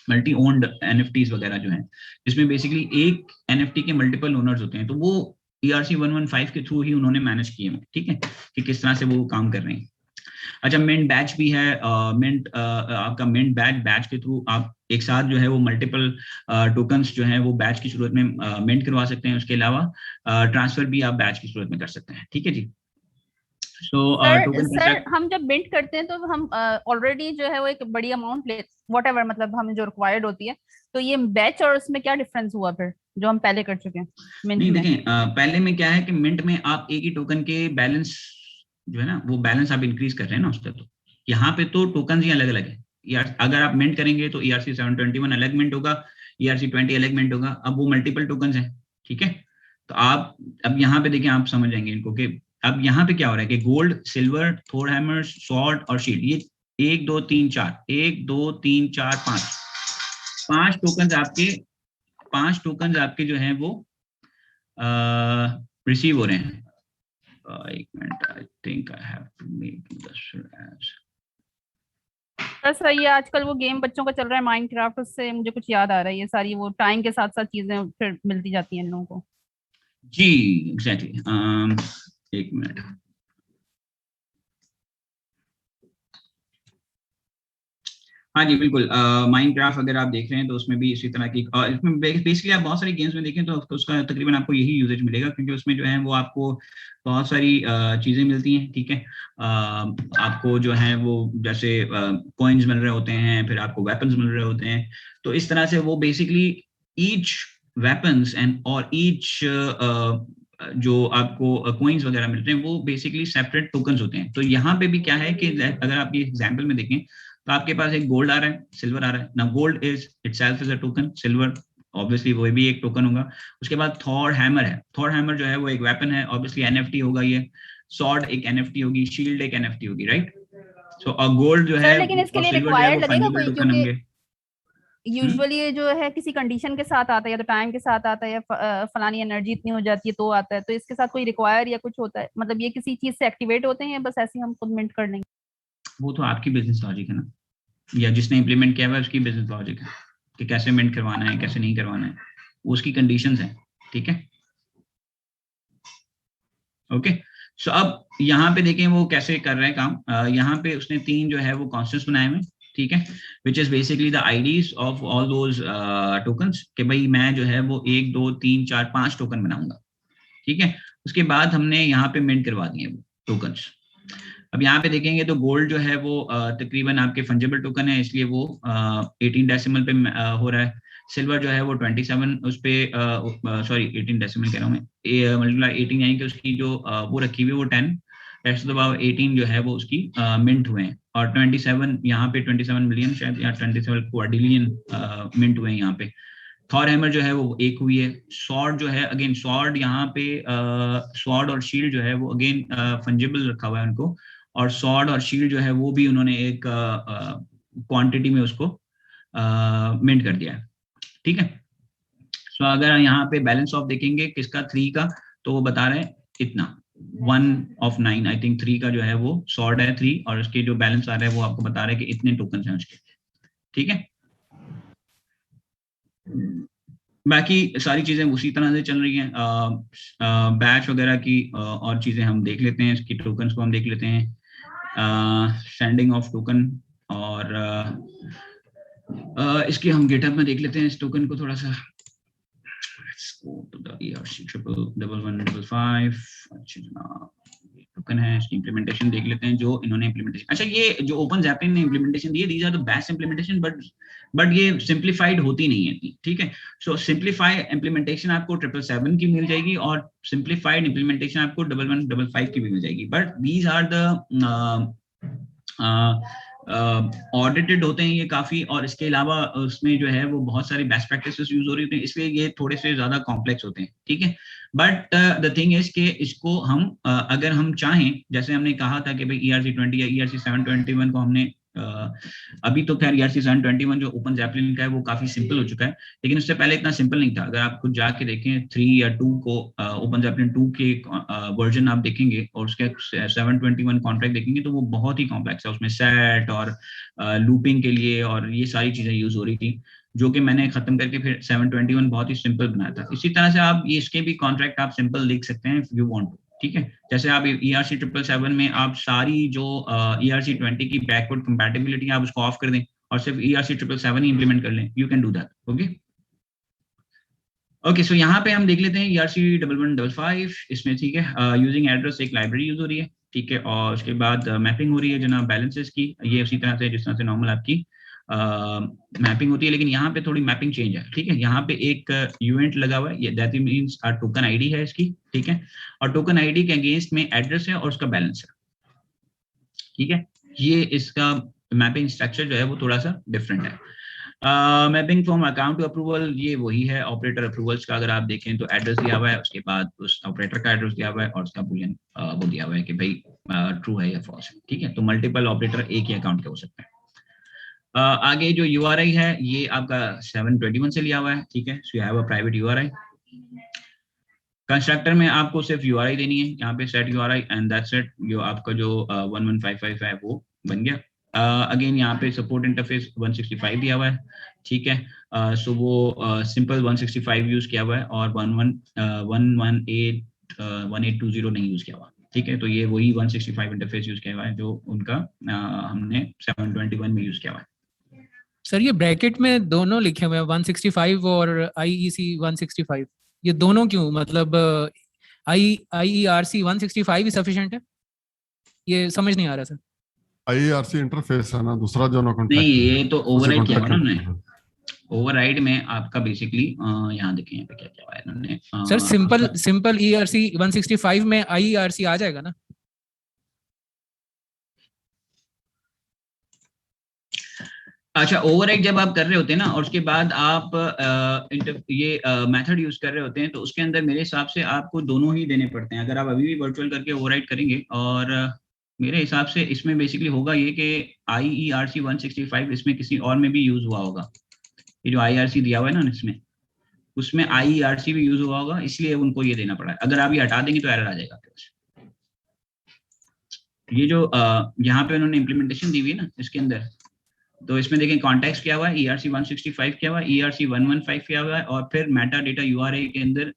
मल्टी ओन्ड NFTs वगैरह जो हैं, जिसमें बेसिकली एक NFT के मल्टीपल ओनर्स होते हैं, तो वो ERC 115 के थ्रू ही उन्होंने मैनेज किए हैं, ठीक है, कि किस तरह से वो काम कर रहे हैं। अच्छा, मिंट बैच भी है, मिंट आपका मिंट बैच के थ्रू आप एक साथ जो है वो मल्टीपल टोकन्स जो है वो बैच की सूरत में मिंट करवा सकते हैं। उसके अलावा ट्रांसफर भी आप बैच की सूरत में कर सकते हैं। ठीक है जी। सर हम जब मिंट करते हैं तो हम ऑलरेडी जो है वो एक बड़ी अमाउंट ले, व्हाटएवर, मतलब हमें जो रिक्वायर्ड होती है, तो ये बैच और उसमें क्या डिफरेंस हुआ फिर जो हम पहले कर चुके हैं मिंट नहीं में? देखें, पहले में क्या है कि मिंट में आप एक ही टोकन के बैलेंस जो है ना वो बैलेंस आप इंक्रीज कर रहे हैं ना उसका। तो यहाँ पे तो टोकन ही अलग अलग है यार। अगर आप मिंट करेंगे तो ERC 721 अलग मिंट होगा, ERC 20 अलग मिंट होगा। अब वो मल्टीपल टोकन है, ठीक है। तो आप अब यहाँ पे देखें, आप समझ जाएंगे इनको कि अब यहाँ पे क्या हो रहा है कि गोल्ड, सिल्वर, थोर हैमर, स्वॉर्ड और शील्ड, ये 1 2 3 4 1 2 3 4 5 टोकन आपके जो हैं वो रिसीव हो रहे हैं। एक minute, I think I have to make this as sir ये आजकल वो गेम बच्चों का चल रहा है माइनक्राफ्ट, उससे मुझे कुछ याद आ रहा है, ये सारी वो टाइम के साथ साथ चीजें फिर मिलती जाती हैं इन लोगों को। जी एग्जैक्टली। एक मिनट, हाँ जी बिल्कुल। माइनक्राफ्ट अगर आप देख रहे हैं तो उसमें भी इसी तरह की इसमें बेसिकली आप बहुत सारी गेम्स में देखें तो उसका तकरीबन आपको यही यूजेज मिलेगा, क्योंकि उसमें जो है वो आपको बहुत सारी चीजें मिलती हैं। ठीक है, आपको जो है वो जैसे कॉइन्स मिल रहे होते हैं, फिर आपको वेपन्स मिल रहे होते हैं। तो इस तरह से वो बेसिकली ईच वेपन्स एंड और ईच जो आपको कॉइन्स वगैरह मिलते हैं वो बेसिकली सेपरेट टोकन्स होते हैं। तो यहाँ पे भी क्या है कि अगर आप ये एग्जाम्पल में देखें तो आपके पास एक गोल्ड आ रहा है, सिल्वर आ रहा है ना। Gold is itself is a token, silver obviously वो भी एक टोकन होगा। उसके बाद थॉर हैमर है, थॉर हैमर जो है वो एक वेपन है, ऑब्वियसली NFT होगा ये। सॉर्ड एक NFT होगी, शील्ड एक NFT होगी, राइट। सो गोल्ड जो है लेकिन इसके लिए सिल्वर जो है रिक्वायर्ड वो लगेगा फंजिबल कोई, टोकन होंगे। क्योंकि यूजुअली ये जो है किसी कंडीशन के साथ आता है, या तो टाइम के साथ आता है, या फलानी एनर्जी इतनी हो जाती है तो आता है। तो इसके साथ कोई रिक्वायर या कुछ होता है, मतलब ये किसी चीज से एक्टिवेट होते हैं या बस ऐसे ही हम खुद मिंट कर लेंगे? वो तो आपकी बिजनेस लॉजिक है ना, या जिसने इम्प्लीमेंट किया हुआ है उसकी बिजनेस लॉजिक है कि कैसे मिंट करवाना है, कैसे नहीं करवाना है, उसकी कंडीशंस हैं। ठीक है, ओके। सो अब यहाँ पे देखें वो कैसे कर रहे हैं काम। यहाँ पे उसने 3 जो है वो कॉन्स्टेंट्स बनाए हुए, ठीक है, which is basically the IDs of all those tokens, कि भाई मैं जो है वो 1 2 3 4 5 टोकन बनाऊंगा। ठीक है, उसके बाद हमने यहाँ पे मिंट करवा दिए वो टोकन्स। अब यहाँ पे देखेंगे तो गोल्ड जो है वो तकरीबन आपके फंजिबल टोकन है, इसलिए वो 18 डेसिमल पे हो रहा है। सिल्वर जो है वो 27 उस पे सॉरी 18 डेसिमल कह रहा हूँ मैं, मल्टीप्लाई 18 यानी कि उसकी जो वो रखी हुई है वो 10 दैट्स अबाउट 18 जो है वो उसकी मिंट हुए हैं। और 27 यहाँ पे 27 मिलियन शायद या 27 क्वाड्रिलियन मिंट हुए हैं यहाँ पे। थॉर हैमर जो है वो 1 हुई है। स्वॉर्ड जो है अगेन स्वॉर्ड यहाँ पे स्वॉर्ड और शील्ड जो है वो अगेन फंजिबल रखा हुआ है उनको, और स्वॉर्ड और शील्ड जो है वो भी उन्होंने एक क्वांटिटी में उसको मिंट कर दिया है। ठीक है, सो अगर यहाँ पे बैलेंस ऑफ देखेंगे किसका 3 का, तो वो बता रहे हैं इतना 1 of 9 आई थिंक 3 का जो है वो स्वॉर्ड है 3, और उसके जो बैलेंस आ रहा है वो आपको बता रहे हैं कि इतने टोकन हैं उसके। ठीक है, बाकी सारी चीजें उसी तरह से चल रही हैं। बैच वगैरह की और चीजें हम देख लेते हैं, इसकी टोकन्स को हम देख लेते हैं, सेंडिंग ऑफ टोकन, और इसके हम गेटअप में देख लेते हैं इस टोकन को थोड़ा सा। टोकन है, इसकी इंप्लीमेंटेशन देख लेते हैं जो इन्होंने इंप्लीमेंटेशन। अच्छा, ये जो ओपन ज़ैपिंग ने इंप्लीमेंटेशन दी है, these are the best implementation, but ये सिंप्लीफाइड होती नहीं है। ठीक है, सो सिंप्लीफाइड इंप्लीमेंटेशन आपको 777 की मिल जाएगी, और सिंप्लीफाइड इंप्लीमेंटेशन आपको 1155 की भी मिल जाएगी। But these are the audited होते हैं ये काफी, और इसके अलावा उसमें जो है वो बहुत सारी बेस्ट प्रैक्टिसेस यूज हो रही होती हैं, इसलिए ये थोड़े से ज्यादा कॉम्प्लेक्स होते हैं। ठीक है, बट द थिंग इज कि इसको हम अगर हम चाहें, जैसे हमने कहा था कि भाई ERC 20 या ERC 721 को हमने अभी तो खैर ERC 721 जो ओपन ज़ैपलिन का है वो काफी सिंपल हो चुका है, लेकिन उससे पहले इतना सिंपल नहीं था। अगर आप खुद जाके देखें 3 या 2 को, ओपन ज़ैपलिन 2 के वर्जन आप देखेंगे और उसके 721 कॉन्ट्रैक्ट देखेंगे तो वो बहुत ही कॉम्प्लेक्स है। उसमें सेट और लूपिंग के लिए और ये सारी चीजें यूज हो रही थी, जो कि मैंने खत्म करके फिर 721 बहुत ही सिंपल बनाया था। इसी तरह से आप ये इसके भी कॉन्ट्रैक्ट आप सिंपल लिख सकते हैं इफ यू वांट टू। ठीक है। जैसे आप ERC 777 में आप सारी जो ERC 20 की बैकवर्ड कंपैटिबिलिटी आप उसको ऑफ कर दें और सिर्फ ERC 777 ही इंप्लीमेंट कर लें, you can do that. Okay so यहाँ पे हम देख लेते हैं ERC 1155 इसमें, ठीक है। यूजिंग एड्रेस एक लाइब्रेरी यूज हो रही है, ठीक है, और उसके बाद मैपिंग हो रही है जनाब बैलेंसेस की, ये उसी तरह से जिस तरह से नॉर्मल आपकी मैपिंग होती है, लेकिन यहाँ पे थोड़ी मैपिंग चेंज है, ठीक है। यहाँ पे एक इवेंट लगा हुआ है, ये दैट मींस टोकन आईडी है इसकी, ठीक है, और टोकन आईडी के अगेंस्ट में एड्रेस है और उसका बैलेंस है, ठीक है। ये इसका मैपिंग स्ट्रक्चर जो है वो थोड़ा सा डिफरेंट है। Mapping from account to approval, ये वही है ऑपरेटर अप्रूवल्स का। अगर आप देखें तो एड्रेस दिया हुआ है, उसके बाद उस ऑपरेटर का एड्रेस दिया हुआ है और उसका बूलियन वो दिया हुआ है कि भाई ट्रू है या फॉल्स है, ठीक है। तो मल्टीपल ऑपरेटर एक ही अकाउंट के हो सकते हैं। आगे जो URI है ये आपका 721 से लिया हुआ है, ठीक है। So you have a private URI। Constructor में आपको सिर्फ URI देनी है, यहाँ पे set URI and that's it. जो आपका जो 11555 है वो बन गया। अगेन यहाँ पे सपोर्ट इंटरफेस 165 दिया हुआ है, ठीक है। सो वो सिंपल 165 यूज किया हुआ है और 11820 नहीं यूज किया हुआ, ठीक है। तो ये वही 165 इंटरफेस यूज किया हुआ है जो उनका हमने 721 में यूज किया हुआ है। सर ये ब्रैकेट में दोनों लिखे हुए हैं 165 और IEC 165, ये दोनों क्यों? मतलब IERC 165 ही सफिशिएंट है? ये समझ नहीं आ रहा सर। IERC इंटरफेस है ना, दूसरा जो कॉन्ट्रैक्ट नहीं, ये तो ओवरराइड किया हुआ ना उन्होंने। ओवरराइड में आपका बेसिकली यहाँ देखें यहाँ पे क्या क्या हुआ है इन्होंने। सर सिंपल ERC 165 में IERC आ जाएगा ना? अच्छा, ओवरराइड जब आप कर रहे होते हैं ना और उसके बाद आप ये मेथड यूज कर रहे होते हैं तो उसके अंदर मेरे हिसाब से आपको दोनों ही देने पड़ते हैं। अगर आप अभी भी वर्चुअल करके ओवरराइड करेंगे, और मेरे हिसाब से इसमें बेसिकली होगा ये कि IERC 165 इसमें किसी और में भी यूज हुआ होगा। ये जो IRC दिया हुआ है ना इसमें, उसमें IERC भी यूज हुआ होगा, इसलिए उनको ये देना पड़ा है। अगर आप ये हटा देंगे तो एरर आ जाएगा। ये जो यहाँ पे उन्होंने इम्प्लीमेंटेशन दी हुई है ना इसके अंदर, तो इसमें देखें कॉन्टेक्स्ट क्या हुआ है, ERC 165 क्या हुआ है, ERC 115 क्या हुआ है, और फिर मेटा डेटा URI के अंदर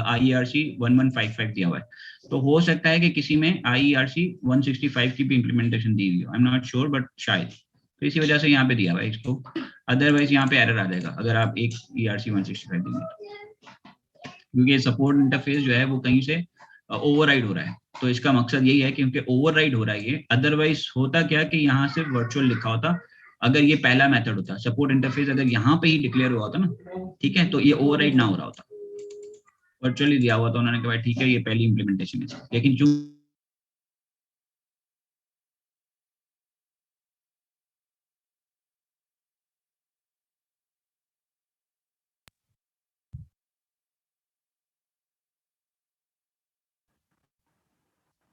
IERC 1155 दिया हुआ है। तो हो सकता है कि किसी में IERC 165 की भी इम्प्लीमेंटेशन दी हुई हो, आई एम नॉट श्योर, बट शायद तो इसी वजह से यहाँ पे दिया हुआ है इसको। अदरवाइज यहाँ पे एरर आ जाएगा अगर आप एक ERC 165 देंगे, क्योंकि सपोर्ट इंटरफेस जो है वो कहीं से ओवरराइड हो रहा है। तो इसका मकसद यही है क्योंकि ओवरराइड हो रहा है ये। अदरवाइज होता क्या कि यहाँ से वर्चुअल लिखा होता, अगर ये पहला मेथड होता, सपोर्ट इंटरफेस अगर यहाँ पे ही डिक्लेयर हुआ होता ना, ठीक है, तो ये ओवरराइड ना हो रहा होता, वर्चुअली दिया हुआ था। उन्होंने कहा ठीक है ये पहली इंप्लीमेंटेशन है, लेकिन जो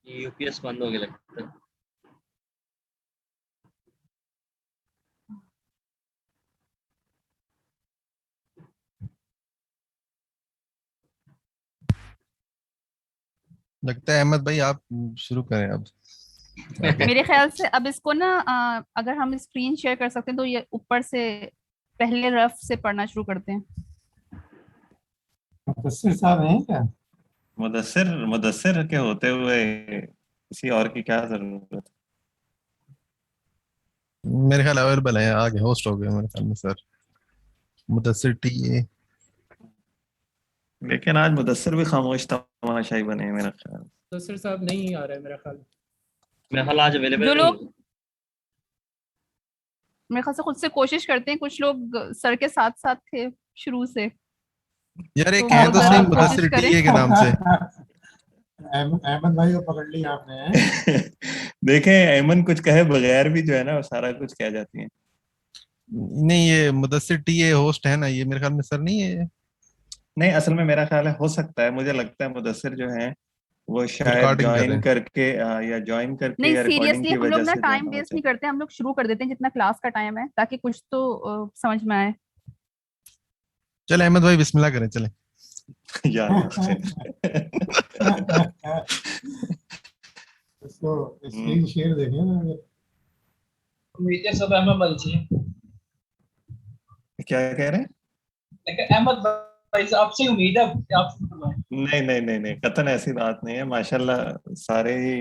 UPS बंद हो गया लगता है। लगता है अहमद भाई आप शुरू करें अब। मेरे ख्याल से अब इसको ना अगर हम स्क्रीन शेयर कर सकते हैं तो ये ऊपर से पहले रफ से पढ़ना शुरू करते हैं। मुदस्सिर साहब हैं क्या? मुदस्सिर के होते हुए किसी और की क्या जरूरत? मेरे ख्याल अवेलेबल है, आगे होस्ट हो गए मेरे ख्याल में सर मुदस्सिर TA। लेकिन आज मुदस्सिर भी खामोश तमाशाई बने मेरा ख्याल। मुदस्सिर साहब नहीं आ रहे मेरा ख्याल। मेरा ख्याल आज अवेलेबल जो लोग मेरे ख्याल से खुद से कोशिश करते हैं, कुछ लोग सर के साथ साथ थे शुरू से। यार एक है तो सही मुदस्सिर TA के नाम से। अहमद भाई को पकड़ लिया आपने। देखें अहमद कुछ कहे बगैर भी जो है ना वो सारा कुछ कह जाती है। नहीं ये मुदस्सिर TA होस्ट है ना, ये मेरे ख्याल में सर नहीं है। नहीं असल में मेरा ख्याल है हो सकता है, मुझे लगता है मुदस्सिर जो है वो शायद ज्वाइन करके या ज्वाइन करके नहीं, या रिकॉर्डिंग सीरियसली की हम वजह लोग ना से टाइम वेस्ट नहीं करते, हम लोग शुरू कर देते हैं जितना क्लास का टाइम है, ताकि कुछ तो समझ में आए। चले अहमद भाई बिस्मिल्लाह करें चले। इसको स्क्रीन शेयर देखें ना। मेजर सब अहमद भाई जी क्या कह रहे हैं? लेकिन अहमद भाई आपसे उम्मीद है कि आप शुरू करवाएं। नहीं नहीं नहीं नहीं, कतन ऐसी बात नहीं है, माशाल्लाह सारे ही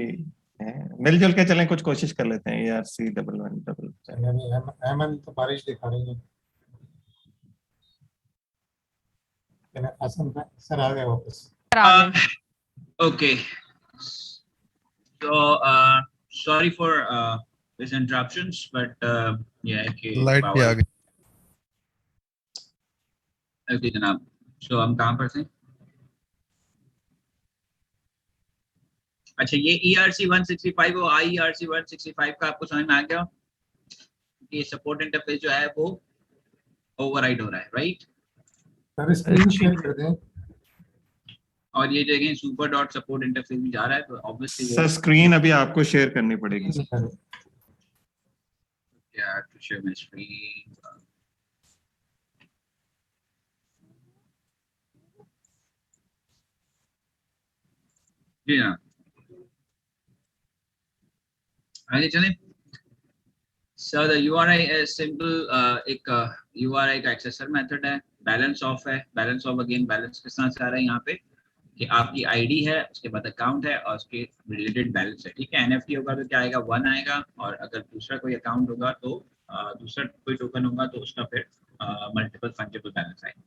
हैं, मिलजुल के चलें, कुछ कोशिश कर लेते हैं यार। C11 अहमद तो बारिश दिखा रही है। हसन सर आ गए वापस। Okay. So, sorry for these interruptions, but yeah, okay. Light भी आ गई। Okay, जनाब. So, हम कहाँ पर थे? अच्छा, ये ERC 165 और IERC 165 का आपको समझ में आ गया? ये सपोर्ट इंटरफेस जो है वो ओवरराइड हो रहा है, राइट? सर स्क्रीन शेयर कर दें। और ये जगह सुपर डॉट सपोर्ट इंटरफेस में जा रहा है, तो ऑब्वियसली सर स्क्रीन अभी आपको शेयर करनी पड़ेगी। Yeah, to share my screen. जी हाँ, आगे चलें। So the URI is simple, एक URI का एक्सेसर मेथड है, बैलेंस ऑफ है। बैलेंस ऑफ अगेन बैलेंस किस तरह से आ रहा है यहाँ पे कि आपकी आईडी है, उसके बाद अकाउंट है और उसके रिलेटेड बैलेंस है, ठीक है। एनएफटी होगा तो क्या आएगा, 1 आएगा, और अगर दूसरा कोई अकाउंट होगा तो दूसरा कोई टोकन होगा तो उसका फिर मल्टीपल फंजेबल बैलेंस आएगा।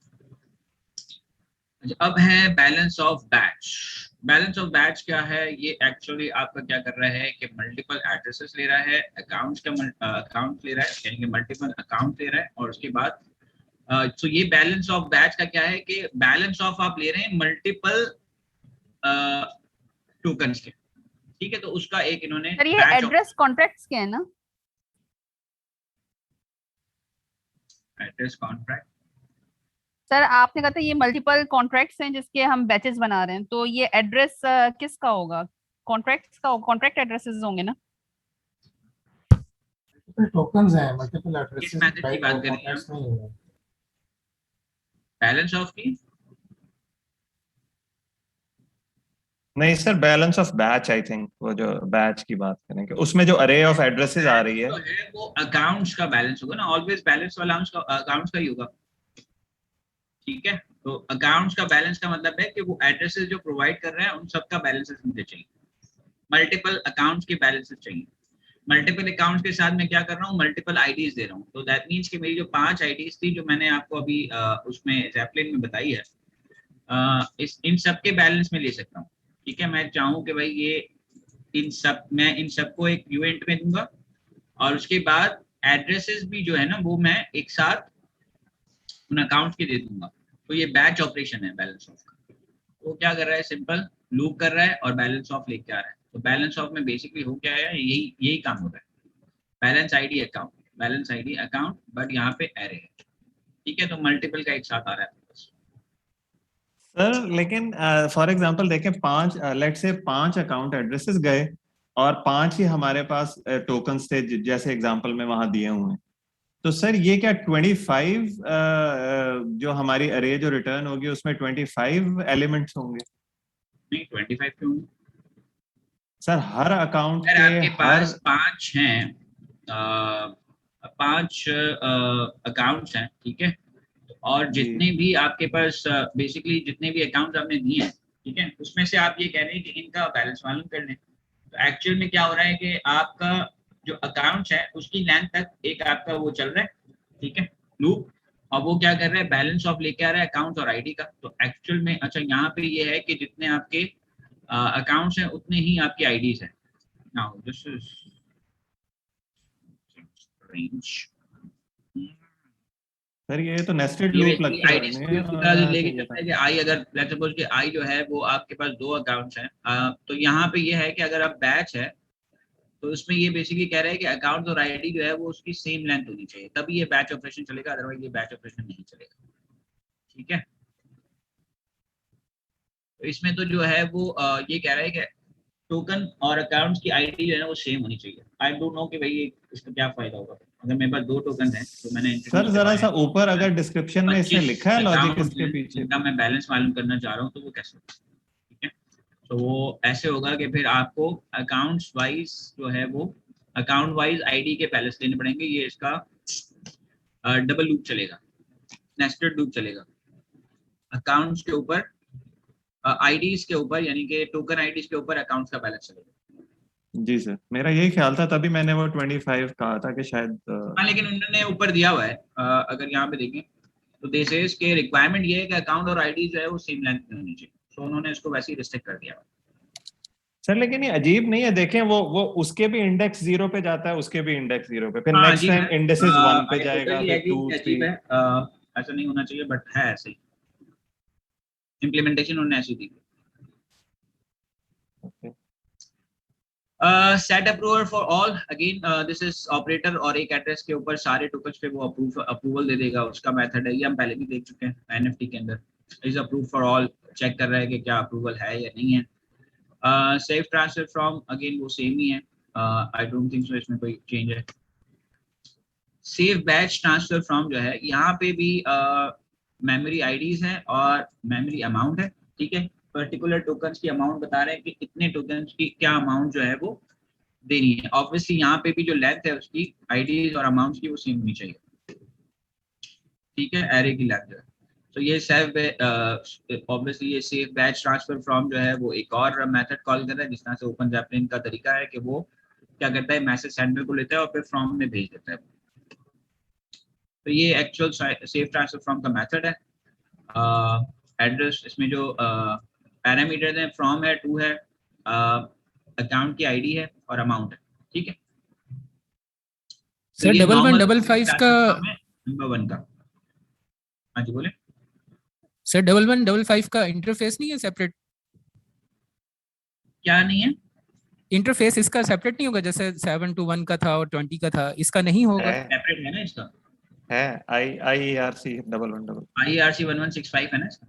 अब है balance of batch. Balance of batch क्या है, ये एक्चुअली आपका क्या कर रहा है कि मल्टीपल एड्रेसेस ले रहा है, अकाउंट्स का अकाउंट ले रहा है, यानी कि मल्टीपल अकाउंट ले रहा है, और उसके बाद तो ये बैलेंस ऑफ बैच का क्या है कि बैलेंस ऑफ आप ले रहे हैं मल्टीपल टोकन्स के, ठीक है। तो उसका एक इन्होंने सर ये एड्रेस कॉन्ट्रैक्ट्स के है ना? एड्रेस कॉन्ट्रैक्ट सर आपने कहा था ये मल्टीपल कॉन्ट्रैक्ट्स हैं जिसके हम बैचेस बना रहे हैं, तो ये एड्रेस किसका होगा? कॉन्ट्रैक्ट्स का, कॉन्ट्रैक्ट एड्रेसेस होंगे ना? टोकन्स हैं, मल्टीपल एड्रेसेस। किस मेथड की बात कर रही हैं? बैलेंस ऑफ की नहीं sir, balance of batch, I think वो जो बैच की बात करेंगे उसमें जो अरे ऑफ एड्रेसेस आ रही है तो है वो अकाउंट्स का बैलेंस होगा ना, ऑलवेज बैलेंस वाला अकाउंट्स का ही होगा, ठीक है। तो अकाउंट्स का बैलेंस का मतलब है कि वो एड्रेसेस जो प्रोवाइड कर रहे हैं उन सबका बैलेंसेस मुझे चाहिए, मल्टीपल अकाउंट्स के बैलेंसेस चाहिए। मल्टीपल अकाउंट्स के साथ मैं क्या कर रहा हूँ, मल्टीपल आईडीज दे रहा हूँ। तो दैट मींस कि मेरी जो 5 आईडीज थी जो मैंने आपको अभी उसमें जैपलिन में बताई है, इन सब के बैलेंस में ले सकता हूँ, ठीक है। मैं चाहूँ कि भाई ये मैं इन सबको एक यूएंट में दूंगा, और उसके बाद एड्रेसेस भी जो है ना वो मैं एक साथ उन अकाउंट के दे दूंगा। तो ये बैच ऑपरेशन है बैलेंस ऑफ का। वो क्या कर रहा है, सिंपल लूप कर रहा है और बैलेंस ऑफ लेके आ रहा है। तो बैलेंस ऑफ में बेसिकली हो क्या है, यही काम हो रहा है, balance ID account, balance ID account, but यहाँ पे एरे है, ठीक है। तो मल्टीपल का एक साथ आ रहा है सर। लेकिन फॉर एग्जांपल देखें, 5 लेट्स से 5 अकाउंट एड्रेसेस गए और 5 ही हमारे पास टोकन्स थे जैसे एग्जांपल में वहां दिए हुए हैं, तो सर ये क्या 25 जो हमारी अरे जो रिटर्न होगी उसमें 25 एलिमेंट्स होंगे? नहीं 25 क्यों सर? हर अकाउंट के आपके पास 5 हैं, 5 अकाउंट्स हैं, ठीक है। और जितने भी आपके पास बेसिकली जितने भी अकाउंट्स आपने दिए हैं, ठीक है, उसमें से आप ये कह रहे हैं कि इनका बैलेंस मालूम कर लें। तो एक्चुअल में क्या हो रहा है कि आपका जो अकाउंट्स है उसकी लेंथ तक एक आपका वो चल रहा है, ठीक है, लूप, और वो क्या कर रहा है, बैलेंस ऑफ लेके आ रहा है अकाउंट और आईडी का। तो एक्चुअल में अच्छा यहाँ पे ये है कि जितने आपके अकाउंट्स हैं उतने ही आपकी आईडीज हैं। Now this is strange sir, ये तो नेस्टेड लूप लगता है। लेके चलता है कि आई, अगर लेट्स सपोज कि आई जो है वो आपके पास 2 अकाउंट्स हैं, तो यहाँ पे ये है कि अगर आप बैच है तो उसमें ये बेसिकली कह रहा है कि अकाउंट और आईडी जो है वो उसकी सेम लेंथ होनी चाहिए, तभी ये बैच ऑपरेशन चलेगा, अदरवाइज ये बैच ऑपरेशन नहीं चलेगा, ठीक है। तो इसमें तो जो है वो ये कह रहा है कि टोकन और अकाउंट्स की आईडी जो है ना वो सेम होनी चाहिए। आई डोंट नो कि भाई इसका क्या फायदा होगा अगर मेरे पास 2 टोकन हैं तो मैंने सर जरा सा ऊपर अगर डिस्क्रिप्शन में इसमें लिखा है लॉजिक इसके पीछे, मैं बैलेंस मालूम करना चाह रहा हूँ तो वो कैसे होगा, ठीक है। तो वो ऐसे होगा कि फिर आपको अकाउंट्स वाइज जो है वो अकाउंट वाइज आईडी के बैलेंस देने पड़ेंगे। ये इसका डबल लूप चलेगा, नेस्टेड लूप चलेगा, अकाउंट्स के ऊपर आईडीज के ऊपर, यानी कि टोकन आईडीज के ऊपर अकाउंट्स का बैलेंस चलेगा। जी सर, मेरा यही ख्याल था, तभी मैंने वो 25 कहा था कि शायद हाँ, लेकिन उन्होंने ऊपर दिया हुआ है, अगर यहाँ पे देखें तो दिस इज के रिक्वायरमेंट ये है कि अकाउंट और आईडी जो है वो सेम लेंथ में होनी चाहिए, तो उन्होंने इसको वैसे ही रिस्ट्रिक्ट कर दिया। सर लेकिन ये अजीब नहीं है, देखें वो उसके भी इंडेक्स 0 पे जाता है, उसके भी इंडेक्स 0 पे, फिर हाँ, नेक्स्ट टाइम इंडेक्सेस 1 पे I जाएगा, totally फिर agree 2 कि 3। अजीब है, ऐसा नहीं होना चाहिए, बट है ऐसे ही, इम्प्लीमेंटेशन उन्होंने ऐसी दी। Set approver for all, again this is operator और एक एड्रेस के ऊपर सारे टोकन्स पे वो अप्रूवल दे देगा, उसका मेथड है, ये हम पहले भी देख चुके हैं एनएफटी के अंदर। Is approve for all, check कर रहा है कि क्या अप्रूवल है या नहीं है। सेफ ट्रांसफर फ्रॉम, अगेन वो सेम ही है, आई डोंट थिंक सो इसमें कोई चेंज है। सेफ बैच ट्रांसफर फ्रॉम जो है, यहाँ पे भी मेमोरी आईडीज है और मेमोरी अमाउंट है, ठीक है। पर्टिकुलर टोकन्स की अमाउंट बता रहे हैं कि कितने टोकन्स की क्या अमाउंट जो है वो देनी है। ऑब्वियसली यहाँ पे भी जो लेंथ है उसकी आईडीज और अमाउंट्स की वो सेम होनी चाहिए, ठीक है, एरे की लेंथ जो है। तो ये सेफ ऑब्वियसली ये सेफ बैच ट्रांसफर फ्रॉम जो है वो एक और मेथड कॉल कर रहा है, जिस तरह से ओपन जैपलिन का तरीका है कि वो क्या करता है, मैसेज सेंडर को लेता है और फिर फ्रॉम में भेज देता है। तो ये एक्चुअल सेफ ट्रांसफर फ्रॉम का मेथड है। एड्रेस इसमें जो पैरामीटर्स हैं, फ्रॉम है, टू है, अकाउंट की आईडी है और अमाउंट है, ठीक है। सर ये double one normal double five का, नंबर 1 का। हाँ जी बोले sir double one double five का इंटरफेस नहीं है सेपरेट? क्या नहीं है? इंटरफेस इसका सेपरेट नहीं होगा, जैसे 7 to 1 का था और 20 का था, इसका नहीं होगा? सेपरेट है ना इसका, है IERC 1111 IERC 1165 है ना इसका।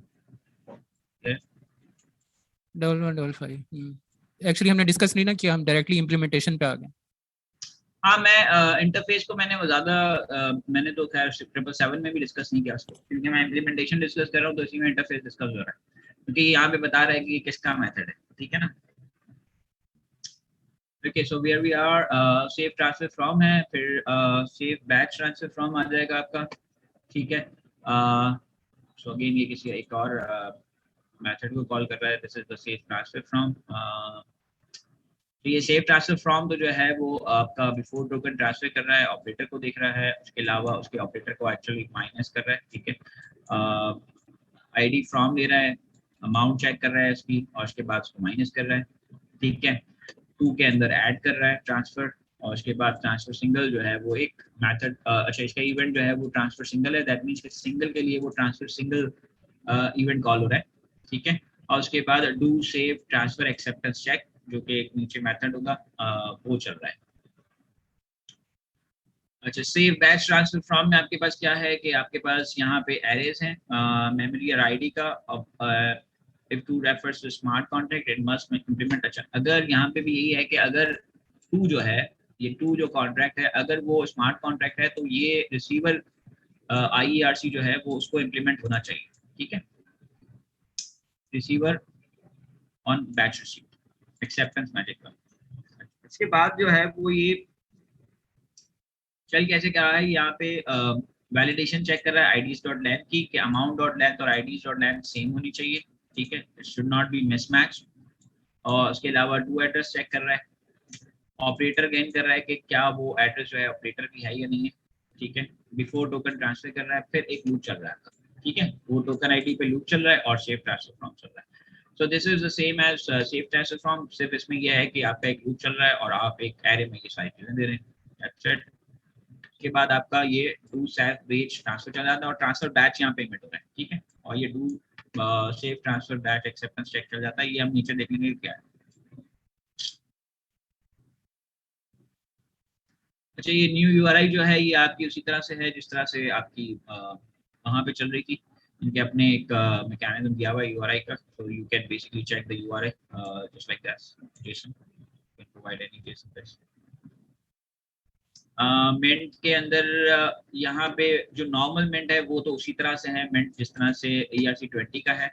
1155 एक्चुअली हमने डिस्कस नहीं ना किया, हम डायरेक्टली इम्प्लीमेंटेशन पे आ गए। हाँ, मैं इंटरफेस को मैंने वो ज्यादा मैंने तो खैर 777 में भी डिस्कस नहीं किया उसको, क्योंकि मैं इम्प्लीमेंटेशन डिस्कस कर रहा हूँ, तो इसी में इंटरफेस डिस्कस हो रहा है, क्योंकि यहाँ पे बता रहा है कि किसका मेथड है, ठीक है ना। Okay, so where we are, safe transfer from है, फिर सेफ बैच ट्रांसफर फ्रॉम आ जाएगा आपका, ठीक है। सो अगेन ये किसी एक और मेथड को कॉल कर रहा है, this is the safe transfer from. तो ये सेफ ट्रांसफर फ्रॉम तो जो है वो आपका बिफोर टोकन ट्रांसफर कर रहा है, ऑपरेटर को देख रहा है, उसके अलावा उसके ऑपरेटर को एक्चुअली माइनस कर रहा है, ठीक है। आईडी फ्रॉम ले रहा है, अमाउंट चेक कर रहा है इसकी, और उसके बाद उसको माइनस कर रहा है, ठीक है। टू के अंदर ऐड कर रहा है ट्रांसफर, और उसके बाद ट्रांसफर सिंगल जो है वो एक मेथड, अच्छा इसका इवेंट जो है वो ट्रांसफर सिंगल है, दैट मीन्स कि सिंगल के लिए वो ट्रांसफर सिंगल इवेंट कॉल हो रहा है, ठीक है। और उसके बाद do save transfer acceptance check, जो कि एक नीचे मेथड होगा, वो चल रहा है। अच्छा, सेव बैच ट्रांसफर फ्रॉम में आपके पास क्या है कि आपके पास यहाँ पे एरेज हैं, मेमोरी और आईडी का। If to refers to smart contract it must implement. अच्छा, अगर यहाँ पे भी यही है कि अगर टू जो है, ये टू जो कॉन्ट्रैक्ट है, अगर वो स्मार्ट कॉन्ट्रैक्ट है तो ये रिसीवर IERC जो है वो उसको इम्प्लीमेंट होना चाहिए, ठीक है। Receiver on batch receive acceptance magic का। इसके बाद जो है वो ये चल कैसे क्या है, यहाँ पे वैलिडेशन चेक कर रहा है आईडीज डॉट लेंथ की, कि अमाउंट डॉट लेंथ और आईडीज डॉट लेंथ सेम होनी चाहिए, ठीक है, it should not be mismatch. और उसके अलावा डू एड्रेस चेक कर रहा है, ऑपरेटर गेन कर रहा है कि क्या वो एड्रेस जो है ऑपरेटर की है या नहीं है, ठीक है। बिफोर टोकन ट्रांसफर कर रहा है, फिर एक लूप चल रहा है, ठीक है, वो टोकन आईडी पे लूप चल रहा है और सेफ ट्रांसफर फ्रॉम चल रहा है। So this is the same as safe transfer from, सिर्फ इसमें यह है कि आपका एक लूप चल रहा है और आप एक एरे में ये सारी चीजें दे रहे हैं, दैट्स इट। के बाद आपका ये डू सेफ बैच ट्रांसफर चल जाता है और ट्रांसफर बैच यहाँ पे इमिट हो रहा है, ठीक है। और ये do safe transfer batch acceptance check चल जाता है, ये हम नीचे देखेंगे क्या है। अच्छा, ये न्यू URI जो है ये आपकी उसी तरह से है जिस तरह से आपकी वहाँ पे चल रही थी, इनके अपने एक मैकेनिज्म दिया हुआ है URI का, so you can basically check the URI just like that, JSON, you can provide any JSON based। Mint के अंदर यहाँ पे जो नॉर्मल मिंट है वो तो उसी तरह से है मिंट जिस तरह से ERC20 का है,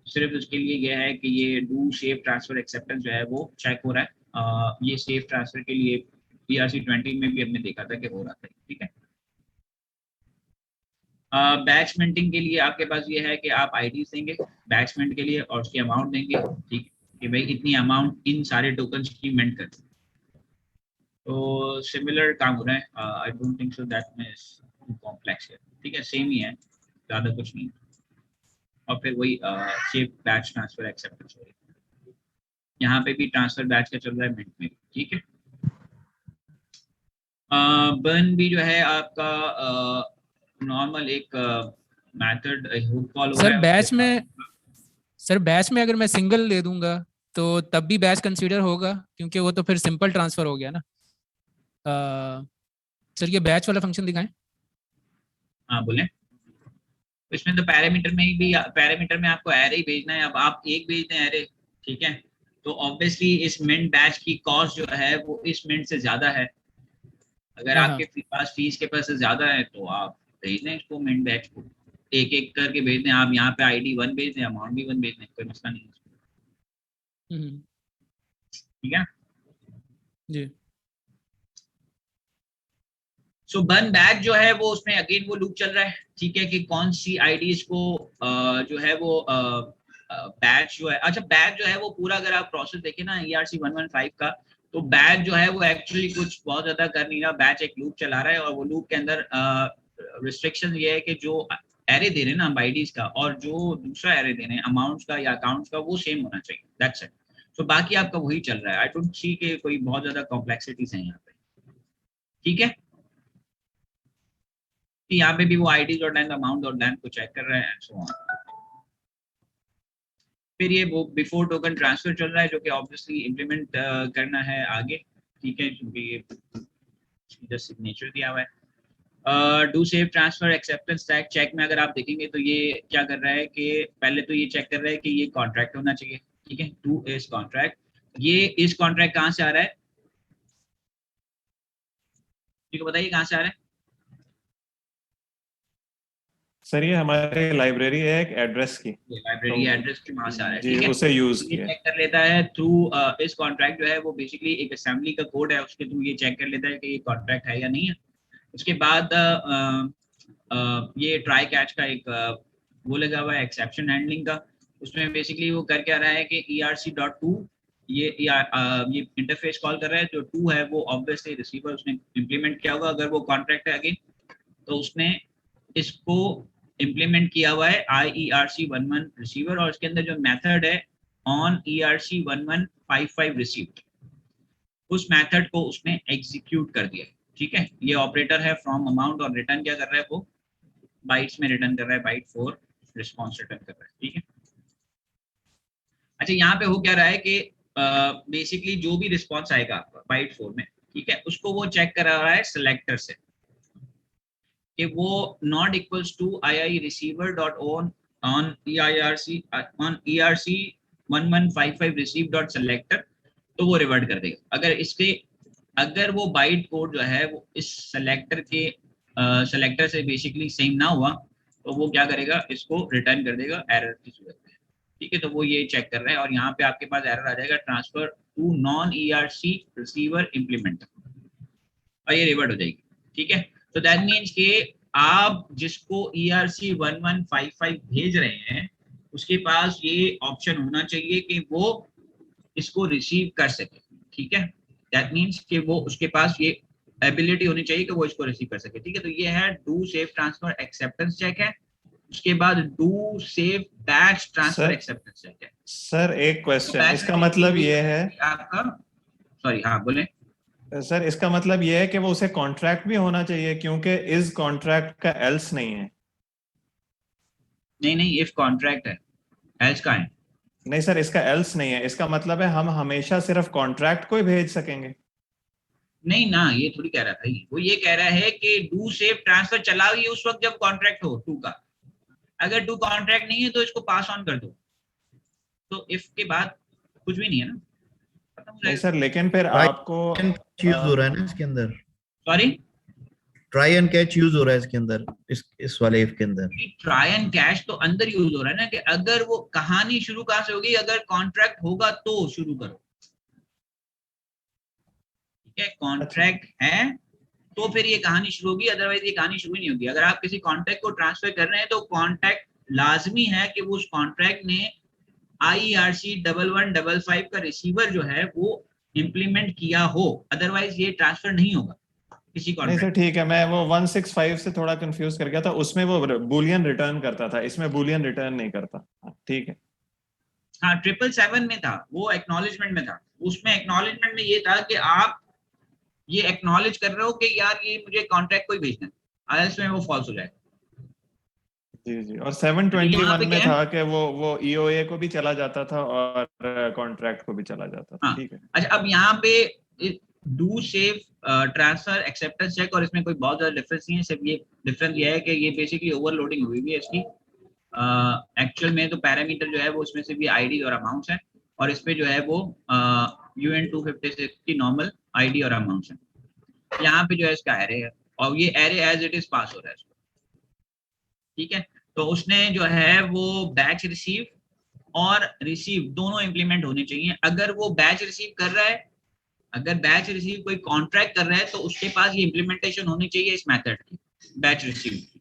सिर्फ उसके लिए यह है कि ये डू सेफ ट्रांसफर एक्सेप्टेंस जो है वो चेक हो रहा है। ये सेफ ट्रांसफर के लिए ERC20 में भी हमने देखा था कि हो रहा था, ठीक है। बैच मिंटिंग के लिए आपके पास ये है कि आप आईडीज देंगे बैच मिंट के लिए और उसकी अमाउंट देंगे, ठीक, कि भाई इतनी अमाउंट इन सारे टोकन्स की मिंट कर। तो सिमिलर काम हो रहा है, I don't think so that means complex है, ठीक है, सेम ही है, ज़्यादा कुछ नहीं। और फिर वही सेव बैच ट्रांसफर एक्सेप्टेंस हो रही है, यहाँ पे भी ट्रांसफर बैच का चल रहा है मिंट में, ठीक है। बर्न भी जो है आपका नॉर्मल एक मेथड हुक कॉल हो रहा है। सर बैच में अगर मैं सिंगल ले दूंगा तो तब भी बैच कंसीडर होगा, क्योंकि वो तो फिर सिंपल ट्रांसफर हो गया ना। सर ये बैच वाला फंक्शन दिखाएं। हाँ बोलें। इसमें तो पैरामीटर में ही भी, पैरामीटर में आपको एरे ही भेजना है। अब आप एक भेज दें एरे, ठीक है, तो ऑब्वियसली इस मिंट बैच की कॉस्ट जो है वो इस मिंट से ज्यादा है। अगर आपके पास फीस के पैसे ज्यादा है तो आप भेज दें इसको मिंट बैच को, एक एक करके भेज दें। आप यहाँ पे आईडी 1 भेज दें, अमाउंट भी 1 भेज दें, कोई मसला नहीं है, ठीक है जी। सो बर्न बैच जो है वो उसमें अगेन वो लूप चल रहा है, ठीक है, कि कौन सी आईडीज को जो है वो बैच जो है, अच्छा बैच जो है वो पूरा अगर आप प्रोसेस देखें ना ERC 115 का, तो बैच जो है वो एक्चुअली कुछ बहुत ज्यादा कर नहीं रहा। बैच एक लूप चला रहा है और वो लूप के अंदर रिस्ट्रिक्शन ये है कि जो एरे दे रहे हैं ना हम आईडीज का, और जो दूसरा एरे दे रहे हैं अमाउंट्स का या अकाउंट्स का, वो सेम होना चाहिए, दैट्स इट। तो बाकी आपका वही चल रहा है। आई डोंट सी के कोई बहुत ज्यादा कॉम्प्लेक्सिटीज हैं यहाँ पे, ठीक है। यहाँ पे भी वो आईडीज और अमाउंट और लैंड को चेक कर रहे हैं, सो ऑन। फिर ये वो बिफोर टोकन ट्रांसफर चल रहा है, जो कि ऑब्वियसली इम्प्लीमेंट करना है आगे, ठीक है, क्योंकि ये जस्ट सिग्नेचर दिया हुआ है। Do save transfer acceptance tag check में अगर आप देखेंगे तो ये क्या कर रहा है कि पहले तो ये चेक कर रहा है कि ये कॉन्ट्रैक्ट होना चाहिए, ठीक है, टू इस कॉन्ट्रैक्ट। ये इस कॉन्ट्रैक्ट कहाँ से आ रहा है, ठीक है, बताइए कहाँ से आ रहा है सर? ये हमारे लाइब्रेरी है एक एड्रेस की, लाइब्रेरी एड्रेस के वहां से आ रहा है, जी, ठीक है, उसे यूज किया चेक कर लेता है थ्रू इस कॉन्ट्रैक्ट जो है वो बेसिकली एक असेंबली का कोड है, उसके थ्रू ये चेक कर लेता है कि ये कॉन्ट्रैक्ट है या नहीं है। उसके बाद ये ट्राई कैच का एक वो लगा हुआ है एक्सेप्शन हैंडलिंग का, उसमें बेसिकली वो कर क्या रहा है कि ERC.2 ये इंटरफेस कॉल कर रहा है। जो 2 है वो ऑब्वियसली रिसीवर उसने इम्प्लीमेंट किया होगा, अगर वो कॉन्ट्रैक्ट है अगेन तो उसने इसको इम्प्लीमेंट किया हुआ है IERC11 रिसीवर, और इसके अंदर जो मेथड है ऑन ERC1155 रिसीव्ड, उस मेथड को उसने एग्जीक्यूट कर दिया, ठीक है। ये ऑपरेटर है फ्रॉम अमाउंट, और रिटर्न क्या कर रहा है, वो बाइट्स में रिटर्न कर रहा है, बाइट 4 रिस्पॉन्स रिटर्न कर रहा है, ठीक है। अच्छा यहाँ पे हो क्या रहा है कि बेसिकली जो भी रिस्पॉन्स आएगा आपका बाइट 4 में, ठीक है, उसको वो चेक करा रहा है सिलेक्टर से कि वो not equals to II receiver dot on ERC 1155 receive dot selector, तो वो रिवर्ट कर देगा। अगर वो बाइट कोड जो है वो इस सेलेक्टर के सेलेक्टर से बेसिकली सेम ना हुआ तो वो क्या करेगा, इसको रिटर्न कर देगा एरर की सूरत में, ठीक है। तो वो ये चेक कर रहा है और यहाँ पे आपके पास एरर आ जाएगा transfer to non ERC receiver implement, और ये रिवर्ट हो जाएगी, ठीक है। तो दैट मीन्स कि आप जिसको ERC 1155 भेज रहे हैं उसके पास ये ऑप्शन होना चाहिए कि वो इसको रिसीव कर सके, ठीक है। दैट मीन्स कि वो उसके पास ये एबिलिटी होनी चाहिए कि वो इसको रिसीव कर सके, ठीक है। तो ये है do save transfer acceptance check है, उसके बाद do save batch transfer acceptance check है। सर एक क्वेश्चन, इसका मतलब ये है आपका, सॉरी हाँ बोले सर, इसका मतलब ये है कि वो उसे कॉन्ट्रैक्ट भी होना चाहिए, क्योंकि इस कॉन्ट्रैक्ट का एल्स नहीं है। नहीं इफ कॉन्ट्रैक्ट है, एल्स का है नहीं सर, इसका एल्स नहीं है। इसका मतलब है हम हमेशा सिर्फ कॉन्ट्रैक्ट को ही भेज सकेंगे। नहीं ना, ये थोड़ी कह रहा था, वो ये कह रहा है कि डू सेव ट्रांसफर चलाओ उस वक्त जब कॉन्ट्रैक्ट हो 2 का। अगर 2 कॉन्ट्रैक्ट नहीं है तो इसको पास ऑन कर दो, तो इफ के बाद कुछ भी नहीं है ना। नहीं सर, लेकिन फिर आपको यूज हो रहा है ना इसके अंदर, sorry try and catch use हो रहा है इसके अंदर, इस वाले इफ के अंदर ट्राई एंड कैच तो अंदर यूज हो रहा है ना, कि अगर वो कहानी शुरू कहां से होगी, अगर कॉन्ट्रैक्ट होगा तो शुरू करो, ठीक है। कॉन्ट्रैक्ट है तो फिर ये कहानी शुरू होगी, अदरवाइज ये कहानी शुरू नहीं होगी। अगर आप किसी कॉन्ट्रैक्ट को ट्रांसफर कर रहे हैं तो कॉन्ट्रैक्ट लाजमी है कि वो उस कॉन्ट्रैक्ट ने IERC 1155 का रिसीवर जो है वो इम्प्लीमेंट किया हो, अदरवाइज ये ट्रांसफर नहीं होगा किसी नहीं सर कॉन्ट्रैक्ट। ठीक है, मैं वो 165 से थोड़ा कंफ्यूज कर गया था, उसमें वो बूलियन रिटर्न करता था, इसमें बूलियन रिटर्न नहीं करता। ठीक है। हाँ 777 में था, वो एक्नॉलेजमेंट में था। उसमें एक्नॉलेजमेंट में ये था कि आप ये एक्नॉलेज कर रहे हो कि यार ये मुझे कॉन्ट्रैक्ट कोई भेजना है, अदरवाइज में वो फॉल्स हो जाएगा। जी जी। और 721 में था कि वो EOA को भी चला जाता था और कॉन्ट्रैक्ट को भी चला जाता था। ठीक है। अच्छा, अब यहाँ पे do save transfer acceptance check और इसमें कोई बहुत ज्यादा डिफरेंस नहीं है, सिर्फ ये डिफरेंस ये है कि ये बेसिकली ओवरलोडिंग हुई हुई है इसकी। एक्चुअल में तो पैरामीटर जो है वो इसमें सिर्फ ये आईडी और अमाउंट्स है, और इस पे जो है वो UN 256 की नॉर्मल आईडी और अमाउंट्स है। यहाँ पे जो है इसका एरे है, और ये array as it is pass हो रहा है इसको। ठीक है, तो उसने जो है वो बैच रिसीव और रिसीव दोनों इंप्लीमेंट होने चाहिए। अगर वो बैच रिसीव कर रहा है, अगर बैच रिसीव कोई कॉन्ट्रैक्ट कर रहा है तो उसके पास ये इंप्लीमेंटेशन होनी चाहिए इस मेथड की, बैच रिसीव की।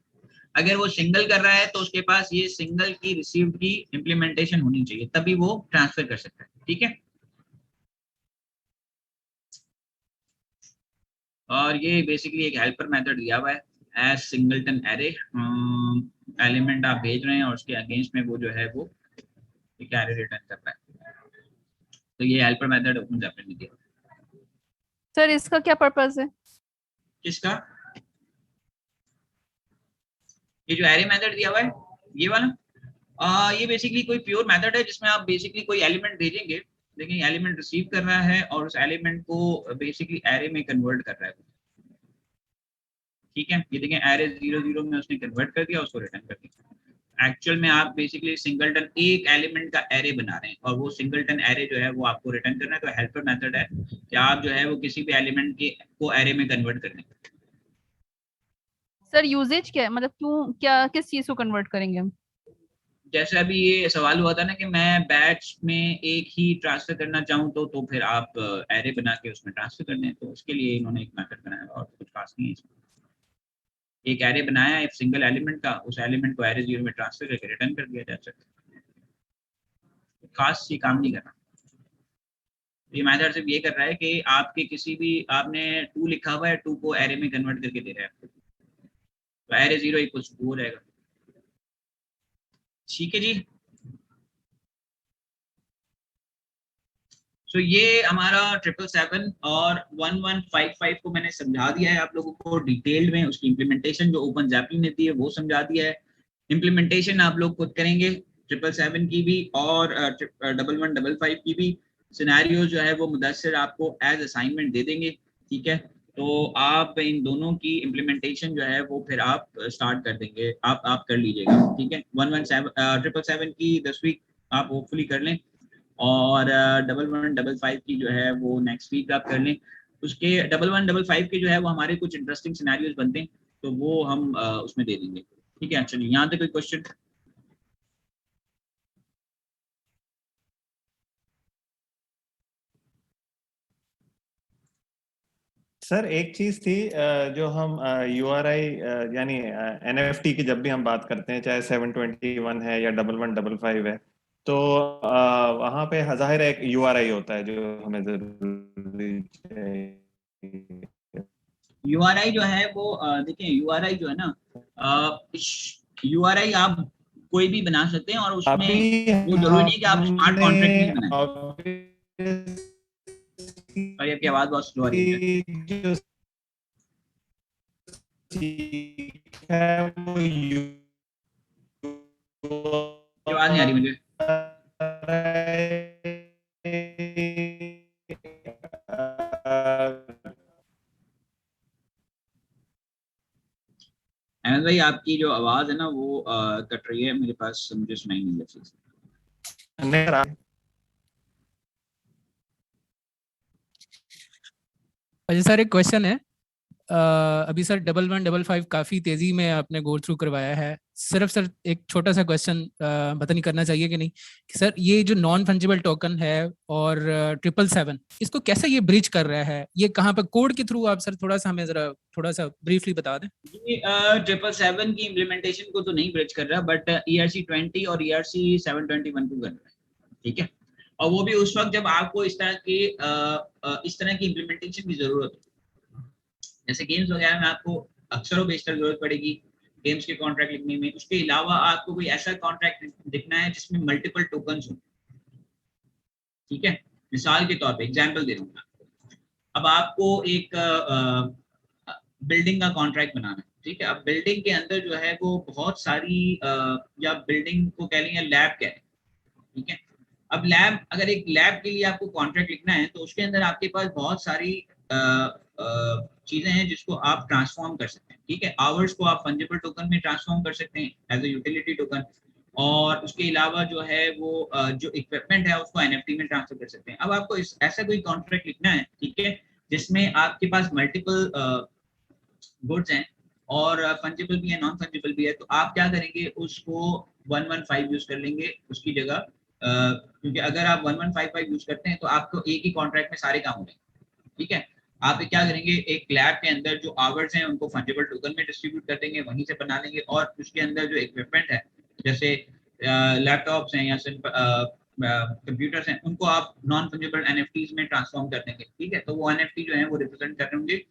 अगर वो सिंगल कर रहा है तो उसके पास ये सिंगल की रिसीव की इंप्लीमेंटेशन होनी चाहिए, तभी वो ट्रांसफर कर सकता है। ठीक है, और ये बेसिकली एक हेल्पर मेथड दिया हुआ है एज सिंगलटन एरे। एलिमेंट आप भेज रहे हैं और उसके अगेंस्ट में वो जो है वो एक एरे रिटर्न कर रहा है, तो ये हेल्पर मेथड ओपनजैपिल ने दिया। सर इसका क्या पर्पस है? किसका? ये जो एरे मेथड दिया हुआ है ये वाला, ये बेसिकली कोई प्योर मेथड है जिसमें आप बेसिकली कोई एलिमेंट भेजेंगे, लेकिन एलिमेंट रिसीव कर रहा है और उस एलिमेंट को बेसिकली एरे में कन्वर्ट कर रहा है। ठीक है, ये देखें एरे 00 में उसने कन्वर्ट कर दिया, उसको रिटर्न कर दिया। एक्चुअल में आप बेसिकली सिंगलटन एक एलिमेंट का एरे बना रहे हैं और वो सिंगलटन एरे जो है वो आपको रिटर्न करना है। तो हेल्पर मेथड है कि आप जो है वो किसी भी एलिमेंट के को एरे में कन्वर्ट कर दें। सर यूजेज क्या है, मतलब क्यों, क्या किस चीज को कन्वर्ट करेंगे हम? जैसे अभी ये सवाल हुआ था ना कि मैं बैच में एक ही ट्रांसफर करना चाहूँ तो फिर आप एरे बना के उसमें ट्रांसफर कर दें, तो उसके लिए इन्होंने एक मेथड बनाया और कुछ खास नहीं है इसमें। एक एरे बनाया एक सिंगल एलिमेंट का, उस एलिमेंट को एरे 0 में ट्रांसफर करके रिटर्न कर दिया जा सकता है, खास सी काम नहीं करना। ये मेथड सिर्फ ये कर रहा है कि आपके किसी भी, आपने 2 लिखा हुआ है, 2 को एरे में कन्वर्ट करके दे रहा है आपको, तो एरे 0 इक्वल्स 2 हो जाएगा। ठीक है जी। तो ये हमारा 777 और 1155 को मैंने समझा दिया है आप लोगों को डिटेल्ड में। उसकी इम्प्लीमेंटेशन जो ओपनजैपिल ने दी है वो समझा दिया है। इम्प्लीमेंटेशन आप लोग खुद करेंगे 777 की भी और 1155 की भी। सिनेरियो जो है वो मुदस्सिर आपको एज असाइनमेंट दे देंगे। ठीक है, तो आप इन दोनों की इम्प्लीमेंटेशन जो है वो फिर आप स्टार्ट कर देंगे, आप कर लीजिएगा। ठीक है, 777 की 10वीं आप होपफुली कर लें और 1155 की जो है वो नेक्स्ट वीक आप कर लें। उसके 1155 के जो है वो हमारे कुछ इंटरेस्टिंग सिनेरियोज बनते हैं तो वो हम उसमें दे देंगे। ठीक है, चलिए यहाँ तक कोई क्वेश्चन? सर एक चीज थी जो हम URI यानी NFT की जब भी हम बात करते हैं, चाहे 721 है या 1155 है, तो वहां पे जाहिर है एक URI होता है जो हमें जरूरी चाहिए। URI जो है वो देखिए URI जो है ना, URI आप कोई भी बना सकते हैं और उसमें वो जरूरी नहीं कि आप स्मार्ट कॉन्ट्रैक्ट ही बनाएं। और ये आपकी आवाज बहुत स्लो आ रही है। आवाज नहीं आ रही मुझे। अहमद भाई आपकी जो आवाज है ना वो कट रही है मेरे पास, मुझे सुनाई नहीं दे रही। अच्छा सर एक क्वेश्चन है, अभी सर 1155 काफी तेजी में आपने गो थ्रू करवाया है। सिर्फ सर एक छोटा सा क्वेश्चन पता नहीं करना चाहिए कि नहीं, कि सर ये जो नॉन फंजिबल टोकन है और 777 इसको कैसे ये ब्रिज कर रहा है, ये कहाँ पर कोड के थ्रू, आप सर थोड़ा सा हमें जरा थोड़ा सा ब्रीफली बता दें। ये 777 की इम्प्लीमेंटेशन को तो नहीं ब्रिज कर रहा, बट ERC-20 और ERC-721 को कर रहा है, ठीक है। और वो भी उस वक्त जब आपको इस तरह की इम्प्लीमेंटेशन की जरूरत हो, जैसे गेम्स वगैरह में आपको अक्सर बेशतर जरूरत पड़ेगी गेम्स के कॉन्ट्रैक्ट लिखने में। उसके अलावा आपको कोई ऐसा कॉन्ट्रैक्ट लिखना है जिसमें मल्टीपल टोकन्स हो, ठीक है। मिसाल के तौर पे एग्जांपल दे रहा हूँ आपको। अब आपको एक बिल्डिंग का कॉन्ट्रैक्ट बनाना है, ठीक है। अब बिल्डिंग के अंदर जो है वो बहुत सारी या बिल्डिंग को कह लें या लैब कह लें, ठीक है। अब लैब, अगर एक लैब के लिए आपको कॉन्ट्रैक्ट लिखना है तो उसके अंदर आपके पास बहुत सारी चीजें हैं जिसको आप ट्रांसफॉर्म कर सकते हैं, ठीक है। आवर्स को आप फंजिबल टोकन में ट्रांसफॉर्म कर सकते हैं एज ए यूटिलिटी टोकन, और उसके अलावा जो है वो जो इक्विपमेंट है उसको NFT में ट्रांसफर कर सकते हैं। अब आपको ऐसा कोई कॉन्ट्रैक्ट लिखना है, ठीक है, जिसमें आपके पास मल्टीपल गुड्स हैं और फंजिबल भी है, नॉन फंजिबल भी है, तो आप क्या करेंगे, उसको 115 यूज कर लेंगे उसकी जगह, क्योंकि अगर आप 1155 यूज करते हैं तो आपको एक ही कॉन्ट्रैक्ट में सारे काम हो जाएंगे, ठीक है। आप क्या करेंगे, एक लैब के अंदर जो आवर्स हैं उनको फंजिबल टोकन में डिस्ट्रीब्यूट कर देंगे, वहीं से बना लेंगे, और उसके अंदर जो इक्विपमेंट है जैसे लैपटॉप्स हैं या कंप्यूटर्स हैं, उनको आप नॉन फंजिबल NFTs में ट्रांसफॉर्म कर देंगे, ठीक है। तो वो NFT जो है वो रिप्रेजेंट कर रहे होंगे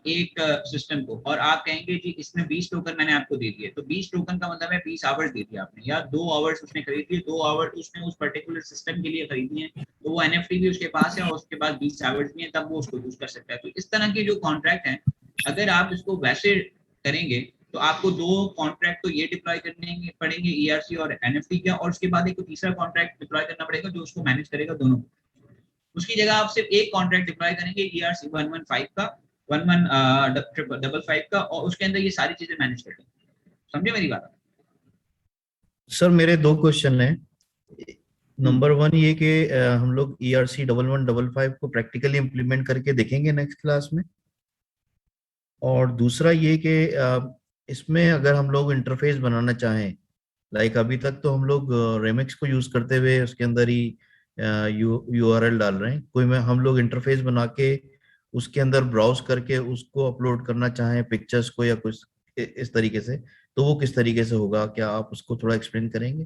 एक सिस्टम को, और आप कहेंगे जी इसमें 20 टोकन मैंने आपको दे दिए, तो 20 टोकन का मतलब है 20 आवर्स दे दिए आपने, या 2 आवर्स उसने खरीद लिए, 2 आवर्स उसने उस पर्टिकुलर सिस्टम के लिए खरीदनी है, तो वो NFT भी उसके पास है और उसके पास 20 आवर्स भी है, तब वो उसको यूज कर सकता है। तो इस तरह के जो कॉन्ट्रैक्ट हैं, अगर आप इसको वैसे करेंगे तो आपको 2 कॉन्ट्रैक्ट तो ये डिप्लॉय करने पड़ेंगे, ERC और NFT का, और उसके बाद एक तीसरा कॉन्ट्रैक्ट डिप्लॉय करना पड़ेगा जो उसको मैनेज करेगा दोनों। उसकी जगह आप सिर्फ एक कॉन्ट्रैक्ट डिप्लॉय करेंगे ERC-115 का, 1155 का, और उसके अंदर ये सारी चीजें मैनेज कर लेंगे। समझे मेरी बात? सर मेरे 2 क्वेश्चन हैं। नंबर 1 ये कि हम लोग ERC-1155 को प्रैक्टिकली इम्प्लीमेंट करके देखेंगे नेक्स्ट क्लास में, और दूसरा ये कि इसमें अगर हम लोग इंटरफेस बनाना चाहें, लाइक अभी तक तो हम लोग रेमिक्स को यूज करते हुए उसके अंदर ही URL डाल रहे हैं, कोई में हम लोग इंटरफेस बना के उसके अंदर ब्राउज करके उसको अपलोड करना चाहें पिक्चर्स को या कुछ इस तरीके से, तो वो किस तरीके से होगा, क्या आप उसको थोड़ा एक्सप्लेन करेंगे?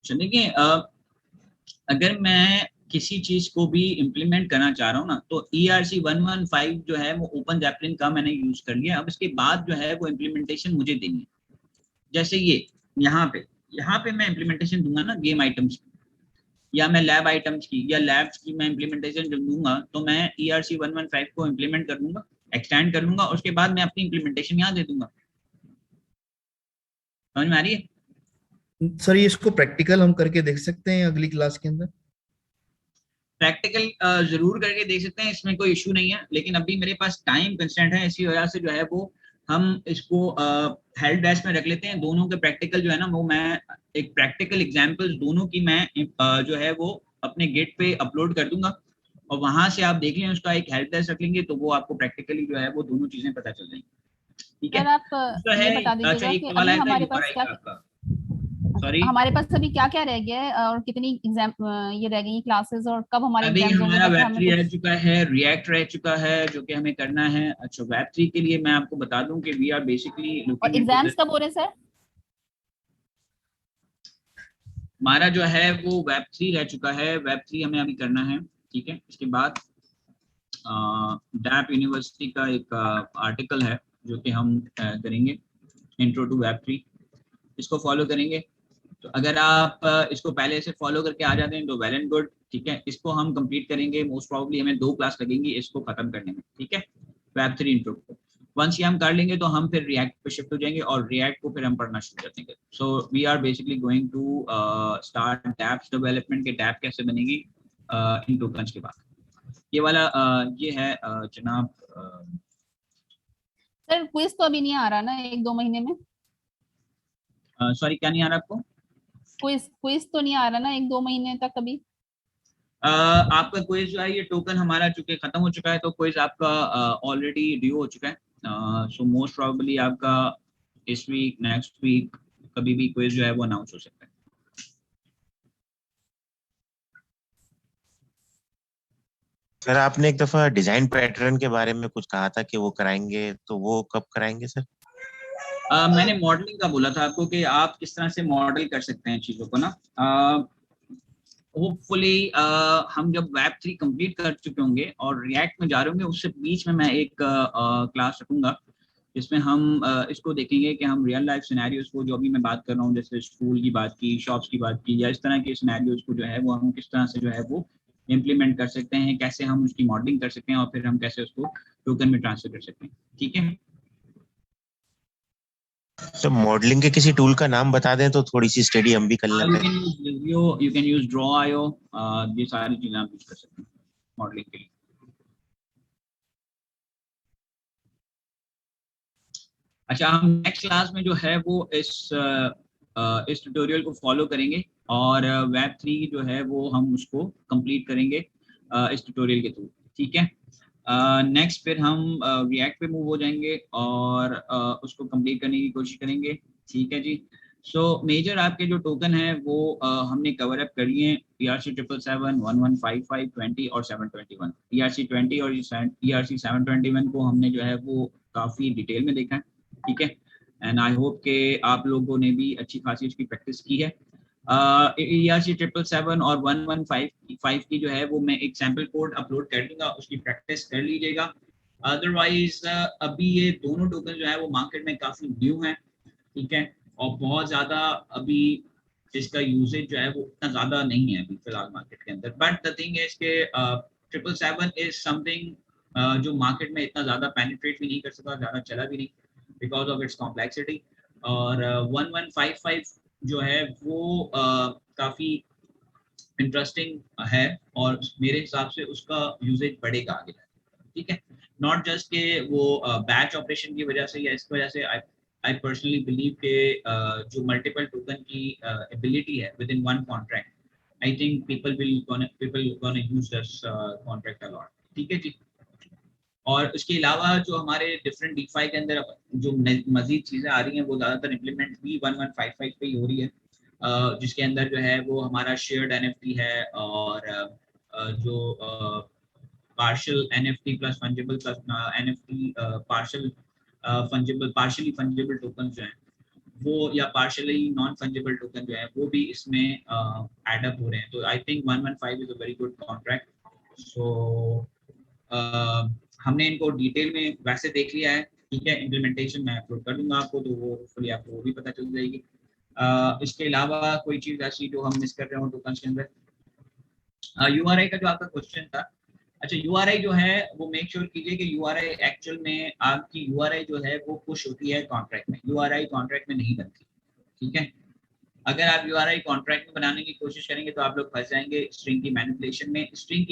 देखिए, अगर मैं किसी चीज को भी इम्प्लीमेंट करना चाह रहा हूँ ना, तो ERC-115 जो है वो ओपन जैपलिन का मैंने यूज कर लिया। अब इसके बाद जो है वो इम्प्लीमेंटेशन मुझे देनी है। जैसे ये यहाँ पे मैं इम्प्लीमेंटेशन दूंगा ना गेम आइटम्स की, या मैं लैब आइटम्स की या लैब्स की मैं इम्प्लीमेंटेशन जब दूंगा, तो मैं ERC-115 को इम्प्लीमेंट कर दूंगा, एक्सटेंड कर लूंगा, और उसके बाद मैं अपनी इम्प्लीमेंटेशन यहाँ दे दूंगा। समझ में आ रही है? सर ये इसको प्रैक्टिकल हम करके देख सकते हैं अगली क्लास के अंदर? प्रैक्टिकल जरूर करके देख सकते हैं, इसमें कोई इशू नहीं है, लेकिन अभी मेरे पास टाइम कंस्ट्रेंट है, इसी वजह से जो है वो हम इसको हेल्प डेस्क में रख लेते हैं। दोनों के प्रैक्टिकल जो है ना, वो मैं एक प्रैक्टिकल एग्जांपल्स दोनों की मैं जो है वो अपने गिट पे अपलोड कर दूंगा, और वहां से आप देख लें, उसका एक हेल्प डेस्क रख लेंगे, तो वो आपको प्रैक्टिकली जो है वो दोनों चीजें पता चल जाएंगी, ठीक है। आप ये बता दीजिएगा कि अभी हमारे पास क्या, सॉरी हमारे पास अभी क्या क्या रह गया है और कितनी एग्जाम ये रह गई क्लासेस, और कब हमारे अभी एग्जाम्स हमारा होंगे? Web3 रह चुका है, रिएक्ट रह चुका है जो कि हमें करना है। अच्छा, Web3 के लिए मैं आपको बता दूं कि वी आर बेसिकली और एग्जाम्स कब हो रहे हैं सर? हमारा जो है वो Web3 रह चुका है, Web3 हमें अभी करना है, ठीक है। इसके बाद डैप यूनिवर्सिटी का एक आर्टिकल है जो कि हम करेंगे, इंट्रो टू Web3, इसको फॉलो करेंगे। तो अगर आप इसको पहले से फॉलो करके आ जाते हैं तो वेल एंड गुड, ठीक है। इसको हम कंप्लीट करेंगे, मोस्ट प्रोबेबली हमें 2 क्लास लगेंगी इसको खत्म करने में, ठीक है, Web3 इंट्रो को। वंस ये हम कर लेंगे तो हम फिर रिएक्ट पे शिफ्ट हो जाएंगे, और रिएक्ट को फिर हम पढ़ना शुरू कर देंगे। So we are basically going to start dapps development, के डैप कैसे बनेगी इन टोकन्स के बाद। ये वाला ये है जनाब। सर क्विज तो अभी नहीं आ रहा ना 1-2 महीने में? सॉरी, क्या नहीं आ रहा आपको? क्विज तो नहीं आ रहा ना 1-2 महीने तक अभी? आपका क्विज जो है ये टोकन हमारा चूंकि खत्म हो चुका है तो क्विज आपका ऑलरेडी ड्यू हो चुका है, सो मोस्ट प्रोबेबली आपका इस वीक नेक्स्ट वीक कभी भी क्विज जो है वो अनाउंस हो सकता है। सर आपने एक दफा डिजाइन पैटर्न के बारे में कुछ कहा था कि वो कराएंगे, तो वो कब कराएंगे सर? मैंने मॉडलिंग का बोला था आपको कि आप किस तरह से मॉडल कर सकते हैं चीजों को ना। होपफुली हम जब Web3 कंप्लीट कर चुके होंगे और रिएक्ट में जा रहे होंगे, उससे बीच में मैं एक क्लास रखूंगा जिसमें हम इसको देखेंगे कि हम रियल लाइफ सिनेरियोज को, जो अभी मैं बात कर रहा हूँ, जैसे स्कूल की बात की, शॉप्स की बात की, या इस तरह के सिनेरियोज को जो है वो हम किस तरह से जो है वो इम्प्लीमेंट कर सकते हैं, कैसे हम उसकी मॉडलिंग कर सकते हैं और फिर हम कैसे उसको टोकन में ट्रांसफर कर सकते हैं। ठीक है, तो मॉडलिंग के किसी टूल का नाम बता दें तो थोड़ी सी स्टडी हम भी कर लेते हैं। यू कैन यूज Draw.io, ये सारी चीजें आप यूज कर सकते हैं मॉडलिंग के लिए। अच्छा, हम नेक्स्ट क्लास में जो है वो इस ट्यूटोरियल को फॉलो करेंगे और Web3 जो है वो हम उसको कंप्लीट करेंगे इस ट्यूटोरियल के थ्रू। ठीक है, नेक्स्ट फिर हम रिएक्ट पे मूव हो जाएंगे और उसको कंप्लीट करने की कोशिश करेंगे। ठीक है जी, सो मेजर आपके जो टोकन है वो हमने कवर अप करी है, ERC777, 1155, 20 और 721। ERC20 और ERC721 को हमने जो है वो काफ़ी डिटेल में देखा है। ठीक है, एंड आई होप के आप लोगों ने भी अच्छी खासी उसकी प्रैक्टिस की है। ERC777 और 1155 की जो है वो मैं एक सैम्पल कोड अपलोड कर दूंगा, उसकी प्रैक्टिस कर लीजिएगा। अदरवाइज अभी ये दोनों टोकन जो है वो मार्केट में काफ़ी न्यू हैं। ठीक है, और बहुत ज़्यादा अभी इसका यूजेज जो है वो उतना ज़्यादा नहीं है अभी फिलहाल मार्केट के अंदर। बट द थिंग इज के 777 इज समथिंग जो मार्केट में इतना ज़्यादा पेनिट्रेट भी नहीं कर सका, ज़्यादा चला भी नहीं बिकॉज ऑफ इट्स कॉम्प्लेक्सिटी। और 1155 जो है वो काफ़ी इंटरेस्टिंग है और मेरे हिसाब से उसका यूजेज बढ़ेगा आगे। ठीक है, नॉट जस्ट के वो बैच ऑपरेशन की वजह से या इस वजह से I personally believe के जो मल्टीपल टोकन की एबिलिटी है with in one contract, I think people gonna use this contract a lot। ठीक है जी, और उसके अलावा जो हमारे डिफरेंट DeFi के अंदर जो मजीद चीज़ें आ रही हैं वो ज़्यादातर इम्प्लीमेंट भी 1155 पे ही हो रही है, जिसके अंदर जो है वो हमारा शेयर्ड NFT है और जो partial NFT plus fungible plus NFT partially fungible token जो हैं वो या पार्शियली नॉन फंजिबल टोकन जो है वो भी इसमें ऐड अप हो रहे हैं। तो I think 115 is a very good contract. So हमने इनको डिटेल में वैसे देख लिया है। ठीक है, इम्प्लीमेंटेशन मैं अपलोड कर दूंगा आपको, तो वो फुली आपको वो भी पता चल जाएगी। इसके अलावा कोई चीज़ ऐसी जो हम मिस कर रहे हो टोकन के अंदर। URI का जो आपका क्वेश्चन था, अच्छा URI जो है वो मेक श्योर कीजिए कि URI एक्चुअल में आपकी URI जो है वो पुश होती है कॉन्ट्रैक्ट में, URI कॉन्ट्रैक्ट में नहीं बनती। ठीक है, अगर आप URI कॉन्ट्रैक्ट में बनाने की कोशिश करेंगे तो आप लोग फंस जाएंगे स्ट्रिंग की मैनिपुलेशन में। स्ट्रिंग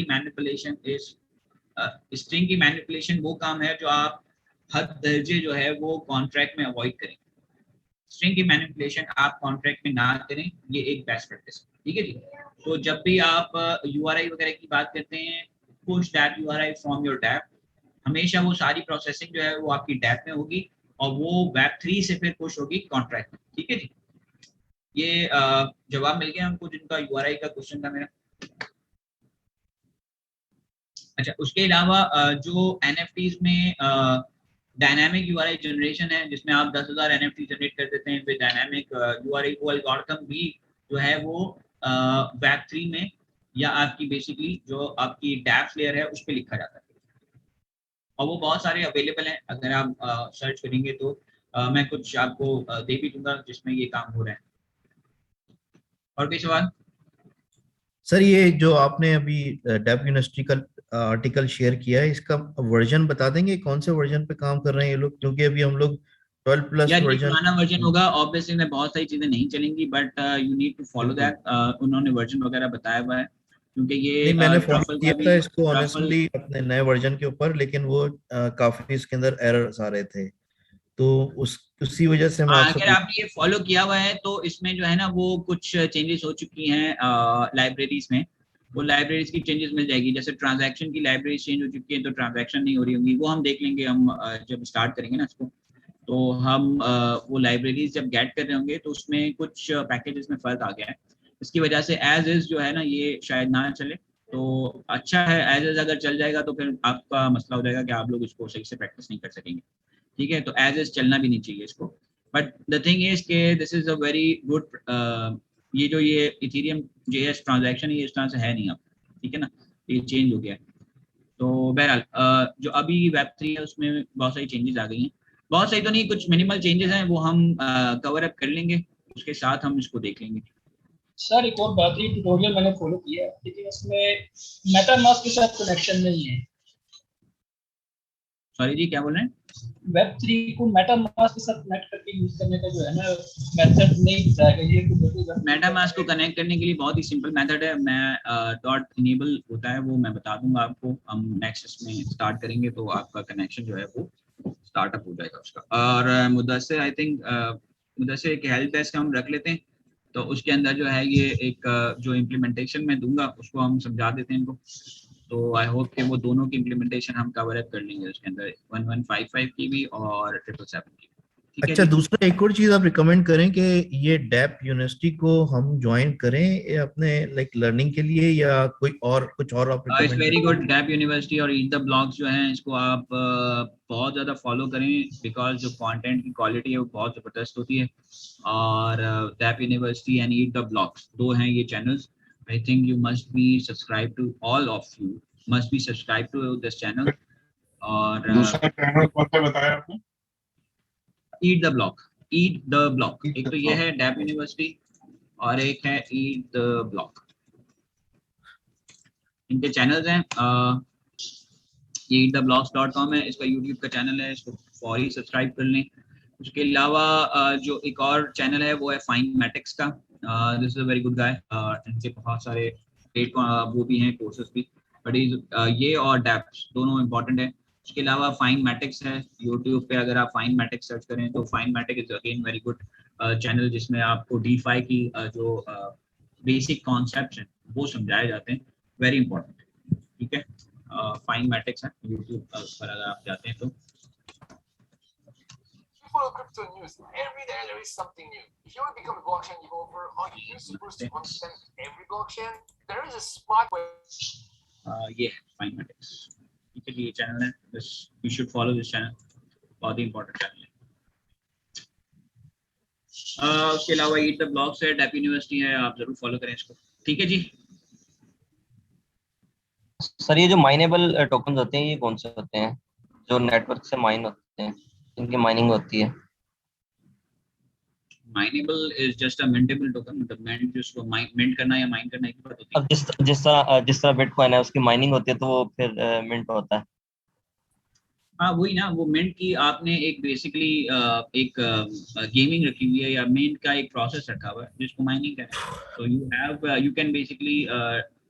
की मैनिपुलेशन वो काम है जो आप हद दर्जे जो है वो कॉन्ट्रैक्ट में अवॉइड करें। स्ट्रिंग की मैनिपुलेशन आप कॉन्ट्रैक्ट में ना करें, ये एक बेस्ट प्रैक्टिस है। ठीक है जी, तो जब भी आप URI वगैरह की बात करते हैं, push that URI from your dapp. हमेशा वो सारी प्रोसेसिंग जो है वो आपकी डैप में होगी और वो Web3 से फिर पुश होगी कॉन्ट्रैक्ट में। ठीक है जी, ये जवाब मिल गया हमको जिनका URI का क्वेश्चन था मेरा। अच्छा, उसके अलावा जो NFTs में डायनामिक URI जनरेशन है जिसमें आप 10,000 NFT जनरेट कर देते हैं विद डायनामिक URI, वो एल्गोरिथम भी जो है वो Web3 में या आपकी बेसिकली जो आपकी डैप्स लेयर है उस पर लिखा जाता है और वो बहुत सारे अवेलेबल हैं। अगर आप सर्च करेंगे तो मैं कुछ आपको दे भी दूंगा जिसमें ये काम हो रहा है। और कोई सवाल? सर ये जो आपने अभी डेप यूनिवर्सिटी का आर्टिकल शेयर किया है, इसका वर्जन बता देंगे कौन से वर्जन पे काम कर रहे हैं ये लोग, क्योंकि अभी हम लोग 12+ वर्जन, पुराना वर्जन होगा ऑब्वियसली में बहुत सारी चीजें नहीं चलेंगी, but you need to follow that. उन्होंने वर्जन वगैरह बताया हुआ है क्योंकि ये मैंने फॉलो किया था इसको ऑनेस्टली अपने नए वर्जन के ऊपर, लेकिन वो काफी इसके अंदर एरर्स आ रहे थे, तो उसी वजह से मैं अगर आपने ये फॉलो किया हुआ है तो इसमें जो है ना वो कुछ चेंजेस हो चुकी हैं लाइब्रेरीज में। वो लाइब्रेरीज की चेंजेस मिल जाएगी। जैसे ट्रांजैक्शन की लाइब्रेरी चेंज हो चुकी है तो ट्रांजैक्शन नहीं हो रही होंगी, वो हम देख लेंगे। हम जब स्टार्ट करेंगे ना इसको, तो हम वो लाइब्रेरीज जब गेट कर रहे होंगे तो उसमें कुछ पैकेजेस में फर्क आ गया है, इसकी वजह से एज इज जो है ना ये शायद ना चले। तो अच्छा है एज इज अगर चल जाएगा तो फिर आपका मसला हो जाएगा कि आप लोग इसको सही से प्रैक्टिस नहीं कर सकेंगे, ठीक है। तो एज इज चलना भी नहीं चाहिए इसको। बट द थिंग इज के this is a very good, ये जो ये इथेरियम JS ट्रांजैक्शन है ये इस तरह से है नहीं अब, ठीक है ना, ये चेंज हो गया है। तो बहरहाल जो अभी Web3 है उसमें बहुत सारी चेंजेस आ गई हैं, बहुत सही तो नहीं, कुछ मिनिमल चेंजेस हैं, वो हम कवर अप कर लेंगे, उसके साथ हम इसको देख लेंगे। सर एक और बात, ये ट्यूटोरियल मैंने फॉलो किया है लेकिन इसमें मेटामास्क के साथ कनेक्शन नहीं है। सॉरी जी, क्या बोल रहे हैं? Web3 को मेटामास्क के साथ कनेक्ट करके यूज करने का जो है ना मेथड नहीं बताया गया। ये मेटामास्क को कनेक्ट करने के लिए बहुत ही सिंपल मेथड है, मैं डॉट इनेबल होता है वो मैं बता दूंगा आपको, हम नेक्स्ट में स्टार्ट करेंगे तो आपका कनेक्शन जो है वो स्टार्टअप हो जाएगा उसका। और मुदस्सिर आई थिंक मुदस्सिर एक हेल्प डेस्क हम रख लेते हैं, तो उसके अंदर जो है ये एक जो इम्प्लीमेंटेशन मैं दूंगा उसको हम समझा देते हैं इनको। तो आई होप कि वो दोनों की इम्प्लीमेंटेशन हम कवर अप कर लेंगे उसके अंदर, 1155 की भी और 777 की। अच्छा, दूसरा एक और चीज आप रिकमेंड करें कि ये डैप यूनिवर्सिटी को हम ज्वाइन करें अपने लाइक लर्निंग के लिए, या कोई और कुछ और आप it's very good. Dapp university और ईट द ब्लॉग्स जो हैं इसको आप बहुत ज़्यादा फॉलो करें, बिकॉज जो कंटेंट की क्वालिटी है वो बहुत ज़बरदस्त होती है। और dapp university and eat the blogs दो हैं ये channels. I think you must be subscribe to, all of you must be subscribe to this channel. और दूसरा चैनल कौन सा बताया आपने? Eat the blog, eat the blog. एक तो ये है डैप यूनिवर्सिटी और एक है ईट द ब्लॉग, इनके चैनल्स हैं। ये eattheblogs.com है, इसका यूट्यूब का चैनल है, इसको फौरी सब्सक्राइब कर लें। उसके अलावा जो एक और चैनल है वो है फाइनमैटिक्स का, this is a very good guy, इनके बहुत सारे वो भी हैं कोर्सेज भी, बट ये और डैप्स दोनों इम्पोर्टेंट है। उसके अलावा फाइनमैटिक्स है यूट्यूब पे, अगर आप फाइनमैटिक्स सर्च करें तो Finematic is again very good channel, जिसमें आपको DeFi की जो बेसिक कॉन्सेप्ट्स हैं वो समझाए जाते हैं, वेरी इंपॉर्टेंट, ठीक है। फाइनमैटिक्स है यूट्यूब पर अगर आप जाते हैं तो। Follow crypto news. Every day there is something new. If you want to become a blockchain developer, or you're supposed to understand every blockchain, there is a spot where ये फाइनमैटिक्स, ठीक है, ये चैनल है, बस you should follow this channel, बहुत ही important channel है। उसके अलावा ईट द ब्लॉग्स है, डैप यूनिवर्सिटी है, आप जरूर फॉलो करें इसको, ठीक है जी। सर ये जो माइनेबल टोकन होते हैं ये कौन से होते हैं जो नेटवर्क से माइन होते हैं, इनकी माइनिंग होती है? Mineable is just a mintable token, मतलब मिंट जिसको मिंट करना या माइन करना की बात होती है। अब जिस तरह बिटकॉइन है उसकी माइनिंग होती है तो वो फिर मिंट होता है। हाँ वही ना, वो मिंट की आपने एक बेसिकली एक गेमिंग रखी हुई है या मिंट का एक प्रोसेस रखा हुआ है जिसको माइनिंग कहते हैं। तो यू कैन बेसिकली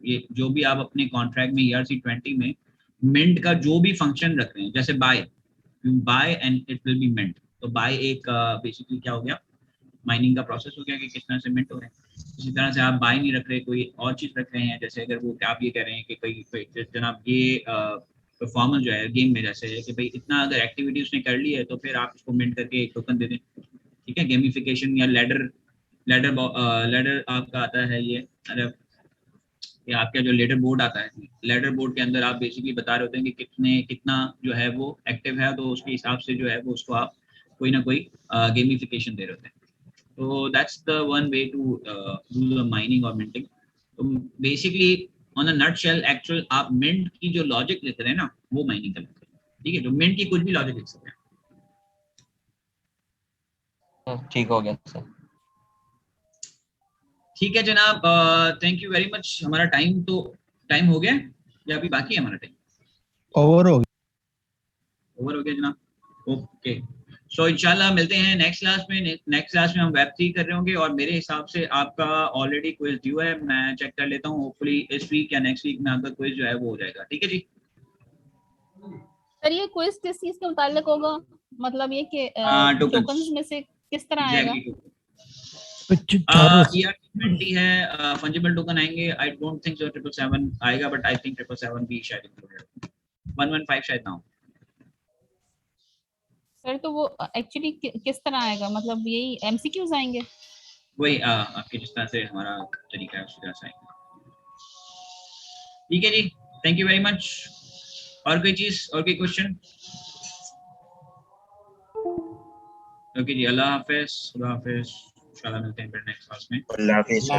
ये जो भी आप अपने कॉन्ट्रैक्ट में ERC-20 में मिंट का जो भी फंक्शन रख रहे हैं, जैसे buy, you buy and it will be mint, तो बाय एक बेसिकली क्या हो गया, माइनिंग का प्रोसेस हो गया कि किस तरह से मिंट हो रहे हैं। इसी तरह से आप बाय नहीं रख रहे, कोई और चीज रख रहे हैं, जैसे अगर वो आप ये कह रहे हैं कि कोई जनाब ये परफॉर्मेंस जो है गेम में जैसे है कि भाई इतना अगर एक्टिविटी उसने कर ली है तो फिर आप उसको मिंट करके एक टोकन दे दें, ठीक है। गेमिफिकेशन या लैडर आपका आता है ये, अरे ये आपका जो लेडर बोर्ड आता है, लेडर बोर्ड के अंदर आप बेसिकली बता रहे होते हैं कि कितना जो है वो एक्टिव है, तो उसके हिसाब से जो है वो उसको आप कोई ना कोई गेमिफिकेशन दे रहे होते हैं। तो that's the one way to do the mining और मिंटिंग। तो basically on a nutshell actual आप मिंट की जो लॉजिक लिख रहे हैं ना वो माइनिंग करते हैं, ठीक है। जो मिंट की कुछ भी लॉजिक लिख सकते हैं। ठीक हो गया सर, ठीक है जनाब, थैंक यू वेरी मच। हमारा टाइम हो गया या अभी बाकी है हमारा टाइम? ओवर हो गया जनाब, ओके। सो इंशाल्लाह मिलते हैं नेक्स्ट क्लास में। नेक्स्ट क्लास में हम Web3 कर रहे होंगे और मेरे हिसाब से आपका ऑलरेडी क्विज ड्यू है, मैं चेक कर लेता हूँ, होपफुली इस वीक या नेक्स्ट वीक में आपका क्विज जो है वो हो जाएगा, ठीक है जी। सर ये क्विज किस चीज के मुताल्लिक होगा, मतलब ये कि टोकन्स में से किस तरह आएगा? ERC20 है, फंजिबल टोकन आएंगे। आई डोंट थिंक सो 777 आएगा, बट आई थिंक 777 भी शायद इंक्लूडेड। 115 शायद ना हो। सर तो वो एक्चुअली किस तरह आएगा, मतलब यही MCQs आएंगे? वही आपके जिस तरह से हमारा तरीका है उसी तरह से आएगा। ठीक है जी, थैंक यू वेरी मच। और कोई चीज, और कोई क्वेश्चन? ओके जी, अल्लाह हाफिज, खुदा हाफिज, इंशाल्लाह मिलते हैं फिर नेक्स्ट क्लास में। अल्लाह हाफिज।